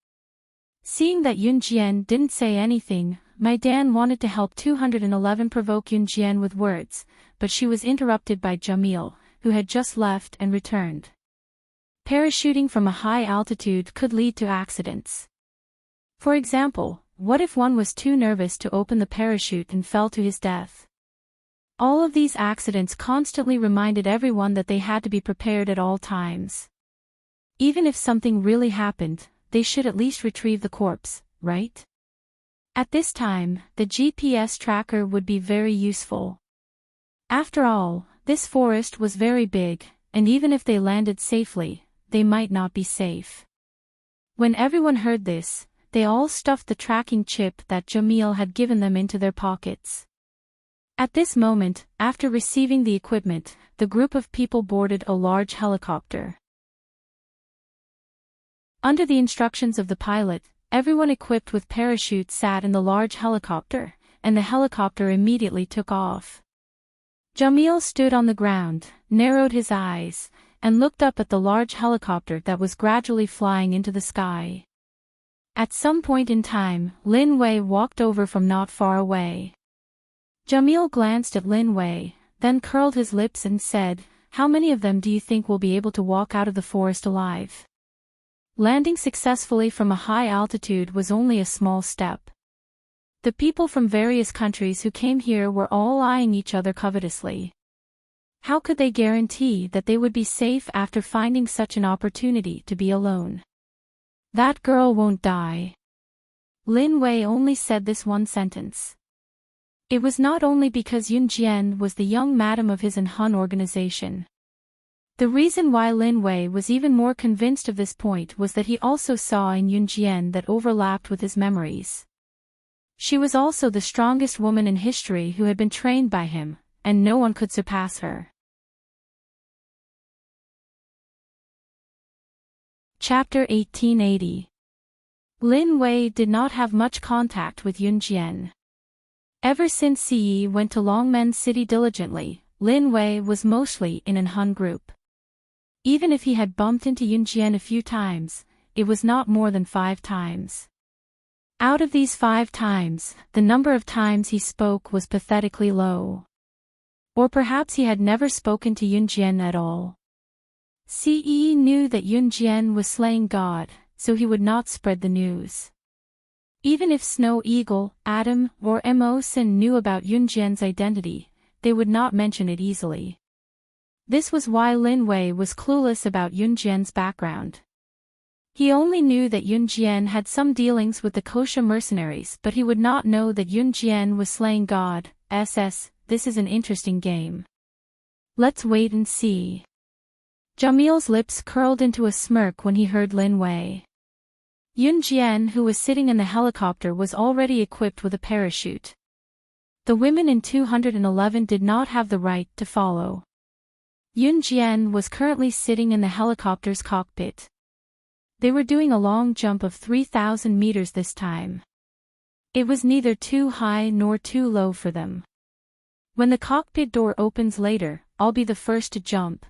Seeing that Yunjian didn't say anything, my Dan wanted to help 211 provoke Yunjian with words, but she was interrupted by Jamil, who had just left and returned. Parachuting from a high altitude could lead to accidents. For example, what if one was too nervous to open the parachute and fell to his death? All of these accidents constantly reminded everyone that they had to be prepared at all times. Even if something really happened, they should at least retrieve the corpse, right? At this time, the GPS tracker would be very useful. After all, this forest was very big, and even if they landed safely, they might not be safe. When everyone heard this, they all stuffed the tracking chip that Jamil had given them into their pockets. At this moment, after receiving the equipment, the group of people boarded a large helicopter. Under the instructions of the pilot, everyone equipped with parachutes sat in the large helicopter, and the helicopter immediately took off. Jamil stood on the ground, narrowed his eyes, and looked up at the large helicopter that was gradually flying into the sky. At some point in time, Lin Wei walked over from not far away. Jamil glanced at Lin Wei, then curled his lips and said, "How many of them do you think will be able to walk out of the forest alive?" Landing successfully from a high altitude was only a small step. The people from various countries who came here were all eyeing each other covetously. How could they guarantee that they would be safe after finding such an opportunity to be alone? "That girl won't die." Lin Wei only said this one sentence. It was not only because Yunjian was the young madam of his and Hun organization. The reason why Lin Wei was even more convinced of this point was that he also saw in Yunjian that overlapped with his memories. She was also the strongest woman in history who had been trained by him, and no one could surpass her. Chapter 1880. Lin Wei did not have much contact with Yunjian. Ever since Siyi went to Longmen City diligently, Lin Wei was mostly in an Hun group. Even if he had bumped into Yunjian a few times, it was not more than 5 times. Out of these 5 times, the number of times he spoke was pathetically low. Or perhaps he had never spoken to Yunjian at all. Ce knew that Yunjian was slaying God, so he would not spread the news. Even if Snow Eagle, Adam, or Mo Sin knew about Yunjian's identity, they would not mention it easily. This was why Lin Wei was clueless about Yunjian's background. He only knew that Yunjian had some dealings with the Kosha mercenaries, but he would not know that Yunjian was slaying God. This is an interesting game. Let's wait and see. Jamil's lips curled into a smirk when he heard Lin Wei. Yunjian, who was sitting in the helicopter, was already equipped with a parachute. The women in 211 did not have the right to follow. Yunjian was currently sitting in the helicopter's cockpit. They were doing a long jump of 3,000 meters this time. It was neither too high nor too low for them. When the cockpit door opens later, I'll be the first to jump.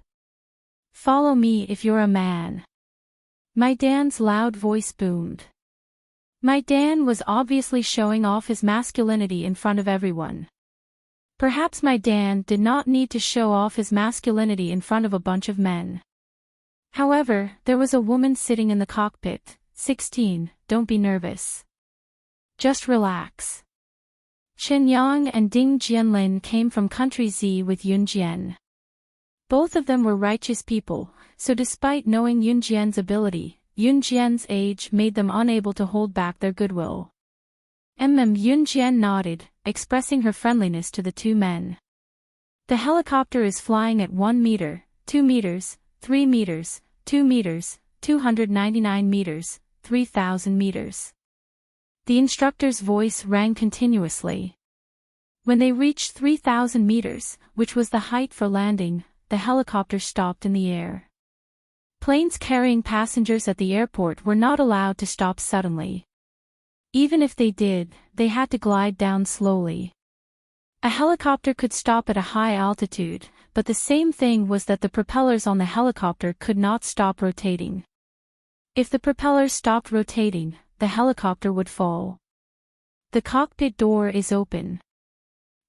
Follow me if you're a man. My Dan's loud voice boomed. My Dan was obviously showing off his masculinity in front of everyone. Perhaps my Dan did not need to show off his masculinity in front of a bunch of men. However, there was a woman sitting in the cockpit. 16, don't be nervous. Just relax. Chen Yang and Ding Jianlin came from country Z with Yunjian. Both of them were righteous people, so despite knowing Yunjian's ability, Yunjian's age made them unable to hold back their goodwill. Yunjian nodded, expressing her friendliness to the 2 men. The helicopter is flying at 1 meter, 2 meters, 3 meters, 2 meters, 299 meters, 3,000 meters. The instructor's voice rang continuously. When they reached 3,000 meters, which was the height for landing, the helicopter stopped in the air. Planes carrying passengers at the airport were not allowed to stop suddenly. Even if they did, they had to glide down slowly. A helicopter could stop at a high altitude, but the same thing was that the propellers on the helicopter could not stop rotating. If the propellers stopped rotating, the helicopter would fall. The cockpit door is open.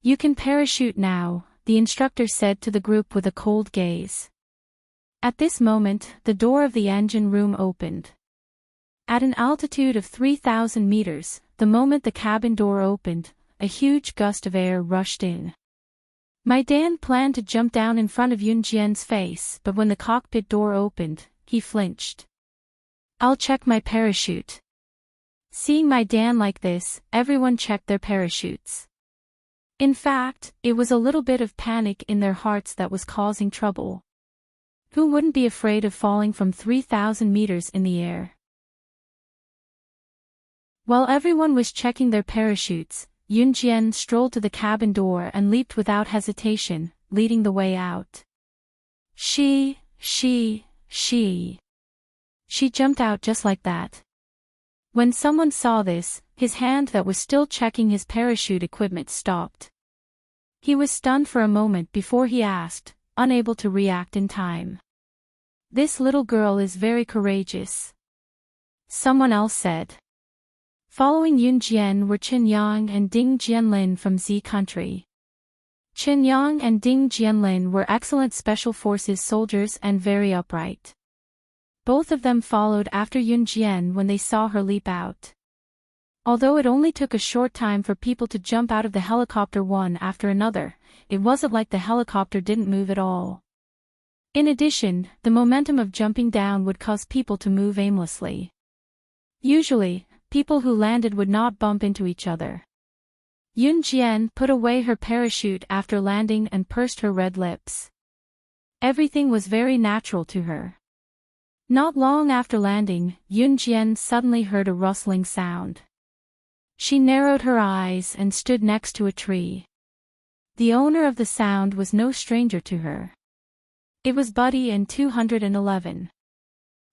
You can parachute now, the instructor said to the group with a cold gaze. At this moment, the door of the engine room opened. At an altitude of 3,000 meters, the moment the cabin door opened, a huge gust of air rushed in. My Dan planned to jump down in front of Yunjian's face, but when the cockpit door opened, he flinched. I'll check my parachute. Seeing my Dan like this, everyone checked their parachutes. In fact, it was a little bit of panic in their hearts that was causing trouble. Who wouldn't be afraid of falling from 3,000 meters in the air? While everyone was checking their parachutes, Yunjian strolled to the cabin door and leaped without hesitation, leading the way out. She jumped out just like that. When someone saw this, his hand that was still checking his parachute equipment stopped. He was stunned for a moment before he asked, unable to react in time. This little girl is very courageous. Someone else said. Following Yunjian were Qin Yang and Ding Jianlin from Z country. Qin Yang and Ding Jianlin were excellent special forces soldiers and very upright. Both of them followed after Yunjian when they saw her leap out. Although it only took a short time for people to jump out of the helicopter one after another, it wasn't like the helicopter didn't move at all. In addition, the momentum of jumping down would cause people to move aimlessly. Usually, people who landed would not bump into each other. Yunjian put away her parachute after landing and pursed her red lips. Everything was very natural to her. Not long after landing, Yunjian suddenly heard a rustling sound. She narrowed her eyes and stood next to a tree. The owner of the sound was no stranger to her. It was Buddy in 211.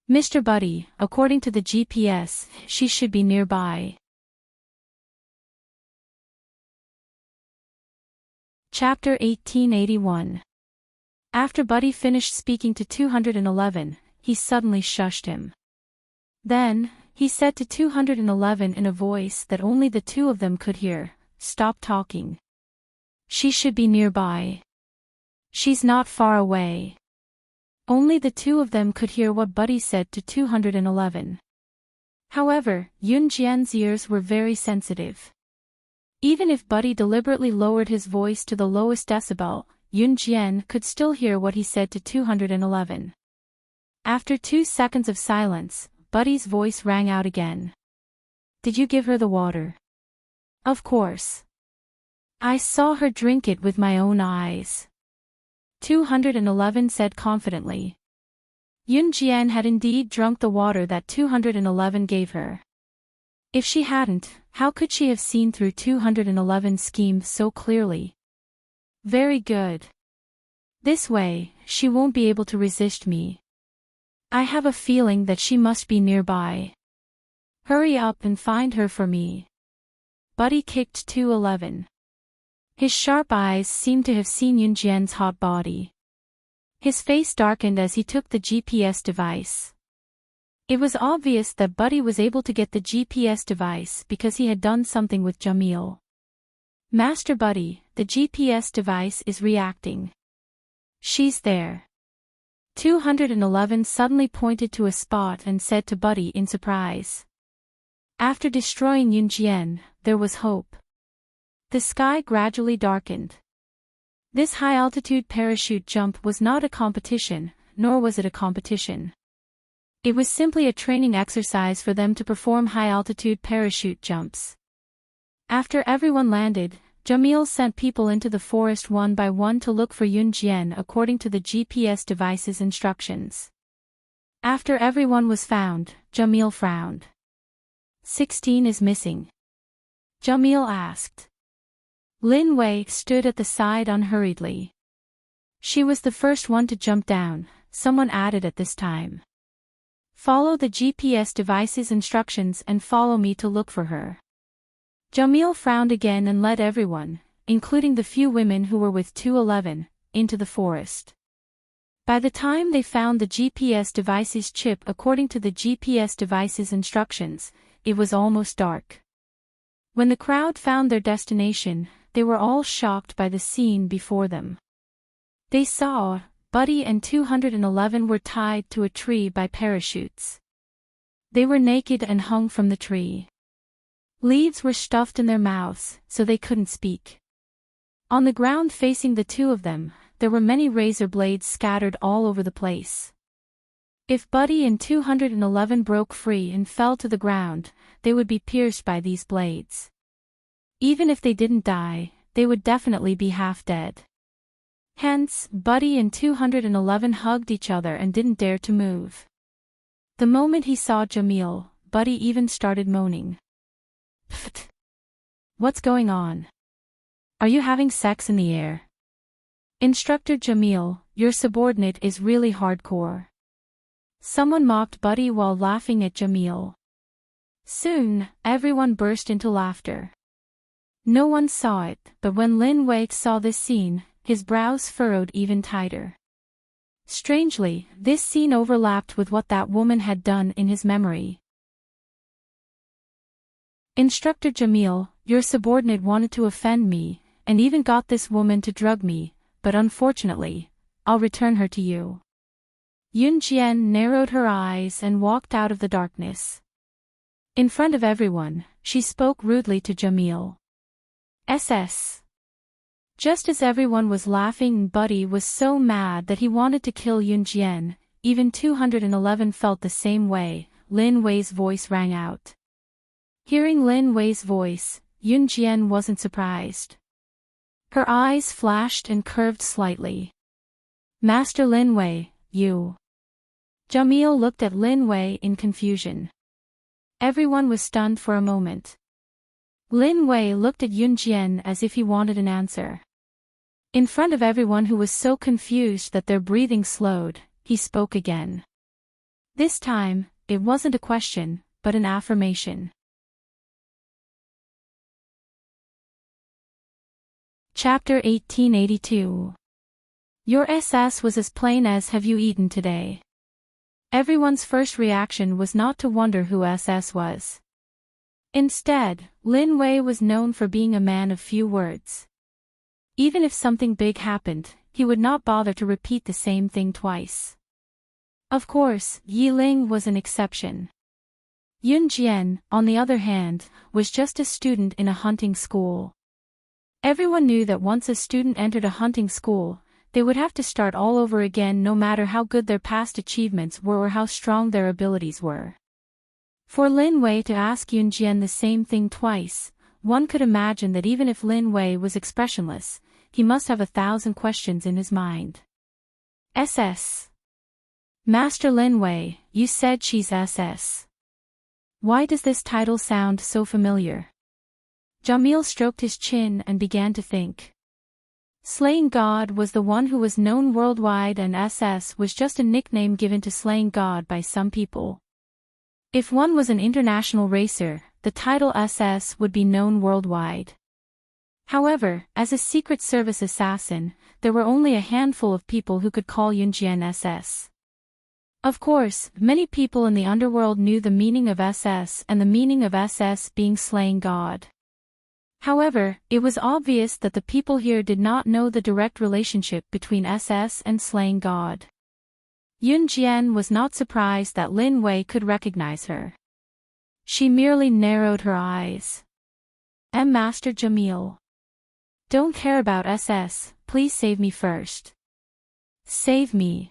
Mr. Buddy, according to the GPS, she should be nearby. Chapter 1881. After Buddy finished speaking to 211, he suddenly shushed him. Then, he said to 211 in a voice that only the two of them could hear, "Stop talking. She should be nearby. She's not far away." Only the two of them could hear what Buddy said to 211. However, Yunjian's ears were very sensitive. Even if Buddy deliberately lowered his voice to the lowest decibel, Yunjian could still hear what he said to 211. After 2 seconds of silence, Buddy's voice rang out again. "Did you give her the water?" "Of course. I saw her drink it with my own eyes," 211 said confidently. Yunjian had indeed drunk the water that 211 gave her. If she hadn't, how could she have seen through 211's scheme so clearly? "Very good. This way, she won't be able to resist me. I have a feeling that she must be nearby. Hurry up and find her for me." Buddy kicked 211. His sharp eyes seemed to have seen Yunjian's hot body. His face darkened as he took the GPS device. It was obvious that Buddy was able to get the GPS device because he had done something with Jamil. "Master Buddy, the GPS device is reacting. She's there." 211 suddenly pointed to a spot and said to Buddy in surprise. After destroying Yunjian, there was hope. The sky gradually darkened. This high-altitude parachute jump was not a competition, nor was it a competition. It was simply a training exercise for them to perform high-altitude parachute jumps. After everyone landed, Jamil sent people into the forest one by one to look for Yunjian according to the GPS device's instructions. After everyone was found, Jamil frowned. 16 is missing. Jamil asked. Lin Wei stood at the side unhurriedly. She was the first one to jump down, someone added at this time. Follow the GPS device's instructions and follow me to look for her. Jamil frowned again and led everyone, including the few women who were with 211, into the forest. By the time they found the GPS device's chip according to the GPS device's instructions, it was almost dark. When the crowd found their destination, they were all shocked by the scene before them. They saw, Buddy and 211 were tied to a tree by parachutes. They were naked and hung from the tree. Leaves were stuffed in their mouths, so they couldn't speak. On the ground facing the two of them, there were many razor blades scattered all over the place. If Buddy and 211 broke free and fell to the ground, they would be pierced by these blades. Even if they didn't die, they would definitely be half dead. Hence, Buddy and 211 hugged each other and didn't dare to move. The moment he saw Jamil, Buddy even started moaning. Pfft! What's going on? Are you having sex in the air? Instructor Jamil, your subordinate is really hardcore. Someone mocked Buddy while laughing at Jamil. Soon, everyone burst into laughter. No one saw it, but when Lin Wei saw this scene, his brows furrowed even tighter. Strangely, this scene overlapped with what that woman had done in his memory. Instructor Jamil, your subordinate wanted to offend me, and even got this woman to drug me, but unfortunately, I'll return her to you. Yunjian narrowed her eyes and walked out of the darkness. In front of everyone, she spoke rudely to Jamil. SS. Just as everyone was laughing, Buddy was so mad that he wanted to kill Yunjian. Even 211 felt the same way. Lin Wei's voice rang out. Hearing Lin Wei's voice, Yunjian wasn't surprised. Her eyes flashed and curved slightly. Master Lin Wei, you. Jamil looked at Lin Wei in confusion. Everyone was stunned for a moment. Lin Wei looked at Yunjian as if he wanted an answer. In front of everyone who was so confused that their breathing slowed, he spoke again. This time, it wasn't a question, but an affirmation. Chapter 1882. Your SS was as plain as have you eaten today? Everyone's first reaction was not to wonder who SS was. Instead, Lin Wei was known for being a man of few words. Even if something big happened, he would not bother to repeat the same thing twice. Of course, Yi Ling was an exception. Yunjian, on the other hand, was just a student in a hunting school. Everyone knew that once a student entered a hunting school, they would have to start all over again no matter how good their past achievements were or how strong their abilities were. For Lin Wei to ask Yunjian the same thing twice, one could imagine that even if Lin Wei was expressionless, he must have 1,000 questions in his mind. SS. Master Lin Wei, you said she's SS. Why does this title sound so familiar? Jamil stroked his chin and began to think. Slaying God was the one who was known worldwide, and SS was just a nickname given to Slaying God by some people. If one was an international racer, the title SS would be known worldwide. However, as a Secret Service assassin, there were only a handful of people who could call Yunjian SS. Of course, many people in the underworld knew the meaning of SS and the meaning of SS being Slaying God. However, it was obvious that the people here did not know the direct relationship between SS and Slaying God. Yunjian was not surprised that Lin Wei could recognize her. She merely narrowed her eyes. Master Jamil. Don't care about SS, please save me first. Save me.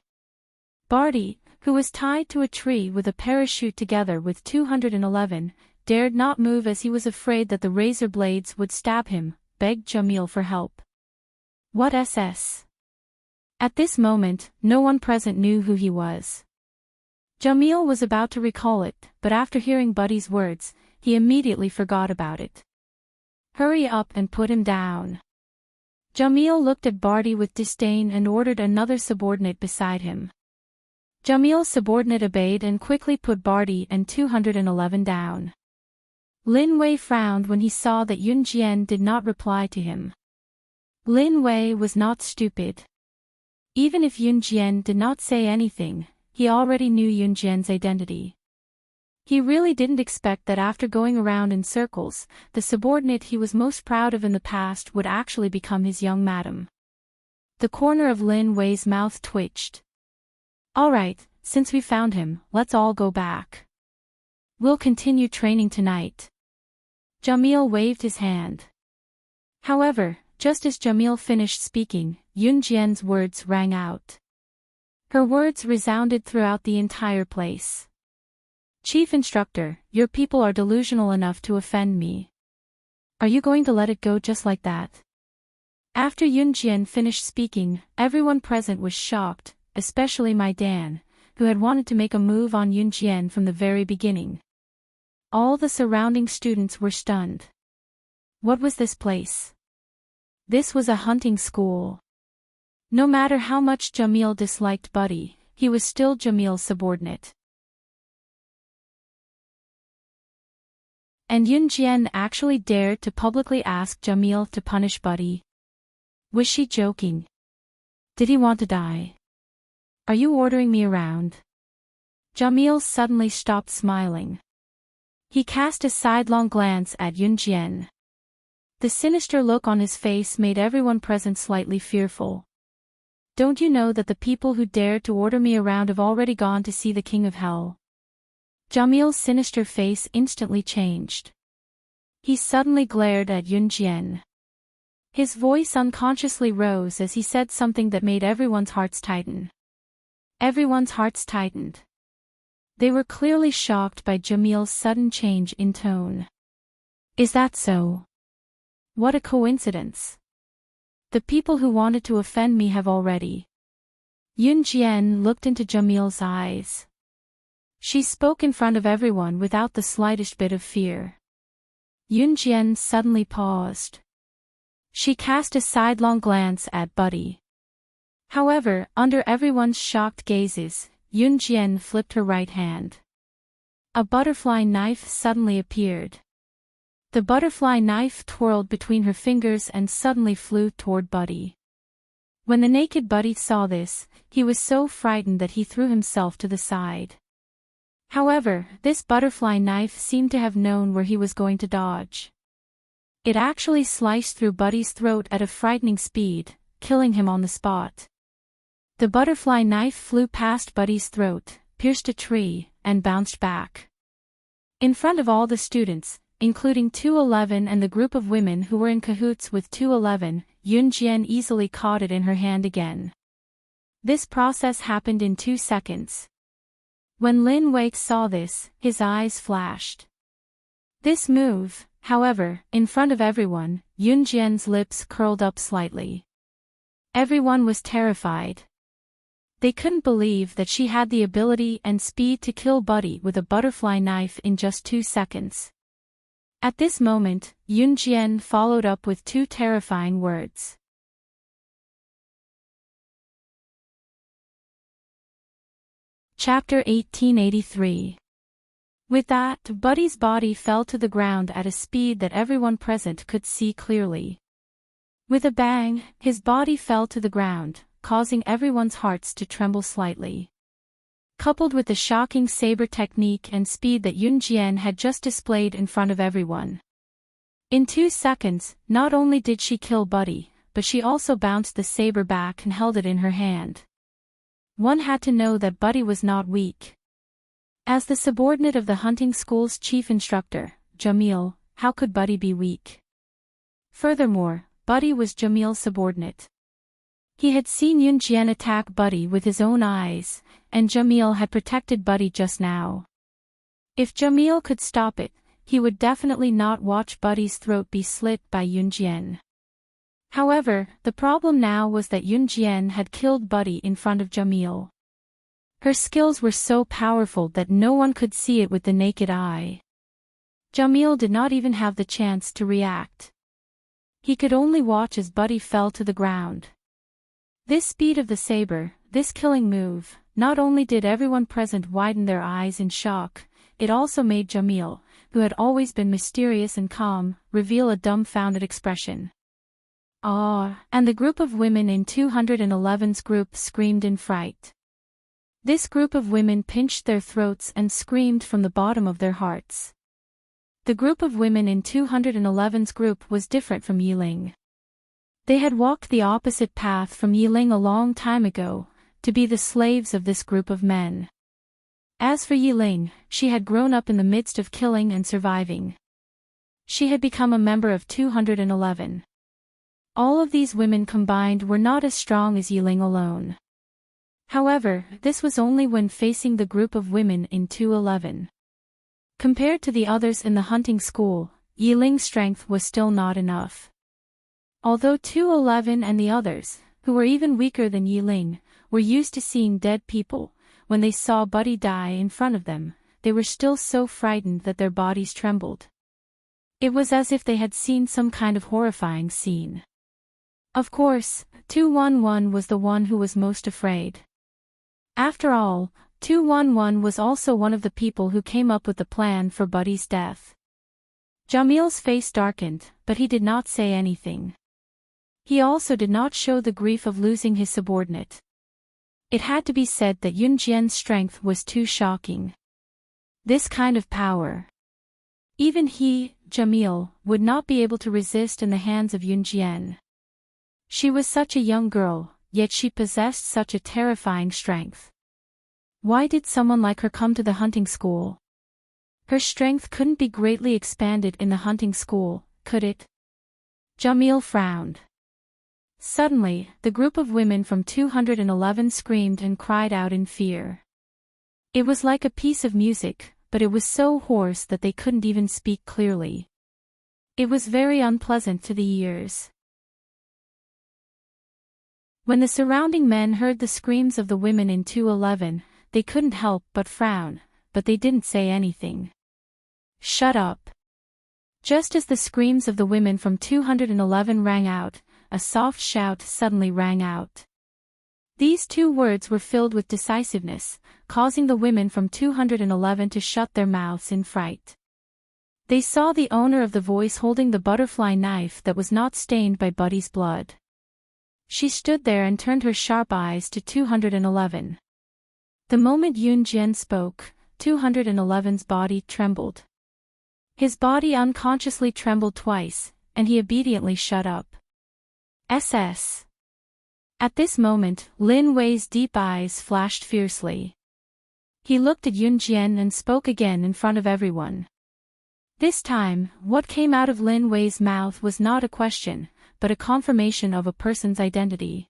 Barty, who was tied to a tree with a parachute together with 211, dared not move as he was afraid that the razor blades would stab him, begged Jamil for help. What SS? At this moment, no one present knew who he was. Jamil was about to recall it, but after hearing Buddy's words, he immediately forgot about it. Hurry up and put him down. Jamil looked at Barty with disdain and ordered another subordinate beside him. Jamil's subordinate obeyed and quickly put Barty and 211 down. Lin Wei frowned when he saw that Yun Jian did not reply to him. Lin Wei was not stupid. Even if Yun Jian did not say anything, he already knew Yun Jian's identity. He really didn't expect that after going around in circles, the subordinate he was most proud of in the past would actually become his young madam. The corner of Lin Wei's mouth twitched. All right, since we found him, let's all go back. We'll continue training tonight. Jamil waved his hand. However, just as Jamil finished speaking, Yun Jian's words rang out. Her words resounded throughout the entire place. Chief Instructor, your people are delusional enough to offend me. Are you going to let it go just like that? After Yun Jian finished speaking, everyone present was shocked, especially my Dan, who had wanted to make a move on Yun Jian from the very beginning. All the surrounding students were stunned. What was this place? This was a hunting school. No matter how much Jamil disliked Buddy, he was still Jamil's subordinate. And Yun Jian actually dared to publicly ask Jamil to punish Buddy. Was she joking? Did he want to die? Are you ordering me around? Jamil suddenly stopped smiling. He cast a sidelong glance at Yun Jian. The sinister look on his face made everyone present slightly fearful. Don't you know that the people who dared to order me around have already gone to see the King of Hell? Jamil's sinister face instantly changed. He suddenly glared at Yun Jian. His voice unconsciously rose as he said something that made everyone's hearts tighten. Everyone's hearts tightened. They were clearly shocked by Jamil's sudden change in tone. Is that so? What a coincidence. The people who wanted to offend me have already. Yun Jian looked into Jamil's eyes. She spoke in front of everyone without the slightest bit of fear. Yun Jian suddenly paused. She cast a sidelong glance at Buddy. However, under everyone's shocked gazes, Yun Jian flipped her right hand. A butterfly knife suddenly appeared. The butterfly knife twirled between her fingers and suddenly flew toward Buddy. When the naked Buddy saw this, he was so frightened that he threw himself to the side. However, this butterfly knife seemed to have known where he was going to dodge. It actually sliced through Buddy's throat at a frightening speed, killing him on the spot. The butterfly knife flew past Buddy's throat, pierced a tree, and bounced back. In front of all the students, including 211 and the group of women who were in cahoots with 211, Yun Jian easily caught it in her hand again. This process happened in 2 seconds. When Lin Wei saw this, his eyes flashed. This move, however, in front of everyone, Yun Jian's lips curled up slightly. Everyone was terrified. They couldn't believe that she had the ability and speed to kill Buddy with a butterfly knife in just 2 seconds. At this moment, Yun Jian followed up with 2 terrifying words. Chapter 1883. With that, Buddy's body fell to the ground at a speed that everyone present could see clearly. With a bang, his body fell to the ground, causing everyone's hearts to tremble slightly. Coupled with the shocking saber technique and speed that Yun Jian had just displayed in front of everyone. In 2 seconds, not only did she kill Buddy, but she also bounced the saber back and held it in her hand. One had to know that Buddy was not weak. As the subordinate of the hunting school's chief instructor, Jamil, how could Buddy be weak? Furthermore, Buddy was Jamil's subordinate. He had seen Yun Jian attack Buddy with his own eyes, and Jamil had protected Buddy just now. If Jamil could stop it, he would definitely not watch Buddy's throat be slit by Yun Jian. However, the problem now was that Yunjian had killed Buddy in front of Jamil. Her skills were so powerful that no one could see it with the naked eye. Jamil did not even have the chance to react. He could only watch as Buddy fell to the ground. This speed of the saber, this killing move, not only did everyone present widen their eyes in shock, it also made Jamil, who had always been mysterious and calm, reveal a dumbfounded expression. "Ah!" And the group of women in 211's group screamed in fright. This group of women pinched their throats and screamed from the bottom of their hearts. The group of women in 211's group was different from Yiling. They had walked the opposite path from Yiling a long time ago, to be the slaves of this group of men. As for Yiling, she had grown up in the midst of killing and surviving. She had become a member of 211. All of these women combined were not as strong as Yiling alone. However, this was only when facing the group of women in 211. Compared to the others in the hunting school, Yiling's strength was still not enough. Although 211 and the others, who were even weaker than Yiling, were used to seeing dead people, when they saw Buddy die in front of them, they were still so frightened that their bodies trembled. It was as if they had seen some kind of horrifying scene. Of course, 211 was the one who was most afraid. After all, 211 was also one of the people who came up with the plan for Buddy's death. Jamil's face darkened, but he did not say anything. He also did not show the grief of losing his subordinate. It had to be said that Yunjian's strength was too shocking. This kind of power. Even he, Jamil, would not be able to resist in the hands of Yunjian. She was such a young girl, yet she possessed such a terrifying strength. Why did someone like her come to the hunting school? Her strength couldn't be greatly expanded in the hunting school, could it? Jamil frowned. Suddenly, the group of women from 211 screamed and cried out in fear. It was like a piece of music, but it was so hoarse that they couldn't even speak clearly. It was very unpleasant to the ears. When the surrounding men heard the screams of the women in 211, they couldn't help but frown, but they didn't say anything. "Shut up." Just as the screams of the women from 211 rang out, a soft shout suddenly rang out. These two words were filled with decisiveness, causing the women from 211 to shut their mouths in fright. They saw the owner of the voice holding the butterfly knife that was not stained by Buddy's blood. She stood there and turned her sharp eyes to 211. The moment Yunjian spoke, 211's body trembled. His body unconsciously trembled twice, and he obediently shut up. SS. At this moment, Lin Wei's deep eyes flashed fiercely. He looked at Yunjian and spoke again in front of everyone. This time, what came out of Lin Wei's mouth was not a question, but a confirmation of a person's identity.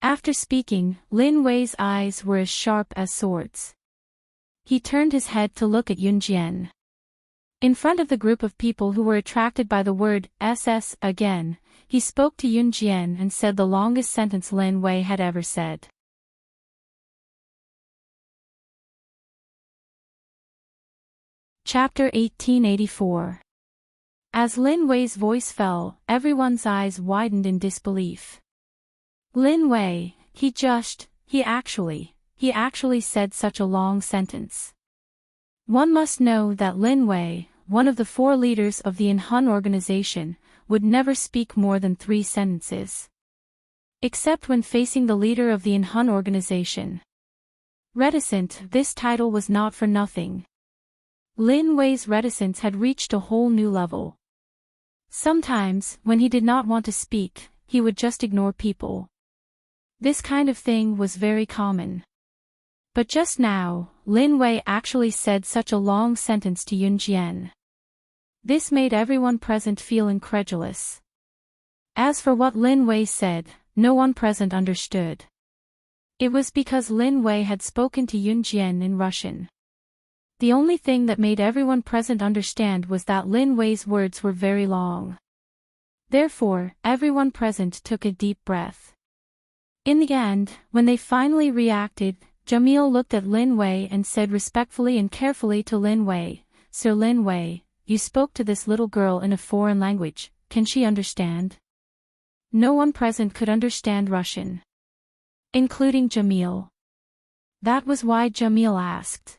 After speaking, Lin Wei's eyes were as sharp as swords. He turned his head to look at Yunjian. In front of the group of people who were attracted by the word SS again, he spoke to Yunjian and said the longest sentence Lin Wei had ever said. Chapter 1884. As Lin Wei's voice fell, everyone's eyes widened in disbelief. Lin Wei, he actually said such a long sentence. One must know that Lin Wei, one of the 4 leaders of the Enhun organization, would never speak more than 3 sentences. Except when facing the leader of the Enhun organization. Reticent, this title was not for nothing. Lin Wei's reticence had reached a whole new level. Sometimes, when he did not want to speak, he would just ignore people. This kind of thing was very common. But just now, Lin Wei actually said such a long sentence to Yunjian. This made everyone present feel incredulous. As for what Lin Wei said, no one present understood. It was because Lin Wei had spoken to Yunjian in Russian. The only thing that made everyone present understand was that Lin Wei's words were very long. Therefore, everyone present took a deep breath. In the end, when they finally reacted, Jamil looked at Lin Wei and said respectfully and carefully to Lin Wei, "Sir Lin Wei, you spoke to this little girl in a foreign language, can she understand?" No one present could understand Russian, including Jamil. That was why Jamil asked.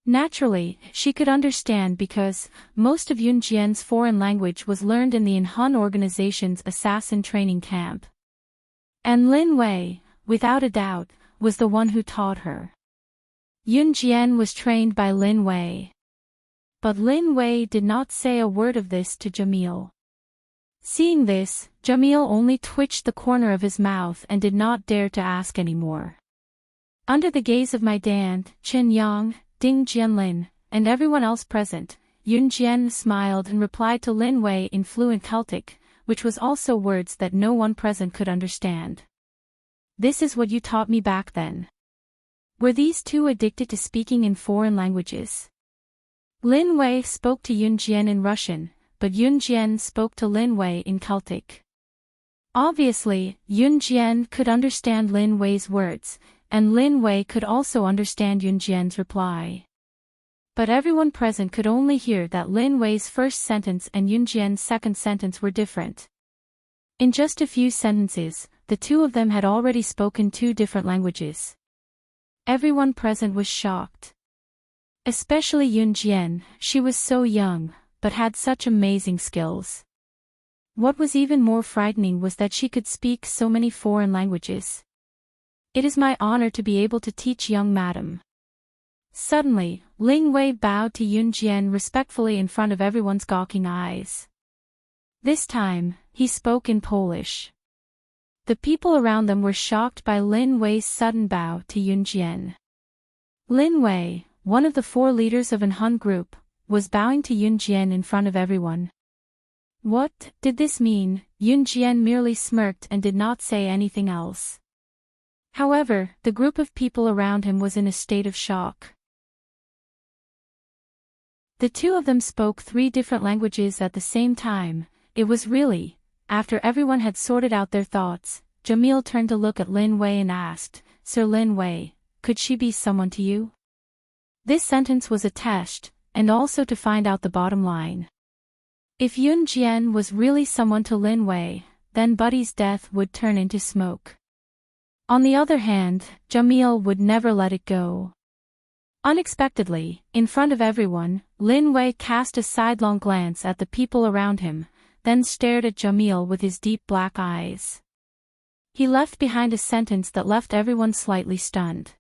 Naturally, she could understand because most of Yun Jian's foreign language was learned in the Inhun organization's assassin training camp. And Lin Wei, without a doubt, was the one who taught her. Yun Jian was trained by Lin Wei. But Lin Wei did not say a word of this to Jamil. Seeing this, Jamil only twitched the corner of his mouth and did not dare to ask any more. Under the gaze of my dad, Chen Yang, Ding Jianlin, and everyone else present, Yun Jian smiled and replied to Lin Wei in fluent Celtic, which was also words that no one present could understand. "This is what you taught me back then." Were these two addicted to speaking in foreign languages? Lin Wei spoke to Yun Jian in Russian, but Yun Jian spoke to Lin Wei in Celtic. Obviously, Yun Jian could understand Lin Wei's words, and Lin Wei could also understand Yun Jian's reply. But everyone present could only hear that Lin Wei's first sentence and Yun Jian's second sentence were different. In just a few sentences, the two of them had already spoken two different languages. Everyone present was shocked. Especially Yun Jian, she was so young, but had such amazing skills. What was even more frightening was that she could speak so many foreign languages. "It is my honor to be able to teach young madam." Suddenly, Lin Wei bowed to Yun Jian respectfully in front of everyone's gawking eyes. This time, he spoke in Polish. The people around them were shocked by Lin Wei's sudden bow to Yun Jian. Lin Wei, one of the four leaders of an Hun group, was bowing to Yun Jian in front of everyone. What did this mean? Yun Jian merely smirked and did not say anything else. However, the group of people around him was in a state of shock. The two of them spoke three different languages at the same time. It was really, after everyone had sorted out their thoughts, Jamil turned to look at Lin Wei and asked, "Sir Lin Wei, could she be someone to you?" This sentence was a test, and also to find out the bottom line. If Yun Jian was really someone to Lin Wei, then Buddy's death would turn into smoke. On the other hand, Jamil would never let it go. Unexpectedly, in front of everyone, Lin Wei cast a sidelong glance at the people around him, then stared at Jamil with his deep black eyes. He left behind a sentence that left everyone slightly stunned.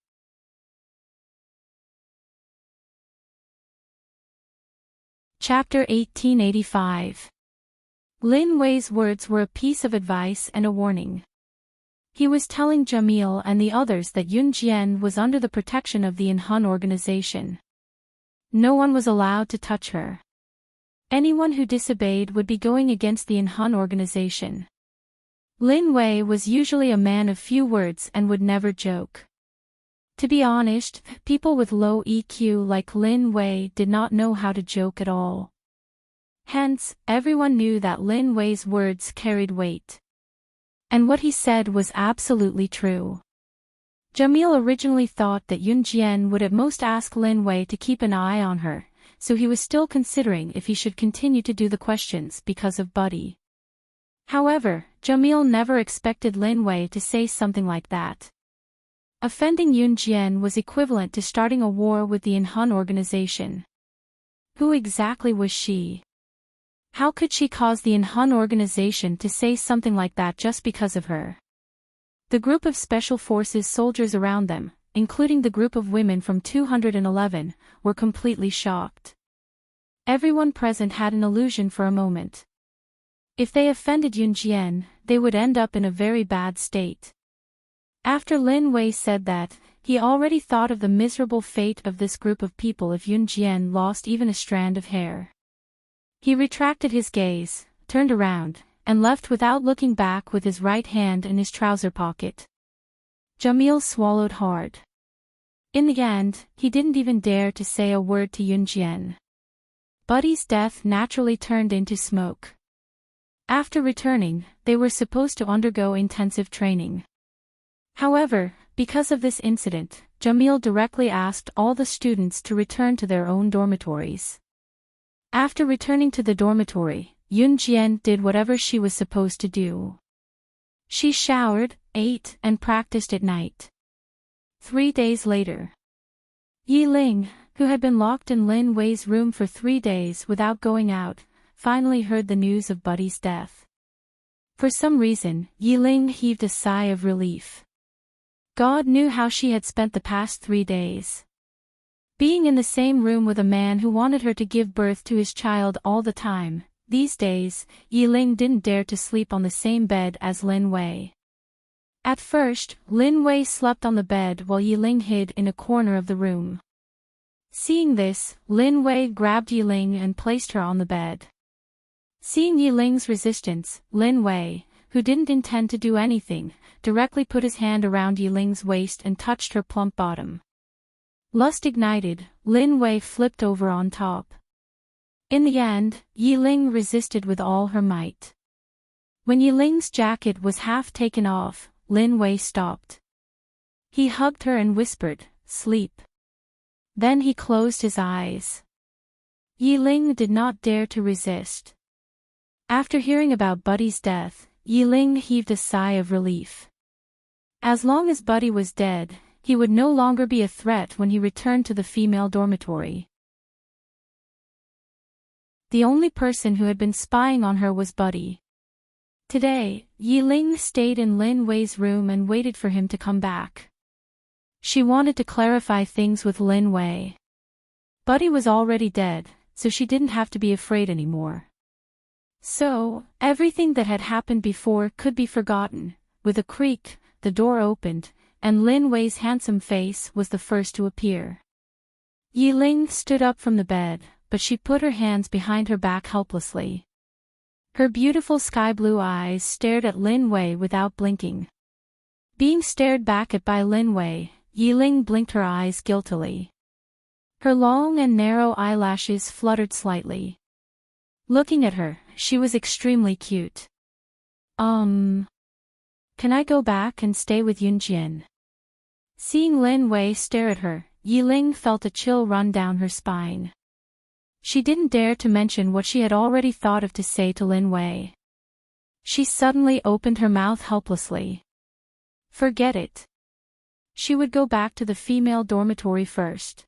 Chapter 1885. Lin Wei's words were a piece of advice and a warning. He was telling Jamil and the others that Yun Jian was under the protection of the Inhun organization. No one was allowed to touch her. Anyone who disobeyed would be going against the Inhun organization. Lin Wei was usually a man of few words and would never joke. To be honest, people with low EQ like Lin Wei did not know how to joke at all. Hence, everyone knew that Lin Wei's words carried weight. And what he said was absolutely true. Jamil originally thought that Yun Jian would at most ask Lin Wei to keep an eye on her, so he was still considering if he should continue to do the questions because of Buddy. However, Jamil never expected Lin Wei to say something like that. Offending Yun Jian was equivalent to starting a war with the Inhun organization. Who exactly was she? How could she cause the Inhun organization to say something like that just because of her? The group of Special Forces soldiers around them, including the group of women from 211, were completely shocked. Everyone present had an illusion for a moment. If they offended Yun Jian, they would end up in a very bad state. After Lin Wei said that, he already thought of the miserable fate of this group of people if Yun Jian lost even a strand of hair. He retracted his gaze, turned around, and left without looking back with his right hand in his trouser pocket. Jamil swallowed hard. In the end, he didn't even dare to say a word to Yun Jian. Buddy's death naturally turned into smoke. After returning, they were supposed to undergo intensive training. However, because of this incident, Jamil directly asked all the students to return to their own dormitories. After returning to the dormitory, Yunjian did whatever she was supposed to do. She showered, ate, and practiced at night. 3 days later, Yiling, who had been locked in Lin Wei's room for 3 days without going out, finally heard the news of Buddy's death. For some reason, Yiling heaved a sigh of relief. God knew how she had spent the past 3 days. Being in the same room with a man who wanted her to give birth to his child all the time, these days, Yiling didn't dare to sleep on the same bed as Lin Wei. At first, Lin Wei slept on the bed while Yiling hid in a corner of the room. Seeing this, Lin Wei grabbed Yiling and placed her on the bed. Seeing Yiling's resistance, Lin Wei, who didn't intend to do anything, directly put his hand around Yiling's waist and touched her plump bottom. Lust ignited, Lin Wei flipped over on top. In the end, Yiling resisted with all her might. When Yiling's jacket was half taken off, Lin Wei stopped. He hugged her and whispered, "Sleep." Then he closed his eyes. Yiling did not dare to resist. After hearing about Buddy's death, Yiling heaved a sigh of relief. As long as Buddy was dead, he would no longer be a threat when he returned to the female dormitory. The only person who had been spying on her was Buddy. Today, Yiling stayed in Lin Wei's room and waited for him to come back. She wanted to clarify things with Lin Wei. Buddy was already dead, so she didn't have to be afraid anymore. So, everything that had happened before could be forgotten. With a creak, the door opened, and Lin Wei's handsome face was the first to appear. Yiling stood up from the bed, but she put her hands behind her back helplessly. Her beautiful sky-blue eyes stared at Lin Wei without blinking. Being stared back at by Lin Wei, Yiling blinked her eyes guiltily. Her long and narrow eyelashes fluttered slightly. Looking at her, she was extremely cute. Can I go back and stay with Yunjian?" Seeing Lin Wei stare at her, Yiling felt a chill run down her spine. She didn't dare to mention what she had already thought of to say to Lin Wei. She suddenly opened her mouth helplessly. Forget it. She would go back to the female dormitory first.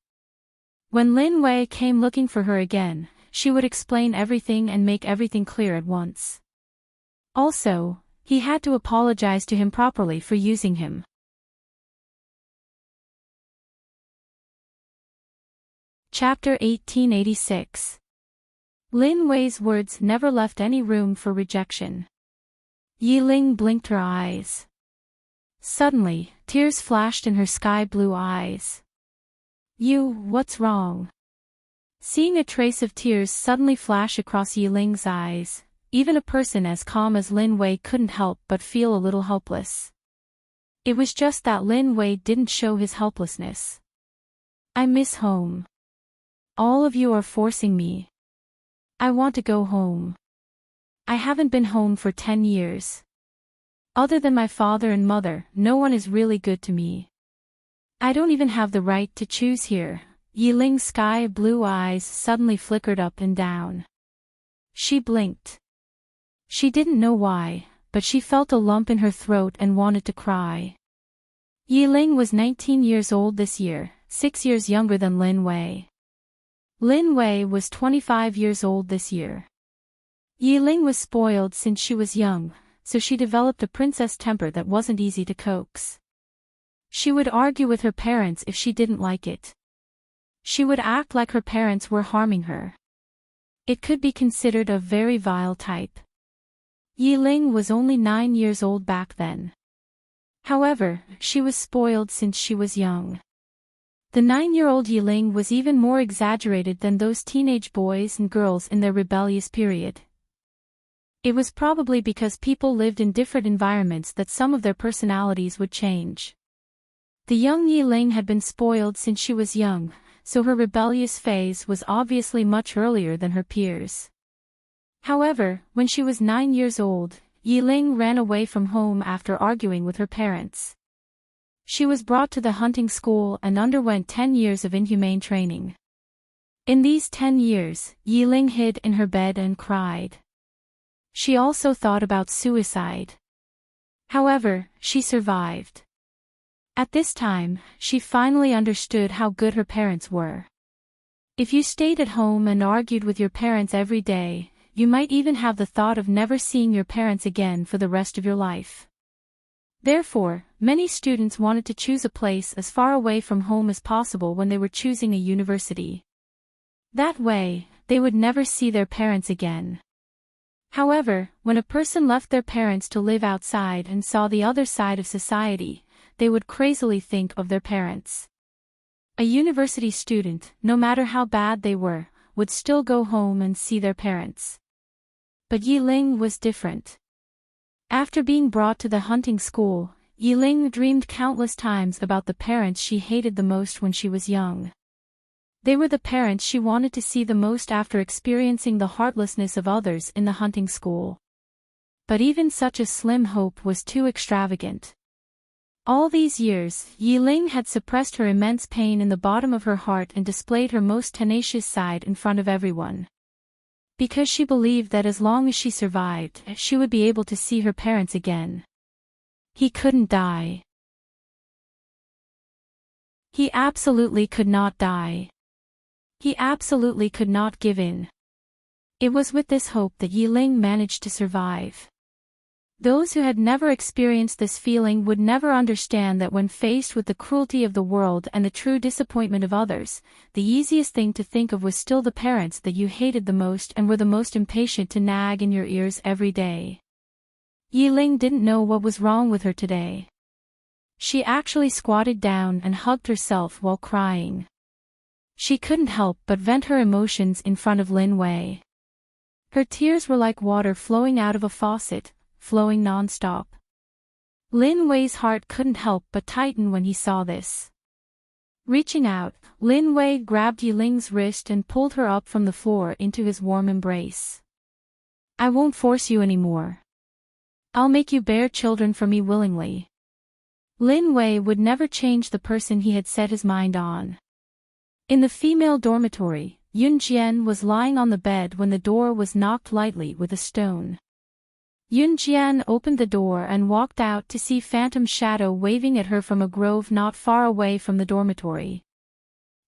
When Lin Wei came looking for her again, she would explain everything and make everything clear at once. Also, he had to apologize to him properly for using him. Chapter 1886. Lin Wei's words never left any room for rejection. Yiling blinked her eyes. Suddenly, tears flashed in her sky-blue eyes. What's wrong?" Seeing a trace of tears suddenly flash across Yiling's eyes, even a person as calm as Lin Wei couldn't help but feel a little helpless. It was just that Lin Wei didn't show his helplessness. "I miss home. All of you are forcing me. I want to go home. I haven't been home for 10 years. Other than my father and mother, no one is really good to me. I don't even have the right to choose here." Yiling's sky-blue eyes suddenly flickered up and down. She blinked. She didn't know why, but she felt a lump in her throat and wanted to cry. Yiling was 19 years old this year, 6 years younger than Lin Wei. Lin Wei was 25 years old this year. Yiling was spoiled since she was young, so she developed a princess temper that wasn't easy to coax. She would argue with her parents if she didn't like it. She would act like her parents were harming her. It could be considered a very vile type. Yiling was only 9 years old back then. However, she was spoiled since she was young. The 9-year-old Yiling was even more exaggerated than those teenage boys and girls in their rebellious period. It was probably because people lived in different environments that some of their personalities would change. The young Yiling had been spoiled since she was young, so her rebellious phase was obviously much earlier than her peers. However, when she was 9 years old, Yiling ran away from home after arguing with her parents. She was brought to the hunting school and underwent 10 years of inhumane training. In these 10 years, Yiling hid in her bed and cried. She also thought about suicide. However, she survived. At this time, she finally understood how good her parents were. If you stayed at home and argued with your parents every day, you might even have the thought of never seeing your parents again for the rest of your life. Therefore, many students wanted to choose a place as far away from home as possible when they were choosing a university. That way, they would never see their parents again. However, when a person left their parents to live outside and saw the other side of society, they would crazily think of their parents. A university student, no matter how bad they were, would still go home and see their parents. But Yiling was different. After being brought to the hunting school, Yiling dreamed countless times about the parents she hated the most when she was young. They were the parents she wanted to see the most after experiencing the heartlessness of others in the hunting school. But even such a slim hope was too extravagant. All these years, Yiling had suppressed her immense pain in the bottom of her heart and displayed her most tenacious side in front of everyone. Because she believed that as long as she survived, she would be able to see her parents again. He couldn't die. He absolutely could not die. He absolutely could not give in. It was with this hope that Yiling managed to survive. Those who had never experienced this feeling would never understand that when faced with the cruelty of the world and the true disappointment of others, the easiest thing to think of was still the parents that you hated the most and were the most impatient to nag in your ears every day. Yiling didn't know what was wrong with her today. She actually squatted down and hugged herself while crying. She couldn't help but vent her emotions in front of Lin Wei. Her tears were like water flowing out of a faucet, flowing non-stop. Lin Wei's heart couldn't help but tighten when he saw this. Reaching out, Lin Wei grabbed Yiling's wrist and pulled her up from the floor into his warm embrace. I won't force you anymore. I'll make you bear children for me willingly. Lin Wei would never change the person he had set his mind on. In the female dormitory, Yun Jian was lying on the bed when the door was knocked lightly with a stone. Yun Jian opened the door and walked out to see Phantom Shadow waving at her from a grove not far away from the dormitory.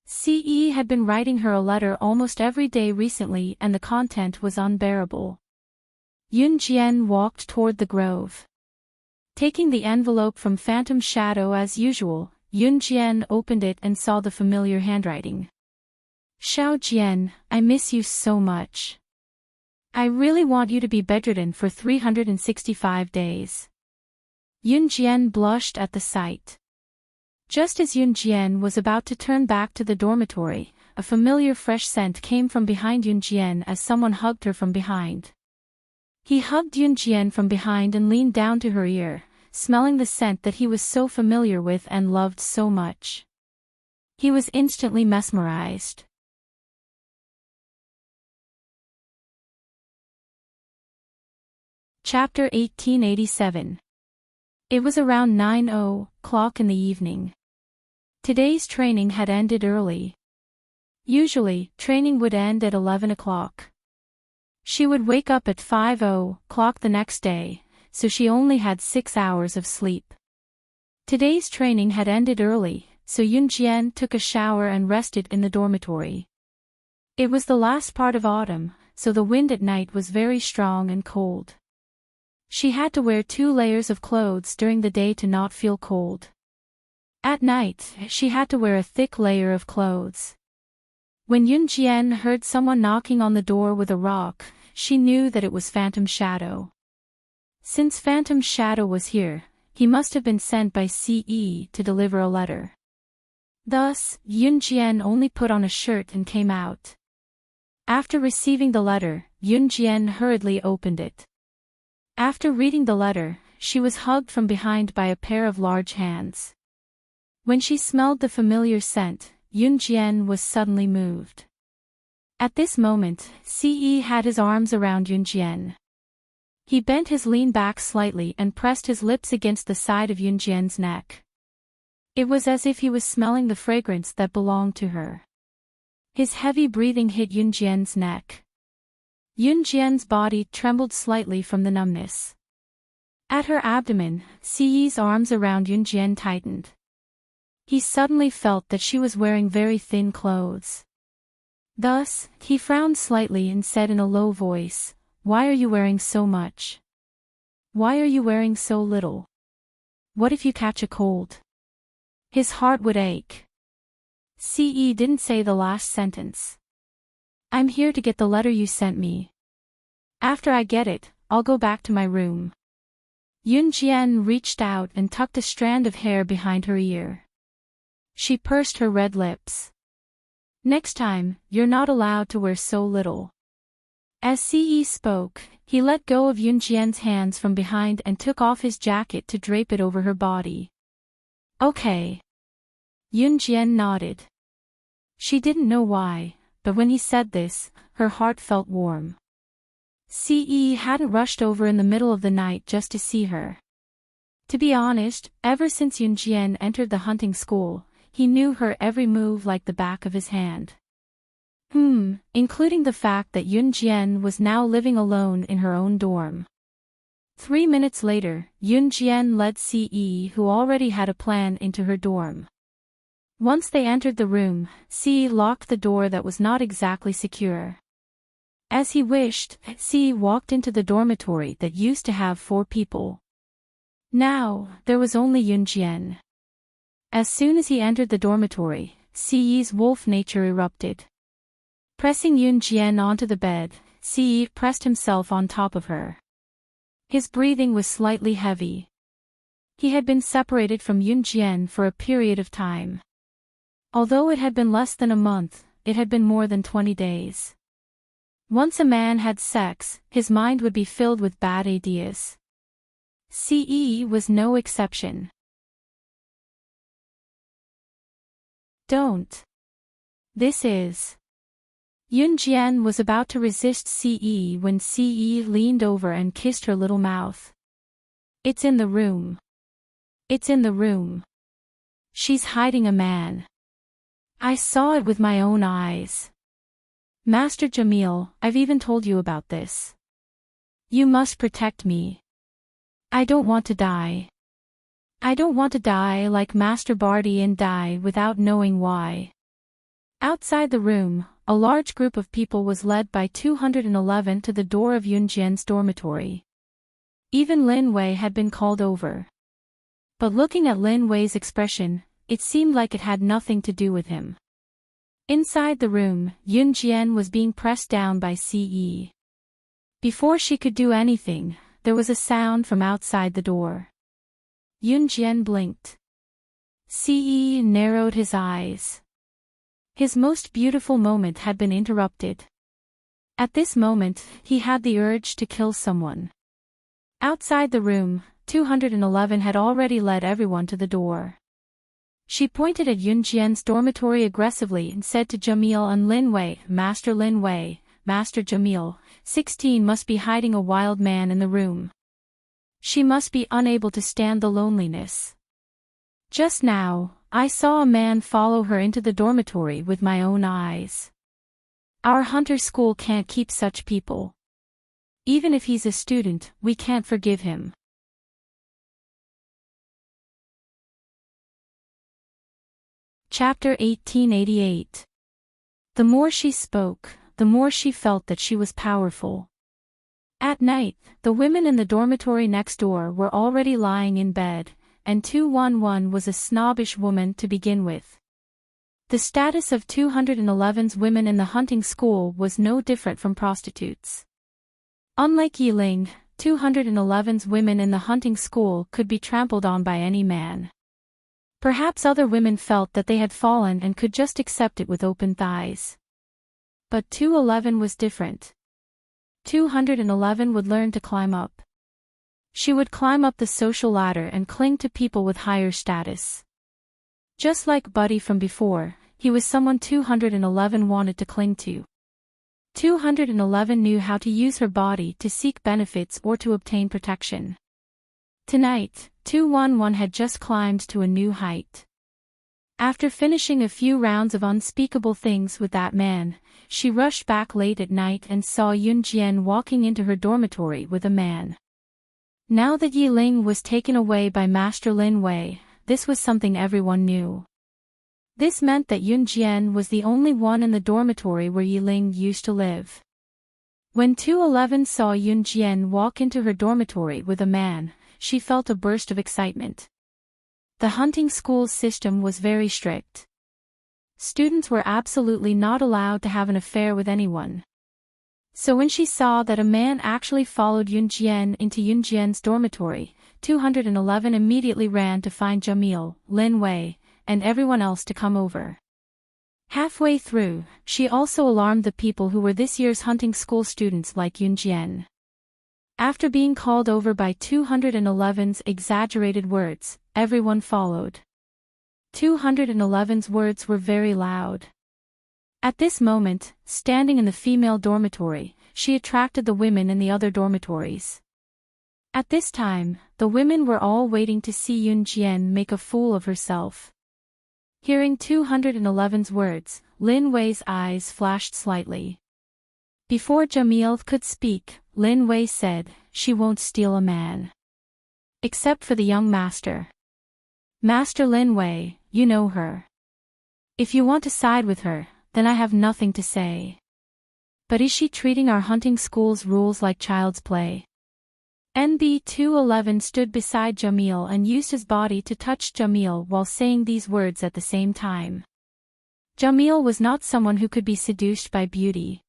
Ce had been writing her a letter almost every day recently and the content was unbearable. Yun Jian walked toward the grove. Taking the envelope from Phantom Shadow as usual, Yun Jian opened it and saw the familiar handwriting. Xiao Jian, I miss you so much. I really want you to be bedridden for 365 days. Yun Jian blushed at the sight. Just as Yun Jian was about to turn back to the dormitory, a familiar fresh scent came from behind Yun Jian as someone hugged her from behind. He hugged Yun Jian from behind and leaned down to her ear, smelling the scent that he was so familiar with and loved so much. He was instantly mesmerized. Chapter 1887. It was around 9:00 in the evening. Today's training had ended early. Usually, training would end at 11 o'clock. She would wake up at 5:00 the next day, so she only had 6 hours of sleep. Today's training had ended early, so Yun Jian took a shower and rested in the dormitory. It was the last part of autumn, so the wind at night was very strong and cold. She had to wear 2 layers of clothes during the day to not feel cold. At night, she had to wear a thick layer of clothes. When Yun Jian heard someone knocking on the door with a rock, she knew that it was Phantom Shadow. Since Phantom Shadow was here, he must have been sent by Ce to deliver a letter. Thus, Yun Jian only put on a shirt and came out. After receiving the letter, Yun Jian hurriedly opened it. After reading the letter, she was hugged from behind by a pair of large hands. When she smelled the familiar scent, Yun Jian was suddenly moved. At this moment, Ce had his arms around Yunjian. He bent his lean back slightly and pressed his lips against the side of Yunjian's neck. It was as if he was smelling the fragrance that belonged to her. His heavy breathing hit Yunjian's neck. Yunjian's body trembled slightly from the numbness. At her abdomen, Ce's arms around Yunjian tightened. He suddenly felt that she was wearing very thin clothes. Thus, he frowned slightly and said in a low voice, "Why are you wearing so much? Why are you wearing so little? What if you catch a cold?" His heart would ache. Ce didn't say the last sentence. "I'm here to get the letter you sent me. After I get it, I'll go back to my room." Yunjian reached out and tucked a strand of hair behind her ear. She pursed her red lips. "Next time, you're not allowed to wear so little." As Ce spoke, he let go of Yunjian's hands from behind and took off his jacket to drape it over her body. "Okay." Yunjian nodded. She didn't know why, but when he said this, her heart felt warm. Ce hadn't rushed over in the middle of the night just to see her. To be honest, ever since Yunjian entered the hunting school, he knew her every move like the back of his hand. Including the fact that Yunjian was now living alone in her own dorm. 3 minutes later, Yunjian led Ce, who already had a plan, into her dorm. Once they entered the room, Ce locked the door that was not exactly secure. As he wished, Ce walked into the dormitory that used to have 4 people. Now, there was only Yunjian. As soon as he entered the dormitory, Ce's wolf nature erupted. Pressing Yunjian onto the bed, Ce pressed himself on top of her. His breathing was slightly heavy. He had been separated from Yunjian for a period of time. Although it had been less than a month, it had been more than 20 days. Once a man had sex, his mind would be filled with bad ideas. Ce was no exception. "Don't. This is..." Yunjian was about to resist Ce when Ce leaned over and kissed her little mouth. "It's in the room. It's in the room. She's hiding a man. I saw it with my own eyes. Master Jamil, I've even told you about this. You must protect me. I don't want to die. I don't want to die like Master Barty and die without knowing why." Outside the room, a large group of people was led by 211 to the door of Yunjian's dormitory. Even Lin Wei had been called over. But looking at Lin Wei's expression, it seemed like it had nothing to do with him. Inside the room, Yunjian was being pressed down by Ce. Before she could do anything, there was a sound from outside the door. Yunjian blinked. Ce narrowed his eyes. His most beautiful moment had been interrupted. At this moment, he had the urge to kill someone. Outside the room, 211 had already led everyone to the door. She pointed at Yunjian's dormitory aggressively and said to Jamil and Lin Wei, "Master Lin Wei, Master Jamil, 16 must be hiding a wild man in the room. She must be unable to stand the loneliness. Just now, I saw a man follow her into the dormitory with my own eyes. Our hunter school can't keep such people. Even if he's a student, we can't forgive him." Chapter 1888. The more she spoke, the more she felt that she was powerful. At night, the women in the dormitory next door were already lying in bed, and 211 was a snobbish woman to begin with. The status of 211's women in the hunting school was no different from prostitutes. Unlike Yiling, 211's women in the hunting school could be trampled on by any man. Perhaps other women felt that they had fallen and could just accept it with open thighs. But 211 was different. 211 would learn to climb up. She would climb up the social ladder and cling to people with higher status. Just like Buddy from before, he was someone 211 wanted to cling to. 211 knew how to use her body to seek benefits or to obtain protection. Tonight, 211 had just climbed to a new height. After finishing a few rounds of unspeakable things with that man, she rushed back late at night and saw Yunjian walking into her dormitory with a man. Now that Yi Ling was taken away by Master Lin Wei, this was something everyone knew. This meant that Yunjian was the only one in the dormitory where Yi Ling used to live. When 211 saw Yunjian walk into her dormitory with a man, she felt a burst of excitement. The hunting school's system was very strict. Students were absolutely not allowed to have an affair with anyone. So when she saw that a man actually followed Yunjian into Yunjian's dormitory, 211 immediately ran to find Jamil, Lin Wei, and everyone else to come over. Halfway through, she also alarmed the people who were this year's hunting school students like Yunjian. After being called over by 211's exaggerated words, everyone followed. 211's words were very loud. At this moment, standing in the female dormitory, she attracted the women in the other dormitories. At this time, the women were all waiting to see Yunjian make a fool of herself. Hearing 211's words, Lin Wei's eyes flashed slightly. Before Jamil could speak, Lin Wei said, "She won't steal a man. Except for the young master. Master Lin Wei, you know her. If you want to side with her, then I have nothing to say. But is she treating our hunting school's rules like child's play?" NB 211 stood beside Jamil and used his body to touch Jamil while saying these words at the same time. Jamil was not someone who could be seduced by beauty.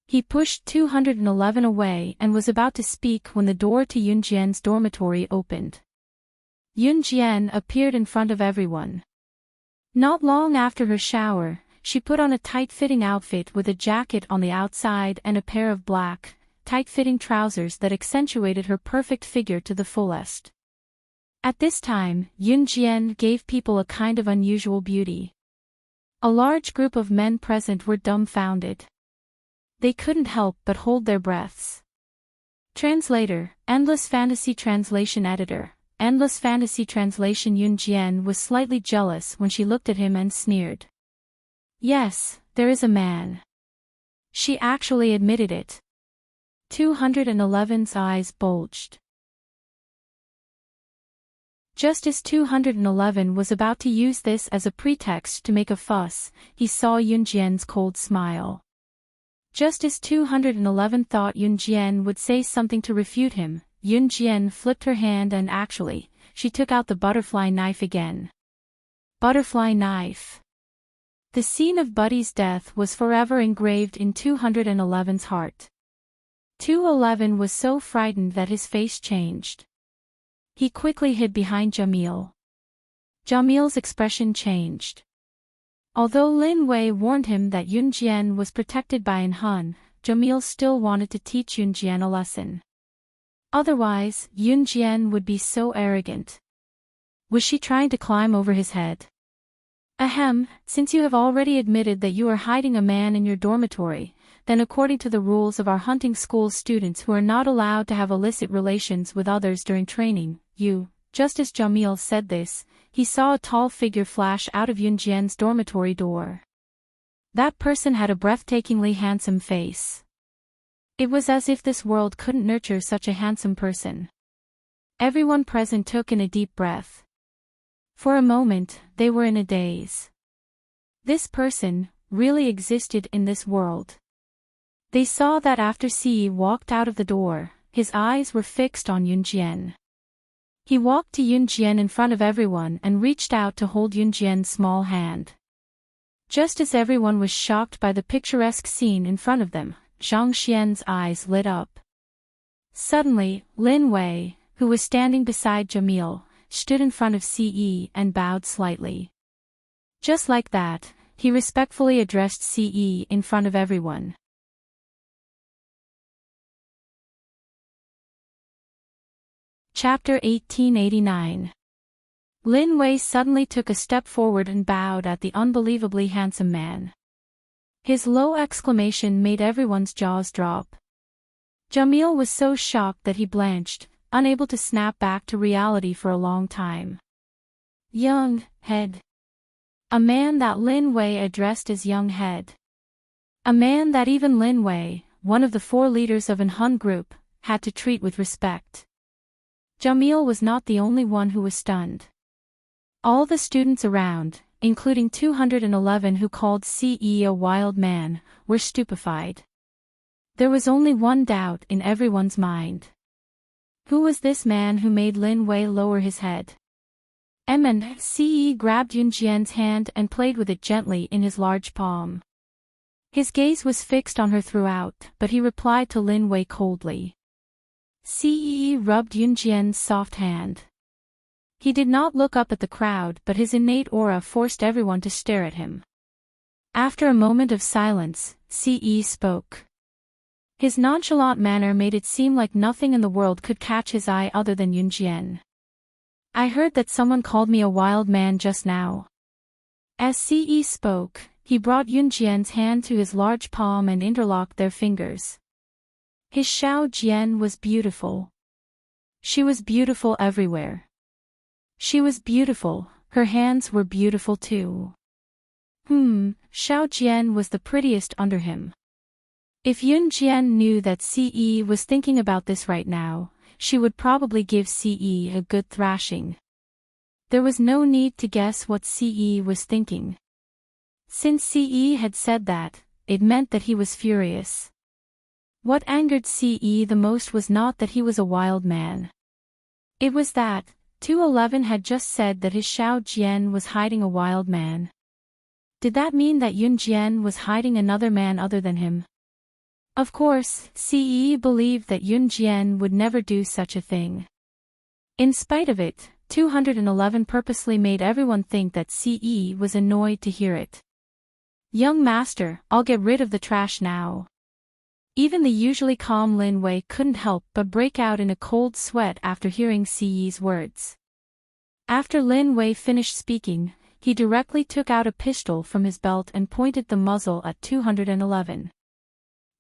He pushed 211 away and was about to speak when the door to Yunjian's dormitory opened. Yunjian appeared in front of everyone. Not long after her shower, she put on a tight-fitting outfit with a jacket on the outside and a pair of black, tight-fitting trousers that accentuated her perfect figure to the fullest. At this time, Yunjian gave people a kind of unusual beauty. A large group of men present were dumbfounded. They couldn't help but hold their breaths. Translator, Endless Fantasy Translation Editor, Endless Fantasy Translation. Yunjian was slightly jealous when she looked at him and sneered. Yes, there is a man. She actually admitted it. 211's eyes bulged. Just as 211 was about to use this as a pretext to make a fuss, he saw Yunjian's cold smile. Just as 211 thought Yunjian would say something to refute him, Yunjian flipped her hand and actually, she took out the butterfly knife again. Butterfly knife. The scene of Buddy's death was forever engraved in 211's heart. 211 was so frightened that his face changed. He quickly hid behind Jamil. Jamil's expression changed. Although Lin Wei warned him that Yunjian was protected by an Hun, Jamil still wanted to teach Yunjian a lesson. Otherwise, Yunjian would be so arrogant. Was she trying to climb over his head? Ahem, since you have already admitted that you are hiding a man in your dormitory, then according to the rules of our hunting school students who are not allowed to have illicit relations with others during training, just as Jamil said this, he saw a tall figure flash out of Yunjian's dormitory door. That person had a breathtakingly handsome face. It was as if this world couldn't nurture such a handsome person. Everyone present took in a deep breath. For a moment, they were in a daze. This person really existed in this world. They saw that after Si walked out of the door, his eyes were fixed on Yunjian. He walked to Yunjian in front of everyone and reached out to hold Yunjian's small hand. Just as everyone was shocked by the picturesque scene in front of them, Zhang Xian's eyes lit up. Suddenly, Lin Wei, who was standing beside Jamil, stood in front of Ce and bowed slightly. Just like that, he respectfully addressed Ce in front of everyone. Chapter 1889. Lin Wei suddenly took a step forward and bowed at the unbelievably handsome man. His low exclamation made everyone's jaws drop. Jamil was so shocked that he blanched, unable to snap back to reality for a long time. Young head. A man that Lin Wei addressed as young head. A man that even Lin Wei, one of the 4 leaders of an Hun group, had to treat with respect. Jamil was not the only one who was stunned. All the students around, including 211 who called CE a wild man, were stupefied. There was only one doubt in everyone's mind. Who was this man who made Lin Wei lower his head? CE grabbed Yunjian's hand and played with it gently in his large palm. His gaze was fixed on her throughout, but he replied to Lin Wei coldly. CE rubbed Yunjian's soft hand. He did not look up at the crowd, but his innate aura forced everyone to stare at him. After a moment of silence, CE spoke. His nonchalant manner made it seem like nothing in the world could catch his eye other than Yunjian. I heard that someone called me a wild man just now. As CE spoke, he brought Yunjian's hand to his large palm and interlocked their fingers. His Xiao Jian was beautiful. She was beautiful everywhere. She was beautiful, her hands were beautiful too. Xiao Jian was the prettiest under him. If Yunjian knew that CE was thinking about this right now, she would probably give CE a good thrashing. There was no need to guess what CE was thinking. Since CE had said that, it meant that he was furious. What angered CE the most was not that he was a wild man. It was that 211 had just said that his Xiao Jian was hiding a wild man. Did that mean that Yunjian was hiding another man other than him? Of course, CE believed that Yunjian would never do such a thing. In spite of it, 211 purposely made everyone think that CE was annoyed to hear it. Young master, I'll get rid of the trash now. Even the usually calm Lin Wei couldn't help but break out in a cold sweat after hearing CE's words. After Lin Wei finished speaking, he directly took out a pistol from his belt and pointed the muzzle at 211.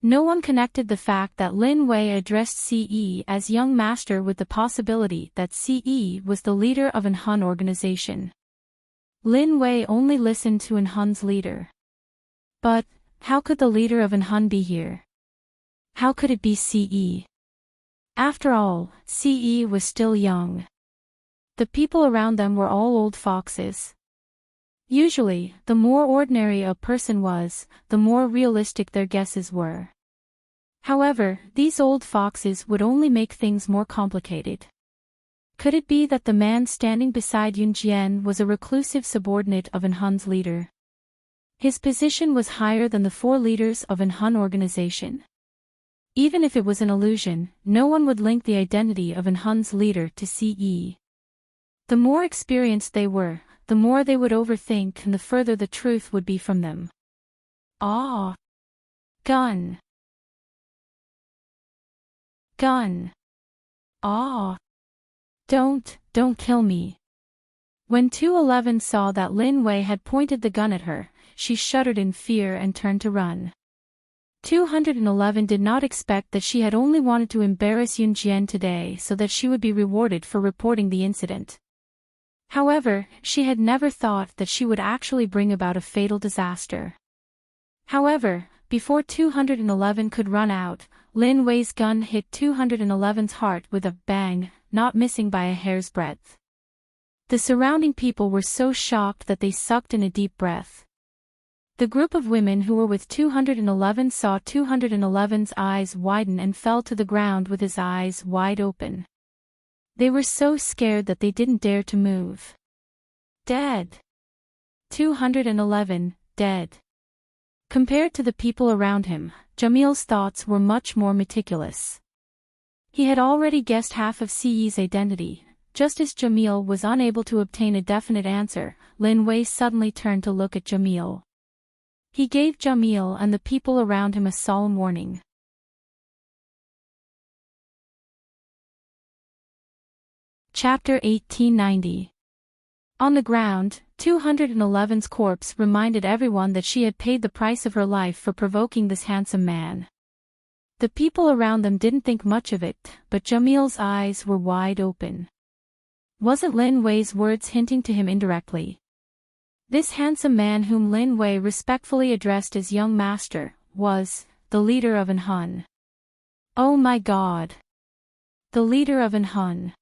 No one connected the fact that Lin Wei addressed CE as young master with the possibility that CE was the leader of an Hun organization. Lin Wei only listened to an Hun's leader. But, how could the leader of an Hun be here? How could it be CE? After all, CE was still young. The people around them were all old foxes. Usually, the more ordinary a person was, the more realistic their guesses were. However, these old foxes would only make things more complicated. Could it be that the man standing beside Yunjian was a reclusive subordinate of an Hun's leader? His position was higher than the 4 leaders of an Hun organization. Even if it was an illusion, no one would link the identity of an Hun's leader to CE. The more experienced they were, the more they would overthink and the further the truth would be from them. Ah! Gun! Gun! Ah! Don't kill me. When 211 saw that Lin Wei had pointed the gun at her, she shuddered in fear and turned to run. 211 did not expect that she had only wanted to embarrass Yunjian today so that she would be rewarded for reporting the incident. However, she had never thought that she would actually bring about a fatal disaster. However, before 211 could run out, Lin Wei's gun hit 211's heart with a bang, not missing by a hair's breadth. The surrounding people were so shocked that they sucked in a deep breath. The group of women who were with 211 saw 211's eyes widen and fell to the ground with his eyes wide open. They were so scared that they didn't dare to move. Dead. 211, dead. Compared to the people around him, Jamil's thoughts were much more meticulous. He had already guessed half of CE's identity. Just as Jamil was unable to obtain a definite answer, Lin Wei suddenly turned to look at Jamil. He gave Jamil and the people around him a solemn warning. Chapter 1890. On the ground, 211's corpse reminded everyone that she had paid the price of her life for provoking this handsome man. The people around them didn't think much of it, but Jamil's eyes were wide open. Wasn't Lin Wei's words hinting to him indirectly? This handsome man whom Lin Wei respectfully addressed as young master, was the leader of An Hun. Oh my god! The leader of An Hun.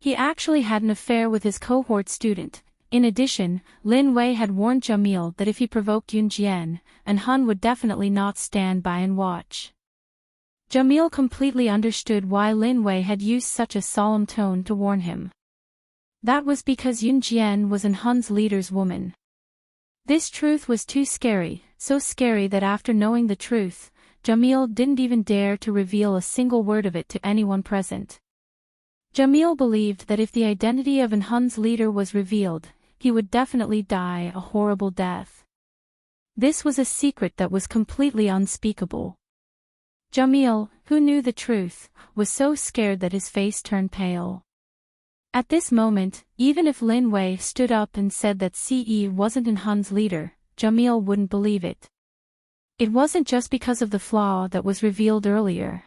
He actually had an affair with his cohort student. In addition, Lin Wei had warned Jamil that if he provoked Yun Jian, An Hun would definitely not stand by and watch. Jamil completely understood why Lin Wei had used such a solemn tone to warn him. That was because Yun Jian was An Hun's leader's woman. This truth was too scary, so scary that after knowing the truth, Jamil didn't even dare to reveal a single word of it to anyone present. Jamil believed that if the identity of An Hun's leader was revealed, he would definitely die a horrible death. This was a secret that was completely unspeakable. Jamil, who knew the truth, was so scared that his face turned pale. At this moment, even if Lin Wei stood up and said that Ce wasn't An Hun's leader, Jamil wouldn't believe it. It wasn't just because of the flaw that was revealed earlier.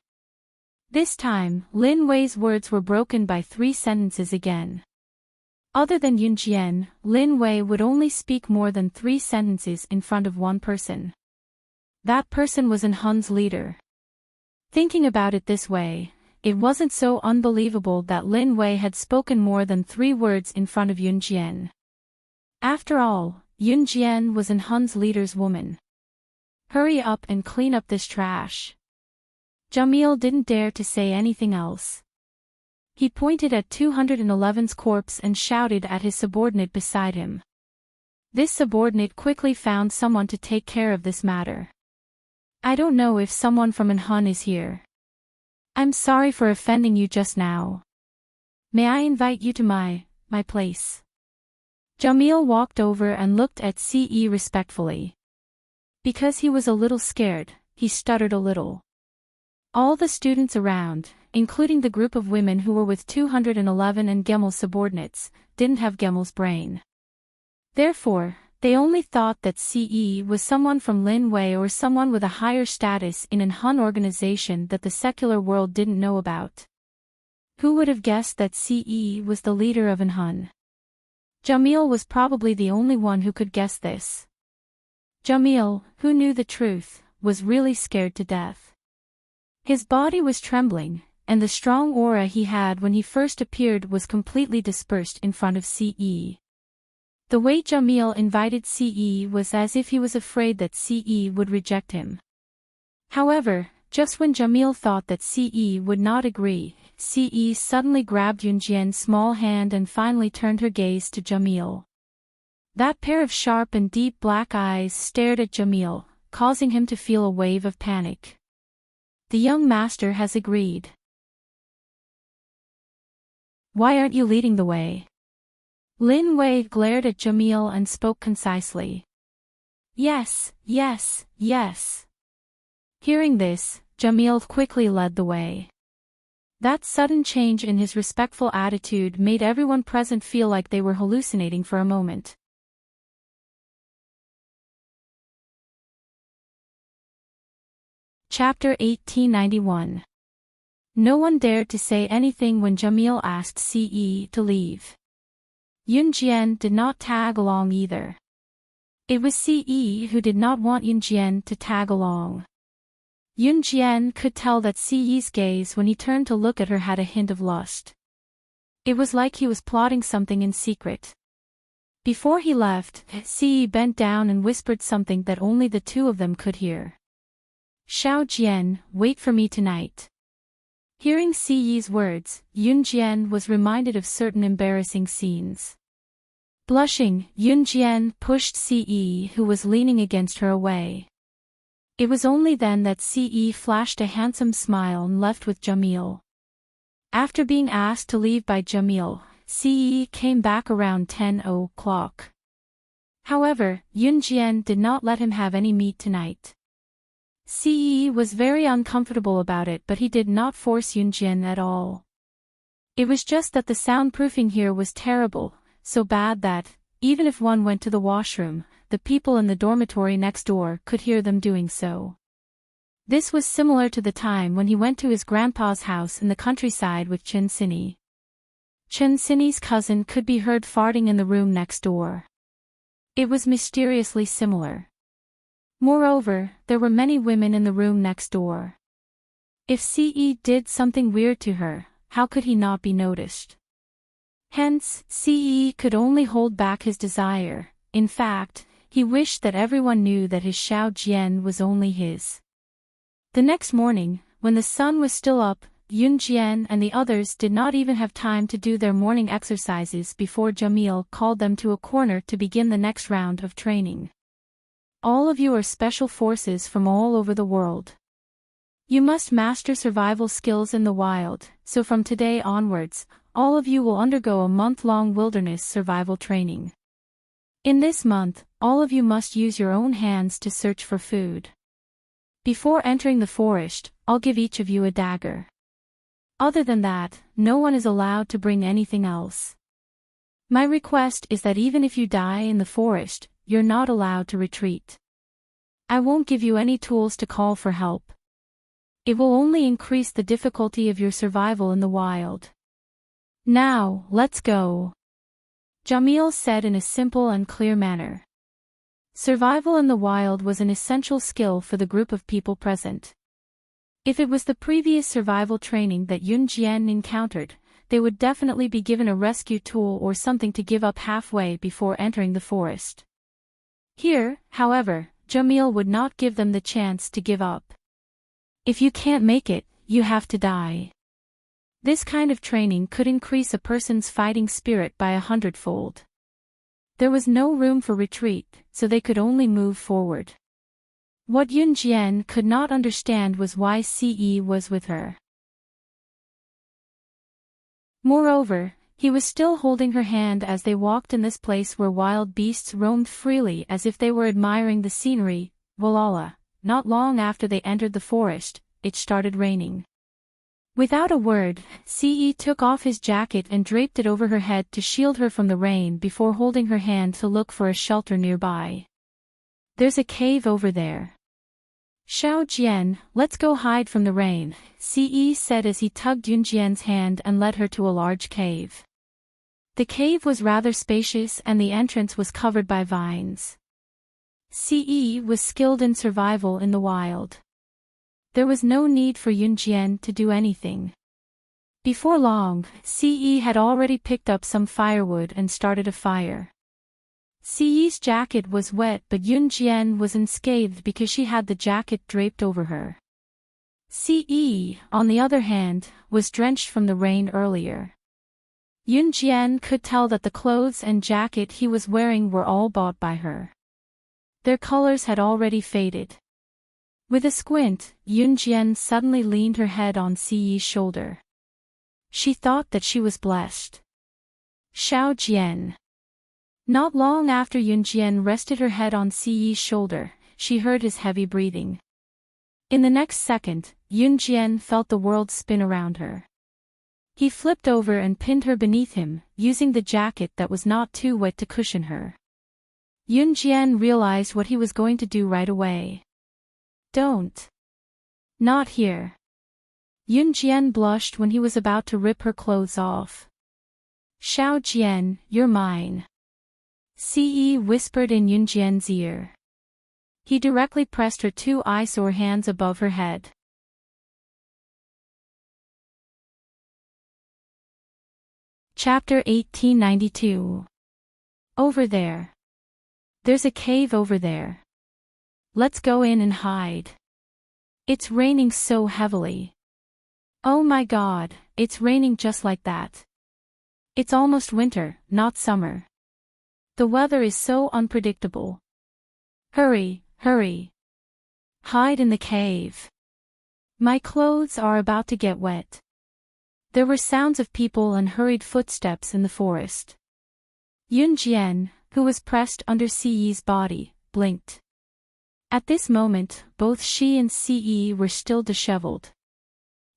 This time, Lin Wei's words were broken by 3 sentences again. Other than Yun Jian, Lin Wei would only speak more than 3 sentences in front of one person. That person was An Hun's leader. Thinking about it this way, it wasn't so unbelievable that Lin Wei had spoken more than 3 words in front of Yun Jian. After all, Yun Jian was An Hun's leader's woman. Hurry up and clean up this trash. Jamil didn't dare to say anything else. He pointed at 211's corpse and shouted at his subordinate beside him. This subordinate quickly found someone to take care of this matter. I don't know if someone from An Hun is here. I'm sorry for offending you just now. May I invite you to my place? Jamil walked over and looked at Ce respectfully. Because he was a little scared, he stuttered a little. All the students around, including the group of women who were with 211 and Gemel's subordinates, didn't have Gemel's brain. Therefore, they only thought that Ce was someone from Lin Wei or someone with a higher status in An Hun organization that the secular world didn't know about. Who would have guessed that Ce was the leader of An Hun? Jamil was probably the only one who could guess this. Jamil, who knew the truth, was really scared to death. His body was trembling, and the strong aura he had when he first appeared was completely dispersed in front of Ce. The way Jamil invited Ce was as if he was afraid that Ce would reject him. However, just when Jamil thought that Ce would not agree, Ce suddenly grabbed Yun Jian's small hand and finally turned her gaze to Jamil. That pair of sharp and deep black eyes stared at Jamil, causing him to feel a wave of panic. The young master has agreed. Why aren't you leading the way? Lin Wei glared at Jamil and spoke concisely. Yes, yes, yes. Hearing this, Jamil quickly led the way. That sudden change in his respectful attitude made everyone present feel like they were hallucinating for a moment. Chapter 1891. No one dared to say anything when Jamil asked Ce to leave. Yun Jian did not tag along either. It was Ce who did not want Yun Jian to tag along. Yun Jian could tell that Ce's gaze when he turned to look at her had a hint of lust. It was like he was plotting something in secret. Before he left, Ce bent down and whispered something that only the 2 of them could hear. Xiao Jian, wait for me tonight. Hearing Ce's words, Yun Jian was reminded of certain embarrassing scenes. Blushing, Yun Jian pushed Ce who was leaning against her away. It was only then that Ce flashed a handsome smile and left with Jamil. After being asked to leave by Jamil, Ce came back around 10 o'clock. However, Yun Jian did not let him have any meat tonight. Ce was very uncomfortable about it, but he did not force Yun Jian at all. It was just that the soundproofing here was terrible, so bad that, even if one went to the washroom, the people in the dormitory next door could hear them doing so. This was similar to the time when he went to his grandpa's house in the countryside with Chen Sini. Chen Sini's cousin could be heard farting in the room next door. It was mysteriously similar. Moreover, there were many women in the room next door. If Ce did something weird to her, how could he not be noticed? Hence, Ce could only hold back his desire. In fact, he wished that everyone knew that his Xiao Jian was only his. The next morning, when the sun was still up, Yun Jian and the others did not even have time to do their morning exercises before Jamil called them to a corner to begin the next round of training. All of you are special forces from all over the world. You must master survival skills in the wild, so from today onwards, all of you will undergo a month-long wilderness survival training. In this month, all of you must use your own hands to search for food. Before entering the forest, I'll give each of you a dagger. Other than that, no one is allowed to bring anything else. My request is that even if you die in the forest, you're not allowed to retreat. I won't give you any tools to call for help. It will only increase the difficulty of your survival in the wild. Now, let's go. Jamil said in a simple and clear manner. Survival in the wild was an essential skill for the group of people present. If it was the previous survival training that Yun Jian encountered, they would definitely be given a rescue tool or something to give up halfway before entering the forest. Here, however, Jamil would not give them the chance to give up. If you can't make it, you have to die. This kind of training could increase a person's fighting spirit by 100-fold. There was no room for retreat, so they could only move forward. What Yun Jian could not understand was why Ce was with her. Moreover, he was still holding her hand as they walked in this place where wild beasts roamed freely as if they were admiring the scenery. Voila! Not long after they entered the forest, it started raining. Without a word, Ce took off his jacket and draped it over her head to shield her from the rain before holding her hand to look for a shelter nearby. There's a cave over there. Xiao Jian, let's go hide from the rain, Ce said as he tugged Yun Jian's hand and led her to a large cave. The cave was rather spacious and the entrance was covered by vines. Ce was skilled in survival in the wild. There was no need for Yun Jian to do anything. Before long, Ce had already picked up some firewood and started a fire. Ce's jacket was wet but Yun Jian was unscathed because she had the jacket draped over her. Ce, on the other hand, was drenched from the rain earlier. Yun Jian could tell that the clothes and jacket he was wearing were all bought by her. Their colors had already faded. With a squint, Yun Jian suddenly leaned her head on Ce's shoulder. She thought that she was blessed. Xiao Jian. Not long after Yun Jian rested her head on Ce's shoulder, she heard his heavy breathing. In the next second, Yun Jian felt the world spin around her. He flipped over and pinned her beneath him, using the jacket that was not too wet to cushion her. Yun Jian realized what he was going to do right away. Don't. Not here. Yun Jian blushed when he was about to rip her clothes off. Xiao Jian, you're mine. Ce whispered in Yun Jian's ear. He directly pressed her two eyesore hands above her head. Chapter 1892. Over there. There's a cave over there. Let's go in and hide. It's raining so heavily. Oh my God, it's raining just like that. It's almost winter, not summer. The weather is so unpredictable. Hurry, hurry. Hide in the cave. My clothes are about to get wet. There were sounds of people and hurried footsteps in the forest. Yun Jian, who was pressed under Ce's body, blinked. At this moment, both she and Ce were still disheveled.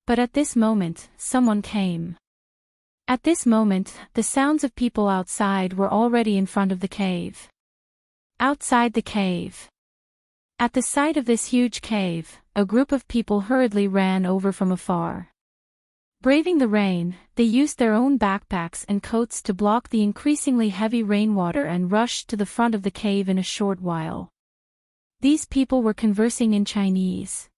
But at this moment, someone came. At this moment, the sounds of people outside were already in front of the cave. Outside the cave. At the sight of this huge cave, a group of people hurriedly ran over from afar. Braving the rain, they used their own backpacks and coats to block the increasingly heavy rainwater and rushed to the front of the cave in a short while. These people were conversing in Chinese.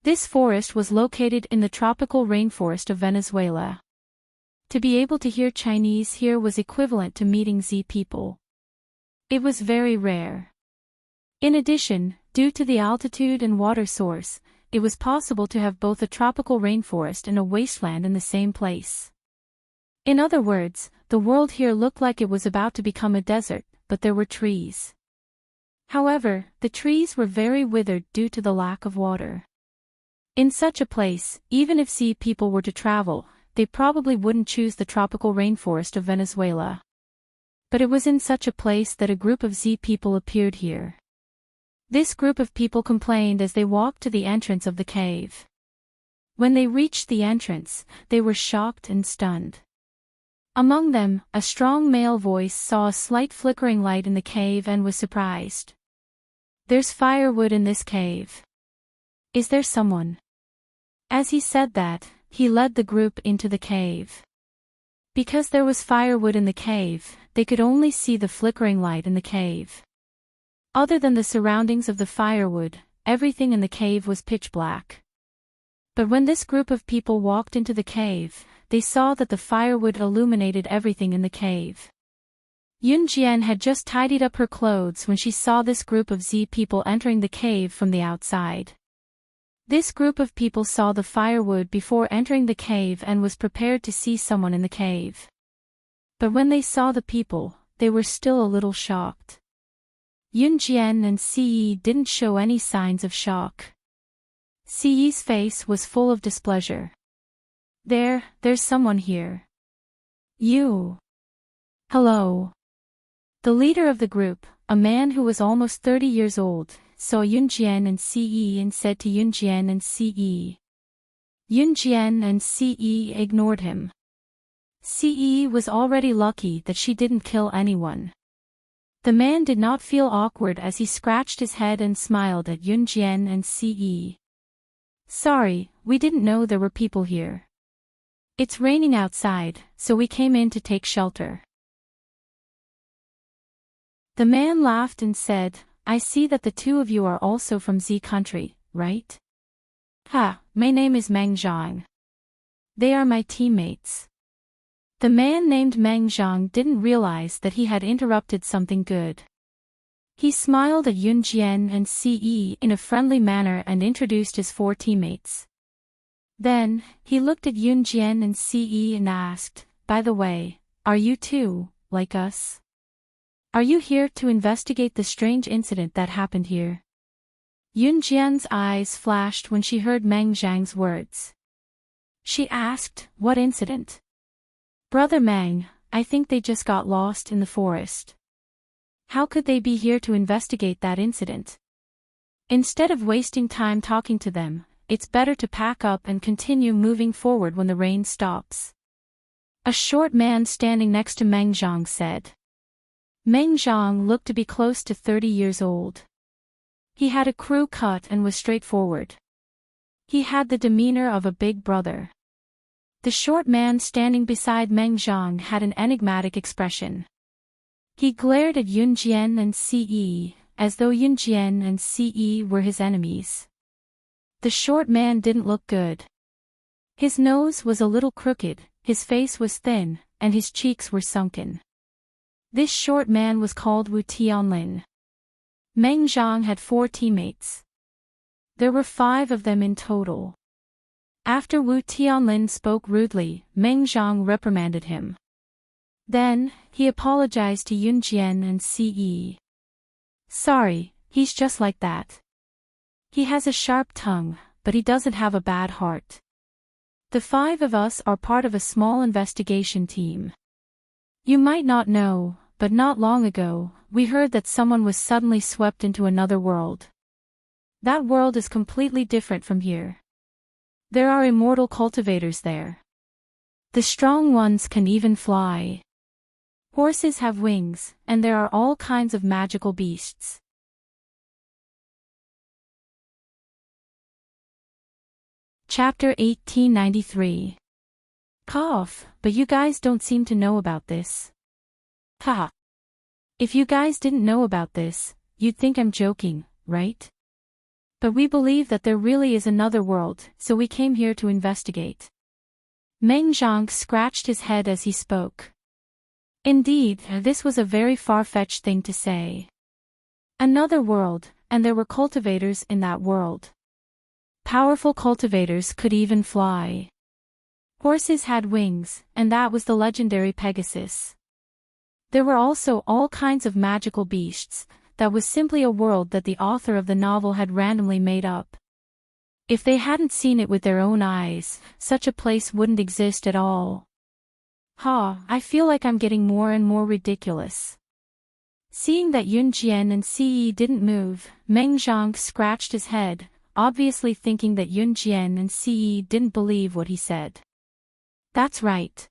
This forest was located in the tropical rainforest of Venezuela. To be able to hear Chinese here was equivalent to meeting Z people. It was very rare. In addition, due to the altitude and water source, it was possible to have both a tropical rainforest and a wasteland in the same place. In other words, the world here looked like it was about to become a desert, but there were trees. However, the trees were very withered due to the lack of water. In such a place, even if sea people were to travel, they probably wouldn't choose the tropical rainforest of Venezuela. But it was in such a place that a group of Z people appeared here. This group of people complained as they walked to the entrance of the cave. When they reached the entrance, they were shocked and stunned. Among them, a strong male voice saw a slight flickering light in the cave and was surprised. "There's firewood in this cave. Is there someone?" As he said that, he led the group into the cave. Because there was firewood in the cave, they could only see the flickering light in the cave. Other than the surroundings of the firewood, everything in the cave was pitch black. But when this group of people walked into the cave, they saw that the firewood illuminated everything in the cave. Yun Jian had just tidied up her clothes when she saw this group of Z people entering the cave from the outside. This group of people saw the firewood before entering the cave and was prepared to see someone in the cave. But when they saw the people, they were still a little shocked. Yun Jian and Ce didn't show any signs of shock. Ce's face was full of displeasure. There's someone here. You. Hello. The leader of the group, a man who was almost 30 years old, saw Yun Jian and Ce and said to Yun Jian and Ce. Yun Jian and Ce ignored him. Ce was already lucky that she didn't kill anyone. The man did not feel awkward as he scratched his head and smiled at Yun Jian and Ce. "Sorry, we didn't know there were people here. It's raining outside, so we came in to take shelter." The man laughed and said, "I see that the two of you are also from Z country, right? Ha, my name is Meng Zhang. They are my teammates." The man named Meng Zhang didn't realize that he had interrupted something good. He smiled at Yun Jian and Ce in a friendly manner and introduced his 4 teammates. Then, he looked at Yun Jian and Ce and asked, "By the way, are you too, like us? Are you here to investigate the strange incident that happened here?" Yun Jian's eyes flashed when she heard Meng Zhang's words. She asked, "What incident?" "Brother Meng, I think they just got lost in the forest. How could they be here to investigate that incident? Instead of wasting time talking to them, it's better to pack up and continue moving forward when the rain stops." A short man standing next to Meng Zhang said. Meng Zhang looked to be close to 30 years old. He had a crew cut and was straightforward. He had the demeanor of a big brother. The short man standing beside Meng Zhang had an enigmatic expression. He glared at Yun Jian and Ce, as though Yun Jian and Ce were his enemies. The short man didn't look good. His nose was a little crooked, his face was thin, and his cheeks were sunken. This short man was called Wu Tianlin. Meng Zhang had 4 teammates. There were 5 of them in total. After Wu Tianlin spoke rudely, Meng Zhang reprimanded him. Then, he apologized to Yun Jian and Ce. "Sorry, he's just like that. He has a sharp tongue, but he doesn't have a bad heart. The 5 of us are part of a small investigation team. You might not know, but not long ago, we heard that someone was suddenly swept into another world. That world is completely different from here. There are immortal cultivators there. The strong ones can even fly. Horses have wings, and there are all kinds of magical beasts. Chapter 1893. Cough, but you guys don't seem to know about this. Ha! If you guys didn't know about this, you'd think I'm joking, right? But we believe that there really is another world, so we came here to investigate. Meng Zhang scratched his head as he spoke. Indeed, this was a very far-fetched thing to say. Another world, and there were cultivators in that world. Powerful cultivators could even fly. Horses had wings, and that was the legendary Pegasus. There were also all kinds of magical beasts. That was simply a world that the author of the novel had randomly made up. If they hadn't seen it with their own eyes, such a place wouldn't exist at all. I feel like I'm getting more and more ridiculous. Seeing that Yun Jian and Ce didn't move, Meng Zhang scratched his head, obviously thinking that Yun Jian and Ce didn't believe what he said. That's right.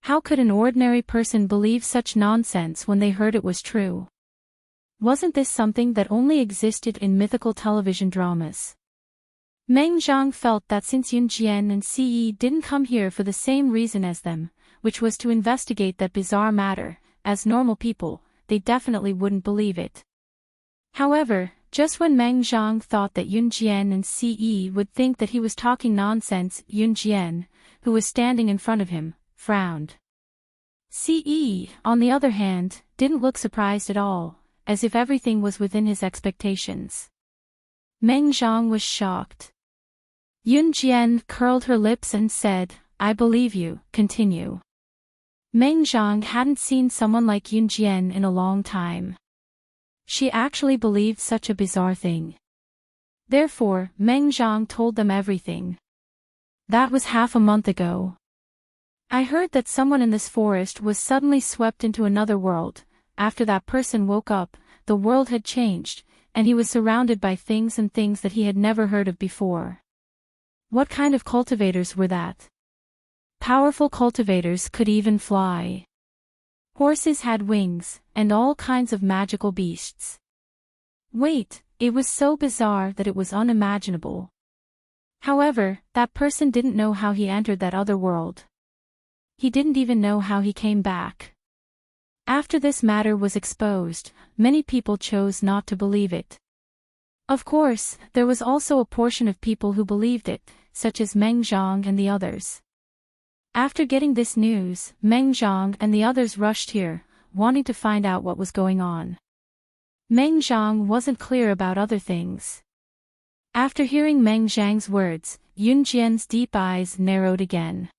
How could an ordinary person believe such nonsense when they heard it was true? Wasn't this something that only existed in mythical television dramas? Meng Zhang felt that since Yun Jian and Ce didn't come here for the same reason as them, which was to investigate that bizarre matter, as normal people, they definitely wouldn't believe it. However, just when Meng Zhang thought that Yun Jian and Ce would think that he was talking nonsense, Yun Jian, who was standing in front of him, frowned. Ce, on the other hand, didn't look surprised at all, as if everything was within his expectations. Meng Zhang was shocked. Yun Jian curled her lips and said, I believe you, continue. Meng Zhang hadn't seen someone like Yun Jian in a long time. She actually believed such a bizarre thing. Therefore, Meng Zhang told them everything. That was half a month ago. I heard that someone in this forest was suddenly swept into another world. After that person woke up, the world had changed, and he was surrounded by things that he had never heard of before. What kind of cultivators were that? Powerful cultivators could even fly. Horses had wings, and all kinds of magical beasts. Wait, it was so bizarre that it was unimaginable. However, that person didn't know how he entered that other world. He didn't even know how he came back. After this matter was exposed, many people chose not to believe it. Of course, there was also a portion of people who believed it, such as Meng Zhang and the others. After getting this news, Meng Zhang and the others rushed here, wanting to find out what was going on. Meng Zhang wasn't clear about other things. After hearing Meng Zhang's words, Yun Jian's deep eyes narrowed again.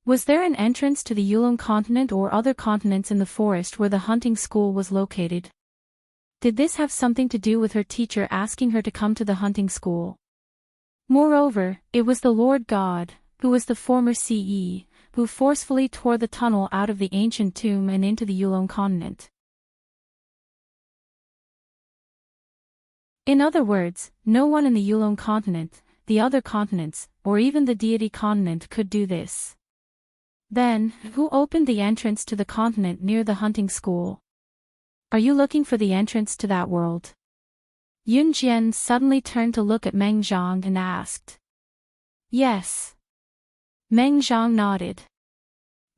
Was there an entrance to the Yulong continent or other continents in the forest where the hunting school was located? Did this have something to do with her teacher asking her to come to the hunting school? Moreover, it was the Lord God, who was the former Ce, who forcefully tore the tunnel out of the ancient tomb and into the Yulong continent. In other words, no one in the Yulong continent, the other continents, or even the deity continent could do this. Then, who opened the entrance to the continent near the hunting school? Are you looking for the entrance to that world? Yun Jian suddenly turned to look at Meng Zhang and asked. Yes. Meng Zhang nodded.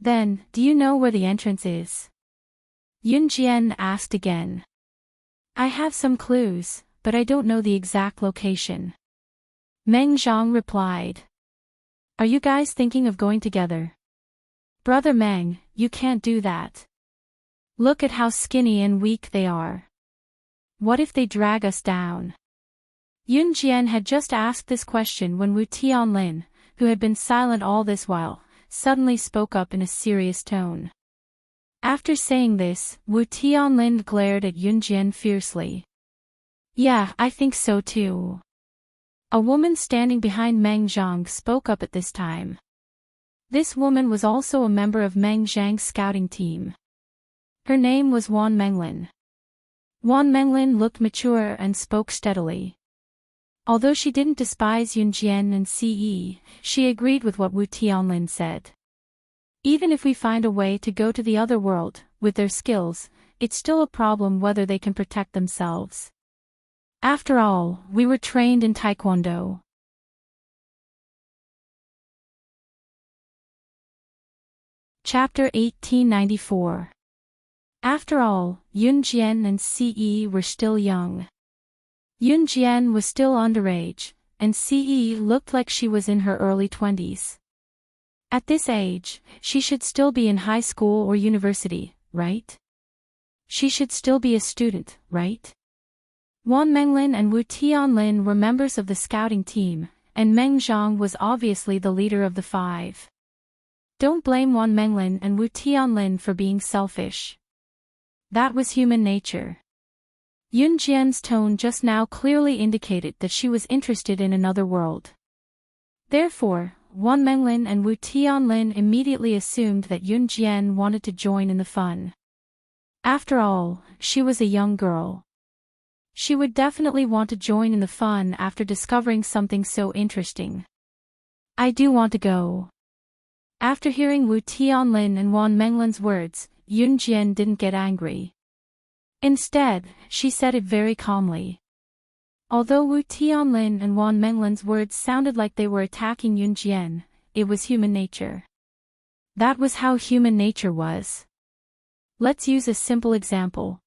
Then, do you know where the entrance is? Yun Jian asked again. I have some clues, but I don't know the exact location. Meng Zhang replied. Are you guys thinking of going together? Brother Meng, you can't do that. Look at how skinny and weak they are. What if they drag us down? Yun Jian had just asked this question when Wu Tianlin, who had been silent all this while, suddenly spoke up in a serious tone. After saying this, Wu Tianlin glared at Yun Jian fiercely. Yeah, I think so too. A woman standing behind Meng Zhang spoke up at this time. This woman was also a member of Meng Zhang's scouting team. Her name was Wan Menglin. Wan Menglin looked mature and spoke steadily. Although she didn't despise Yun Jian and Ce, she agreed with what Wu Tianlin said. Even if we find a way to go to the other world, with their skills, it's still a problem whether they can protect themselves. After all, we were trained in Taekwondo. Chapter 1894. After all, Yun Jian and Ce were still young. Yun Jian was still underage, and Ce looked like she was in her early 20s. At this age, she should still be in high school or university, right? She should still be a student, right? Wan Menglin and Wu Tianlin were members of the scouting team, and Meng Zhang was obviously the leader of the five. Don't blame Wan Menglin and Wu Tianlin for being selfish. That was human nature. Yun Jian's tone just now clearly indicated that she was interested in another world. Therefore, Wan Menglin and Wu Tianlin immediately assumed that Yun Jian wanted to join in the fun. After all, she was a young girl. She would definitely want to join in the fun after discovering something so interesting. I do want to go. After hearing Wu Tianlin and Wan Menglin's words, Yun Jian didn't get angry. Instead, she said it very calmly. Although Wu Tianlin and Wan Menglin's words sounded like they were attacking Yun Jian, it was human nature. That was how human nature was. Let's use a simple example.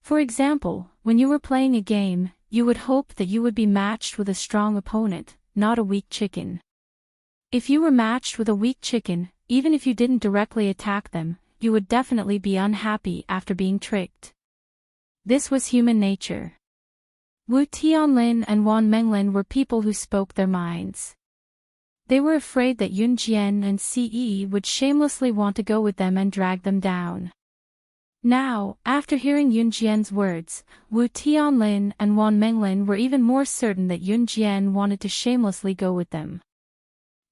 For example, when you were playing a game, you would hope that you would be matched with a strong opponent, not a weak chicken. If you were matched with a weak chicken, even if you didn't directly attack them, you would definitely be unhappy after being tricked. This was human nature. Wu Tianlin and Wan Menglin were people who spoke their minds. They were afraid that Yun Jian and Ce would shamelessly want to go with them and drag them down. Now, after hearing Yun Jian's words, Wu Tianlin and Wan Menglin were even more certain that Yun Jian wanted to shamelessly go with them.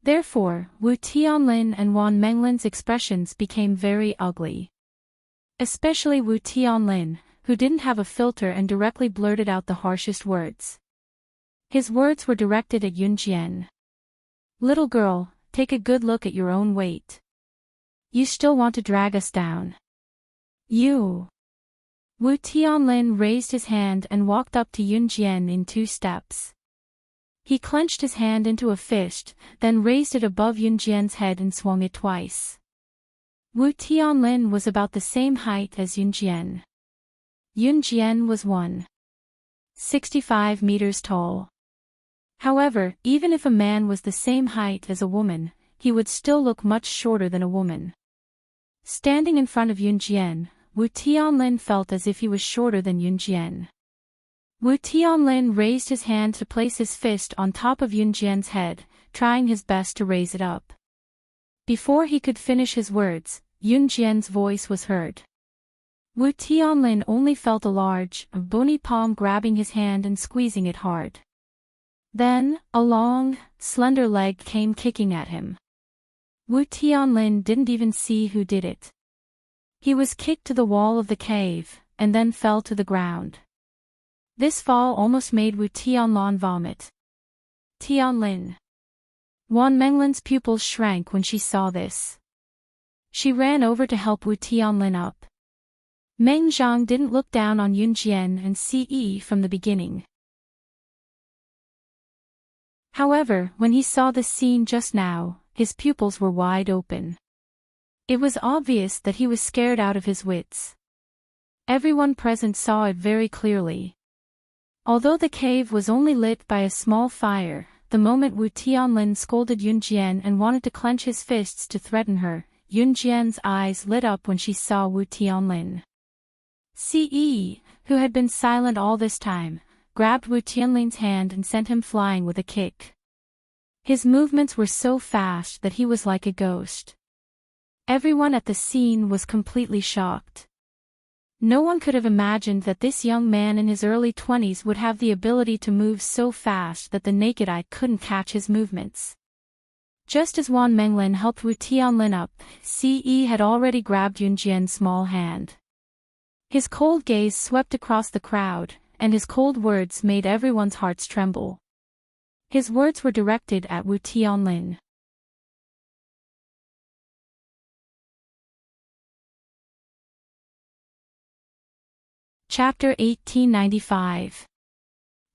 Therefore, Wu Tianlin and Wan Menglin's expressions became very ugly. Especially Wu Tianlin, who didn't have a filter and directly blurted out the harshest words. His words were directed at Yun Jian. Little girl, take a good look at your own weight. You still want to drag us down. You. Wu Tianlin raised his hand and walked up to Yun Jian in 2 steps. He clenched his hand into a fist, then raised it above Yun Jian's head and swung it twice. Wu Tianlin was about the same height as Yun Jian. Yun Jian was 1.65 meters tall. However, even if a man was the same height as a woman, he would still look much shorter than a woman. Standing in front of Yun Jian, Wu Tianlin felt as if he was shorter than Yun Jian. Wu Tianlin raised his hand to place his fist on top of Yun Jian's head, trying his best to raise it up. Before he could finish his words, Yun Jian's voice was heard. Wu Tianlin only felt a large, bony palm grabbing his hand and squeezing it hard. Then, a long, slender leg came kicking at him. Wu Tianlin didn't even see who did it. He was kicked to the wall of the cave, and then fell to the ground. This fall almost made Wu Tianlin vomit. Tianlin. Wan Menglin's pupils shrank when she saw this. She ran over to help Wu Tianlin up. Meng Zhang didn't look down on Yun Jian and Ce from the beginning. However, when he saw the scene just now, his pupils were wide open. It was obvious that he was scared out of his wits. Everyone present saw it very clearly. Although the cave was only lit by a small fire, the moment Wu Tianlin scolded Yun Jian and wanted to clench his fists to threaten her, Yun Jian's eyes lit up when she saw Wu Tianlin. Ce, who had been silent all this time, grabbed Wu Tianlin's hand and sent him flying with a kick. His movements were so fast that he was like a ghost. Everyone at the scene was completely shocked. No one could have imagined that this young man in his early 20s would have the ability to move so fast that the naked eye couldn't catch his movements. Just as Wan Menglin helped Wu Tianlin up, Ce had already grabbed Yun Jian's small hand. His cold gaze swept across the crowd, and his cold words made everyone's hearts tremble. His words were directed at Wu Tianlin. Chapter 1895.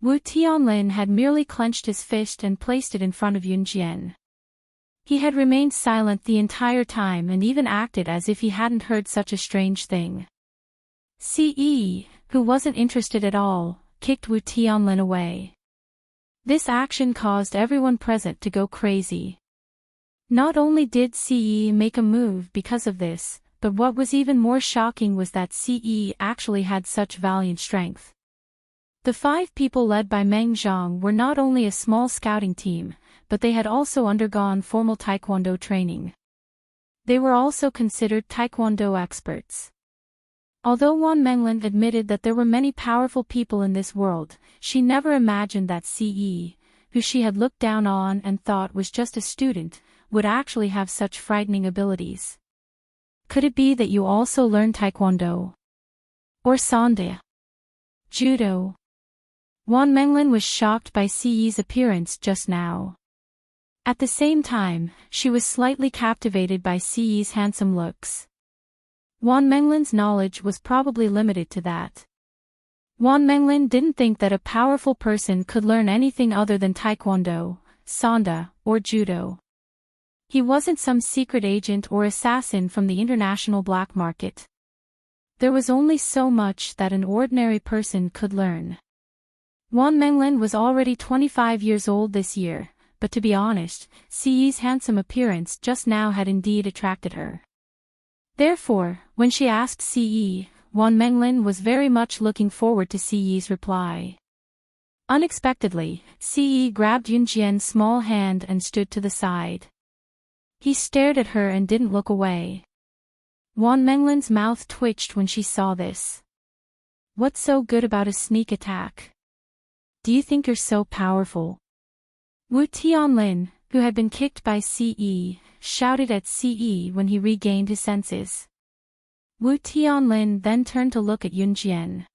Wu Tianlin had merely clenched his fist and placed it in front of Yunjian. He had remained silent the entire time and even acted as if he hadn't heard such a strange thing. Ce, who wasn't interested at all, kicked Wu Tianlin away. This action caused everyone present to go crazy. Not only did Ce make a move because of this, but what was even more shocking was that Ce actually had such valiant strength. The 5 people led by Meng Zhang were not only a small scouting team, but they had also undergone formal taekwondo training. They were also considered taekwondo experts. Although Wan Menglin admitted that there were many powerful people in this world, she never imagined that Ce, who she had looked down on and thought was just a student, would actually have such frightening abilities. Could it be that you also learned taekwondo? Or sanda? Judo? Wan Menglin was shocked by Ce's appearance just now. At the same time, she was slightly captivated by Ce's handsome looks. Wan Menglin's knowledge was probably limited to that. Wan Menglin didn't think that a powerful person could learn anything other than taekwondo, sanda, or judo. He wasn't some secret agent or assassin from the international black market. There was only so much that an ordinary person could learn. Wan Menglin was already 25 years old this year, but to be honest, Ce's handsome appearance just now had indeed attracted her. Therefore, when she asked Ce, Wan Menglin was very much looking forward to Ce's reply. Unexpectedly, Ce grabbed Yunjian's small hand and stood to the side. He stared at her and didn't look away. Wan Menglin's mouth twitched when she saw this. What's so good about a sneak attack? Do you think you're so powerful? Wu Tianlin, who had been kicked by Ce, shouted at Ce when he regained his senses. Wu Tianlin then turned to look at Yunjian.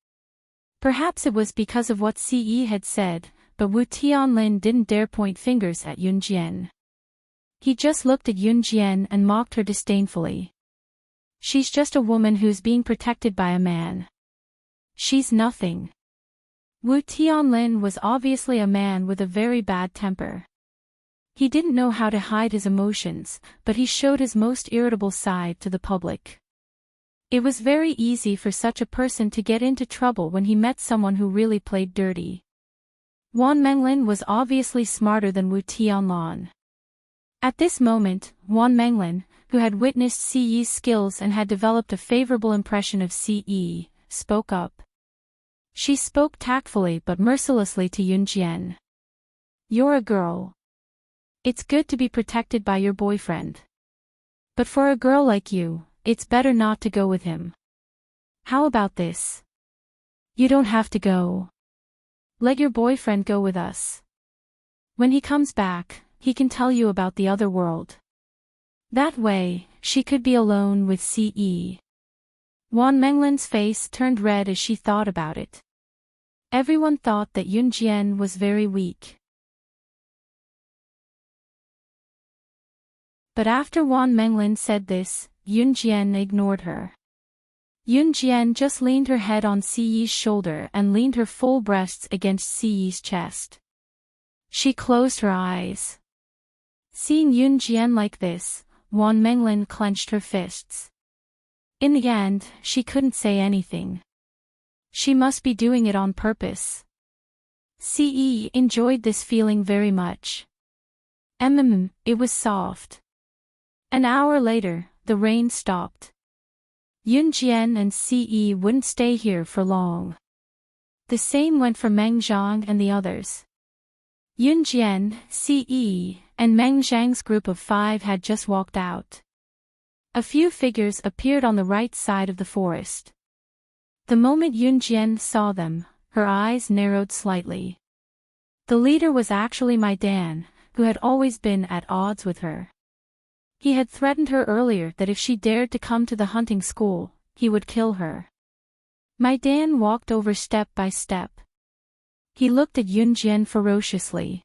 Perhaps it was because of what Ce had said, but Wu Tianlin didn't dare point fingers at Yunjian. He just looked at Yunjian and mocked her disdainfully. She's just a woman who's being protected by a man. She's nothing. Wu Tianlin was obviously a man with a very bad temper. He didn't know how to hide his emotions, but he showed his most irritable side to the public. It was very easy for such a person to get into trouble when he met someone who really played dirty. Wan Menglin was obviously smarter than Wu Tianlin. At this moment, Wan Menglin, who had witnessed Ce's skills and had developed a favorable impression of Ce, spoke up. She spoke tactfully but mercilessly to Yunjian. You're a girl. It's good to be protected by your boyfriend. But for a girl like you, it's better not to go with him. How about this? You don't have to go. Let your boyfriend go with us. When he comes back, he can tell you about the other world. That way, she could be alone with Ce. Wan Menglin's face turned red as she thought about it. Everyone thought that Yunjian was very weak. But after Wan Menglin said this, Yunjian ignored her. Yunjian just leaned her head on Ce's shoulder and leaned her full breasts against Ce's chest. She closed her eyes. Seeing Yunjian like this, Wan Menglin clenched her fists. In the end, she couldn't say anything. She must be doing it on purpose. Ce enjoyed this feeling very much. It was soft. An hour later, the rain stopped. Yunjian and Ce wouldn't stay here for long. The same went for Meng Zhang and the others. Yunjian, Ce, and Meng Zhang's group of 5 had just walked out. A few figures appeared on the right side of the forest. The moment Yunjian saw them, her eyes narrowed slightly. The leader was actually Maidan, who had always been at odds with her. He had threatened her earlier that if she dared to come to the hunting school, he would kill her. Maidan walked over step by step. He looked at Yunjian ferociously.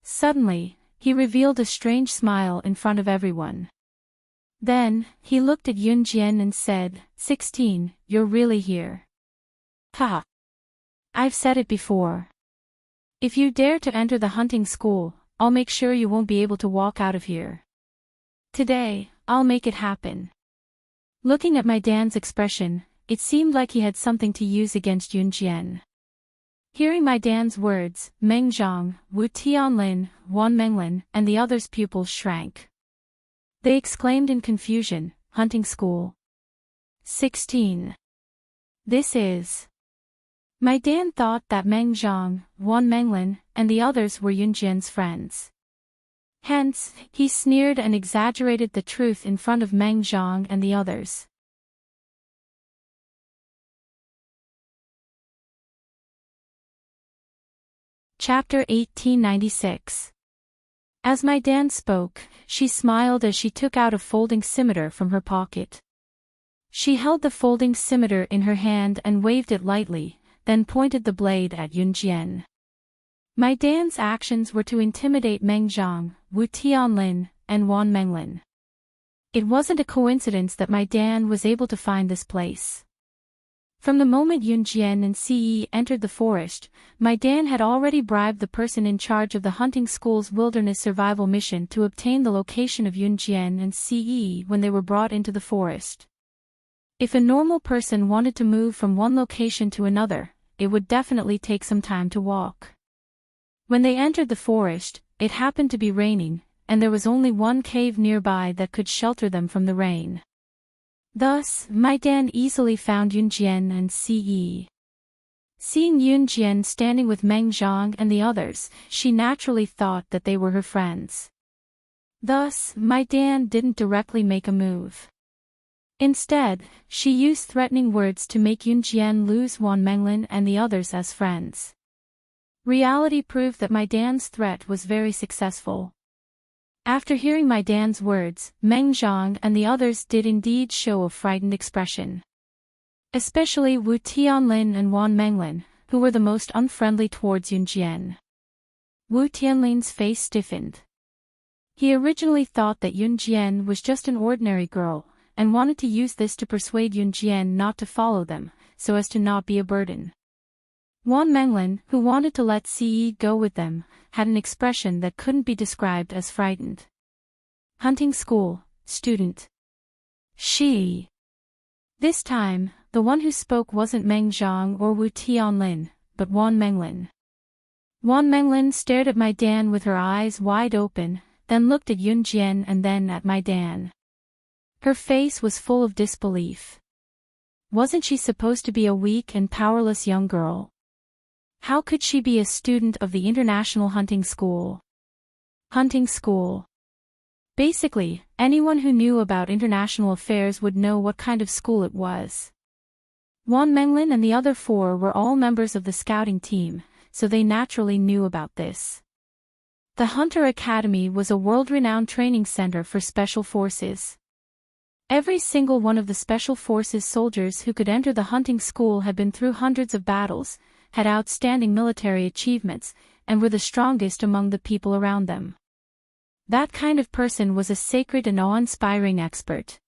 Suddenly, he revealed a strange smile in front of everyone. Then, he looked at Yunjian and said, 16, you're really here. Haha. I've said it before. If you dare to enter the hunting school, I'll make sure you won't be able to walk out of here. Today, I'll make it happen. Looking at my Dan's expression, it seemed like he had something to use against Yunjian. Hearing my Dan's words, Meng Zhang, Wu Tianlin, Wan Menglin, and the others' pupils shrank. They exclaimed in confusion, hunting school. 16. This is. My Dan thought that Meng Zhang, Wan Menglin, and the others were Yunjian's friends. Hence, he sneered and exaggerated the truth in front of Meng Zhang and the others. Chapter 1896. As my Dan spoke, she smiled as she took out a folding scimitar from her pocket. She held the folding scimitar in her hand and waved it lightly, then pointed the blade at Yunjian. My Dan's actions were to intimidate Meng Zhang, Wu Tianlin, and Wan Menglin. It wasn't a coincidence that my Dan was able to find this place. From the moment Yunjian and Ce entered the forest, my Dan had already bribed the person in charge of the hunting school's wilderness survival mission to obtain the location of Yunjian and Ce when they were brought into the forest. If a normal person wanted to move from one location to another, it would definitely take some time to walk. When they entered the forest, it happened to be raining, and there was only one cave nearby that could shelter them from the rain. Thus, my Dan easily found Yunjian and Ce. Seeing Yunjian standing with Meng Zhang and the others, she naturally thought that they were her friends. Thus, my Dan didn't directly make a move. Instead, she used threatening words to make Yunjian lose Wan Menglin and the others as friends. Reality proved that my Dan's threat was very successful. After hearing my Dan's words, Meng Zhang and the others did indeed show a frightened expression. Especially Wu Tianlin and Wan Menglin, who were the most unfriendly towards Yunjian. Wu Tianlin's face stiffened. He originally thought that Yunjian was just an ordinary girl, and wanted to use this to persuade Yunjian not to follow them, so as to not be a burden. Wan Menglin, who wanted to let Ce go with them, had an expression that couldn't be described as frightened. Hunting school, student. She. This time, the one who spoke wasn't Meng Zhang or Wu Tianlin, but Wan Menglin. Wan Menglin stared at my Dan with her eyes wide open, then looked at Yunjian and then at my Dan. Her face was full of disbelief. Wasn't she supposed to be a weak and powerless young girl? How could she be a student of the International Hunting School? Hunting School. Basically, anyone who knew about international affairs would know what kind of school it was. Wan Menglin and the other four were all members of the scouting team, so they naturally knew about this. The Hunter Academy was a world-renowned training center for special forces. Every single one of the special forces soldiers who could enter the hunting school had been through hundreds of battles, had outstanding military achievements, and were the strongest among the people around them. That kind of person was a sacred and awe-inspiring expert.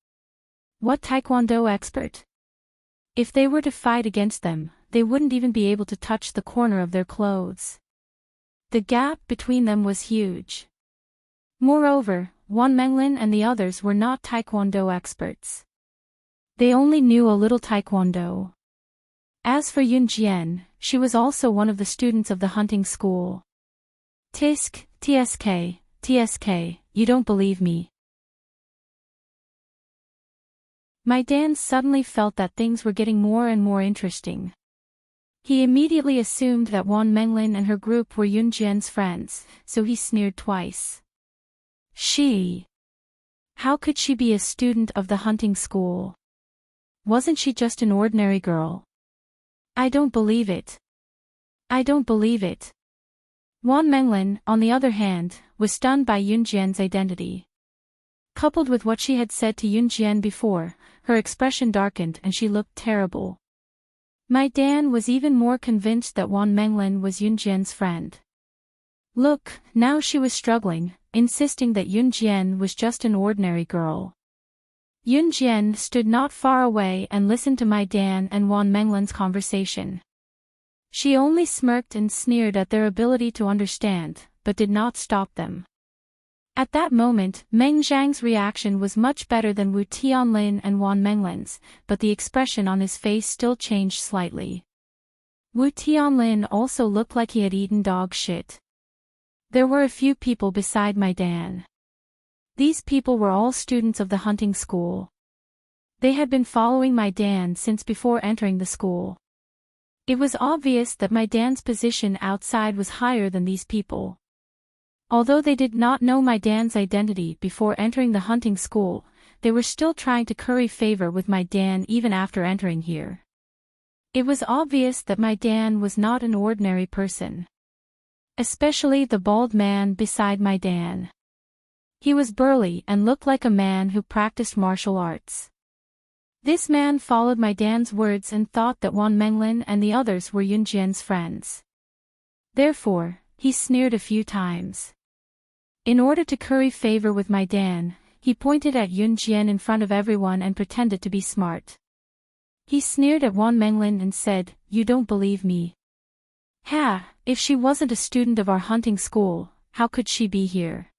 What Taekwondo expert? If they were to fight against them, they wouldn't even be able to touch the corner of their clothes. The gap between them was huge. Moreover, Wan Menglin and the others were not Taekwondo experts. They only knew a little Taekwondo. As for Yunjian, she was also one of the students of the hunting school. Tisk, TSK, you don't believe me. My Dan suddenly felt that things were getting more and more interesting. He immediately assumed that Wan Menglin and her group were Yunjian's friends, so he sneered twice. She. How could she be a student of the hunting school? Wasn't she just an ordinary girl? I don't believe it. I don't believe it. Wan Menglin, on the other hand, was stunned by Yunjian's identity. Coupled with what she had said to Yunjian before, her expression darkened and she looked terrible. My Dan was even more convinced that Wan Menglin was Yunjian's friend. Look, now she was struggling, insisting that Yunjian was just an ordinary girl. Yun Jian stood not far away and listened to my Dan and Wan Menglan's conversation. She only smirked and sneered at their ability to understand, but did not stop them. At that moment, Meng Zhang's reaction was much better than Wu Tianlin and Wan Menglan's, but the expression on his face still changed slightly. Wu Tianlin also looked like he had eaten dog shit. There were a few people beside my Dan. These people were all students of the hunting school. They had been following my Dan since before entering the school. It was obvious that my Dan's position outside was higher than these people. Although they did not know my Dan's identity before entering the hunting school, they were still trying to curry favor with my Dan even after entering here. It was obvious that my Dan was not an ordinary person. Especially the bald man beside my Dan. He was burly and looked like a man who practiced martial arts. This man followed my Dan's words and thought that Wan Menglin and the others were Yun Jian's friends. Therefore, he sneered a few times. In order to curry favor with my Dan, he pointed at Yun Jian in front of everyone and pretended to be smart. He sneered at Wan Menglin and said, "You don't believe me? Ha, if she wasn't a student of our hunting school, how could she be here?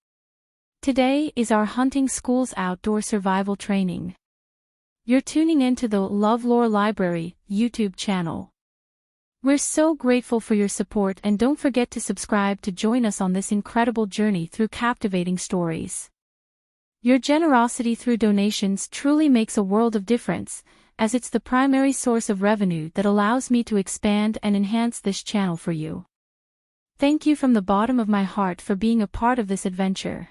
Today is our hunting school's outdoor survival training. You're tuning in to the LoveLore Library YouTube channel. We're so grateful for your support and don't forget to subscribe to join us on this incredible journey through captivating stories. Your generosity through donations truly makes a world of difference, as it's the primary source of revenue that allows me to expand and enhance this channel for you. Thank you from the bottom of my heart for being a part of this adventure.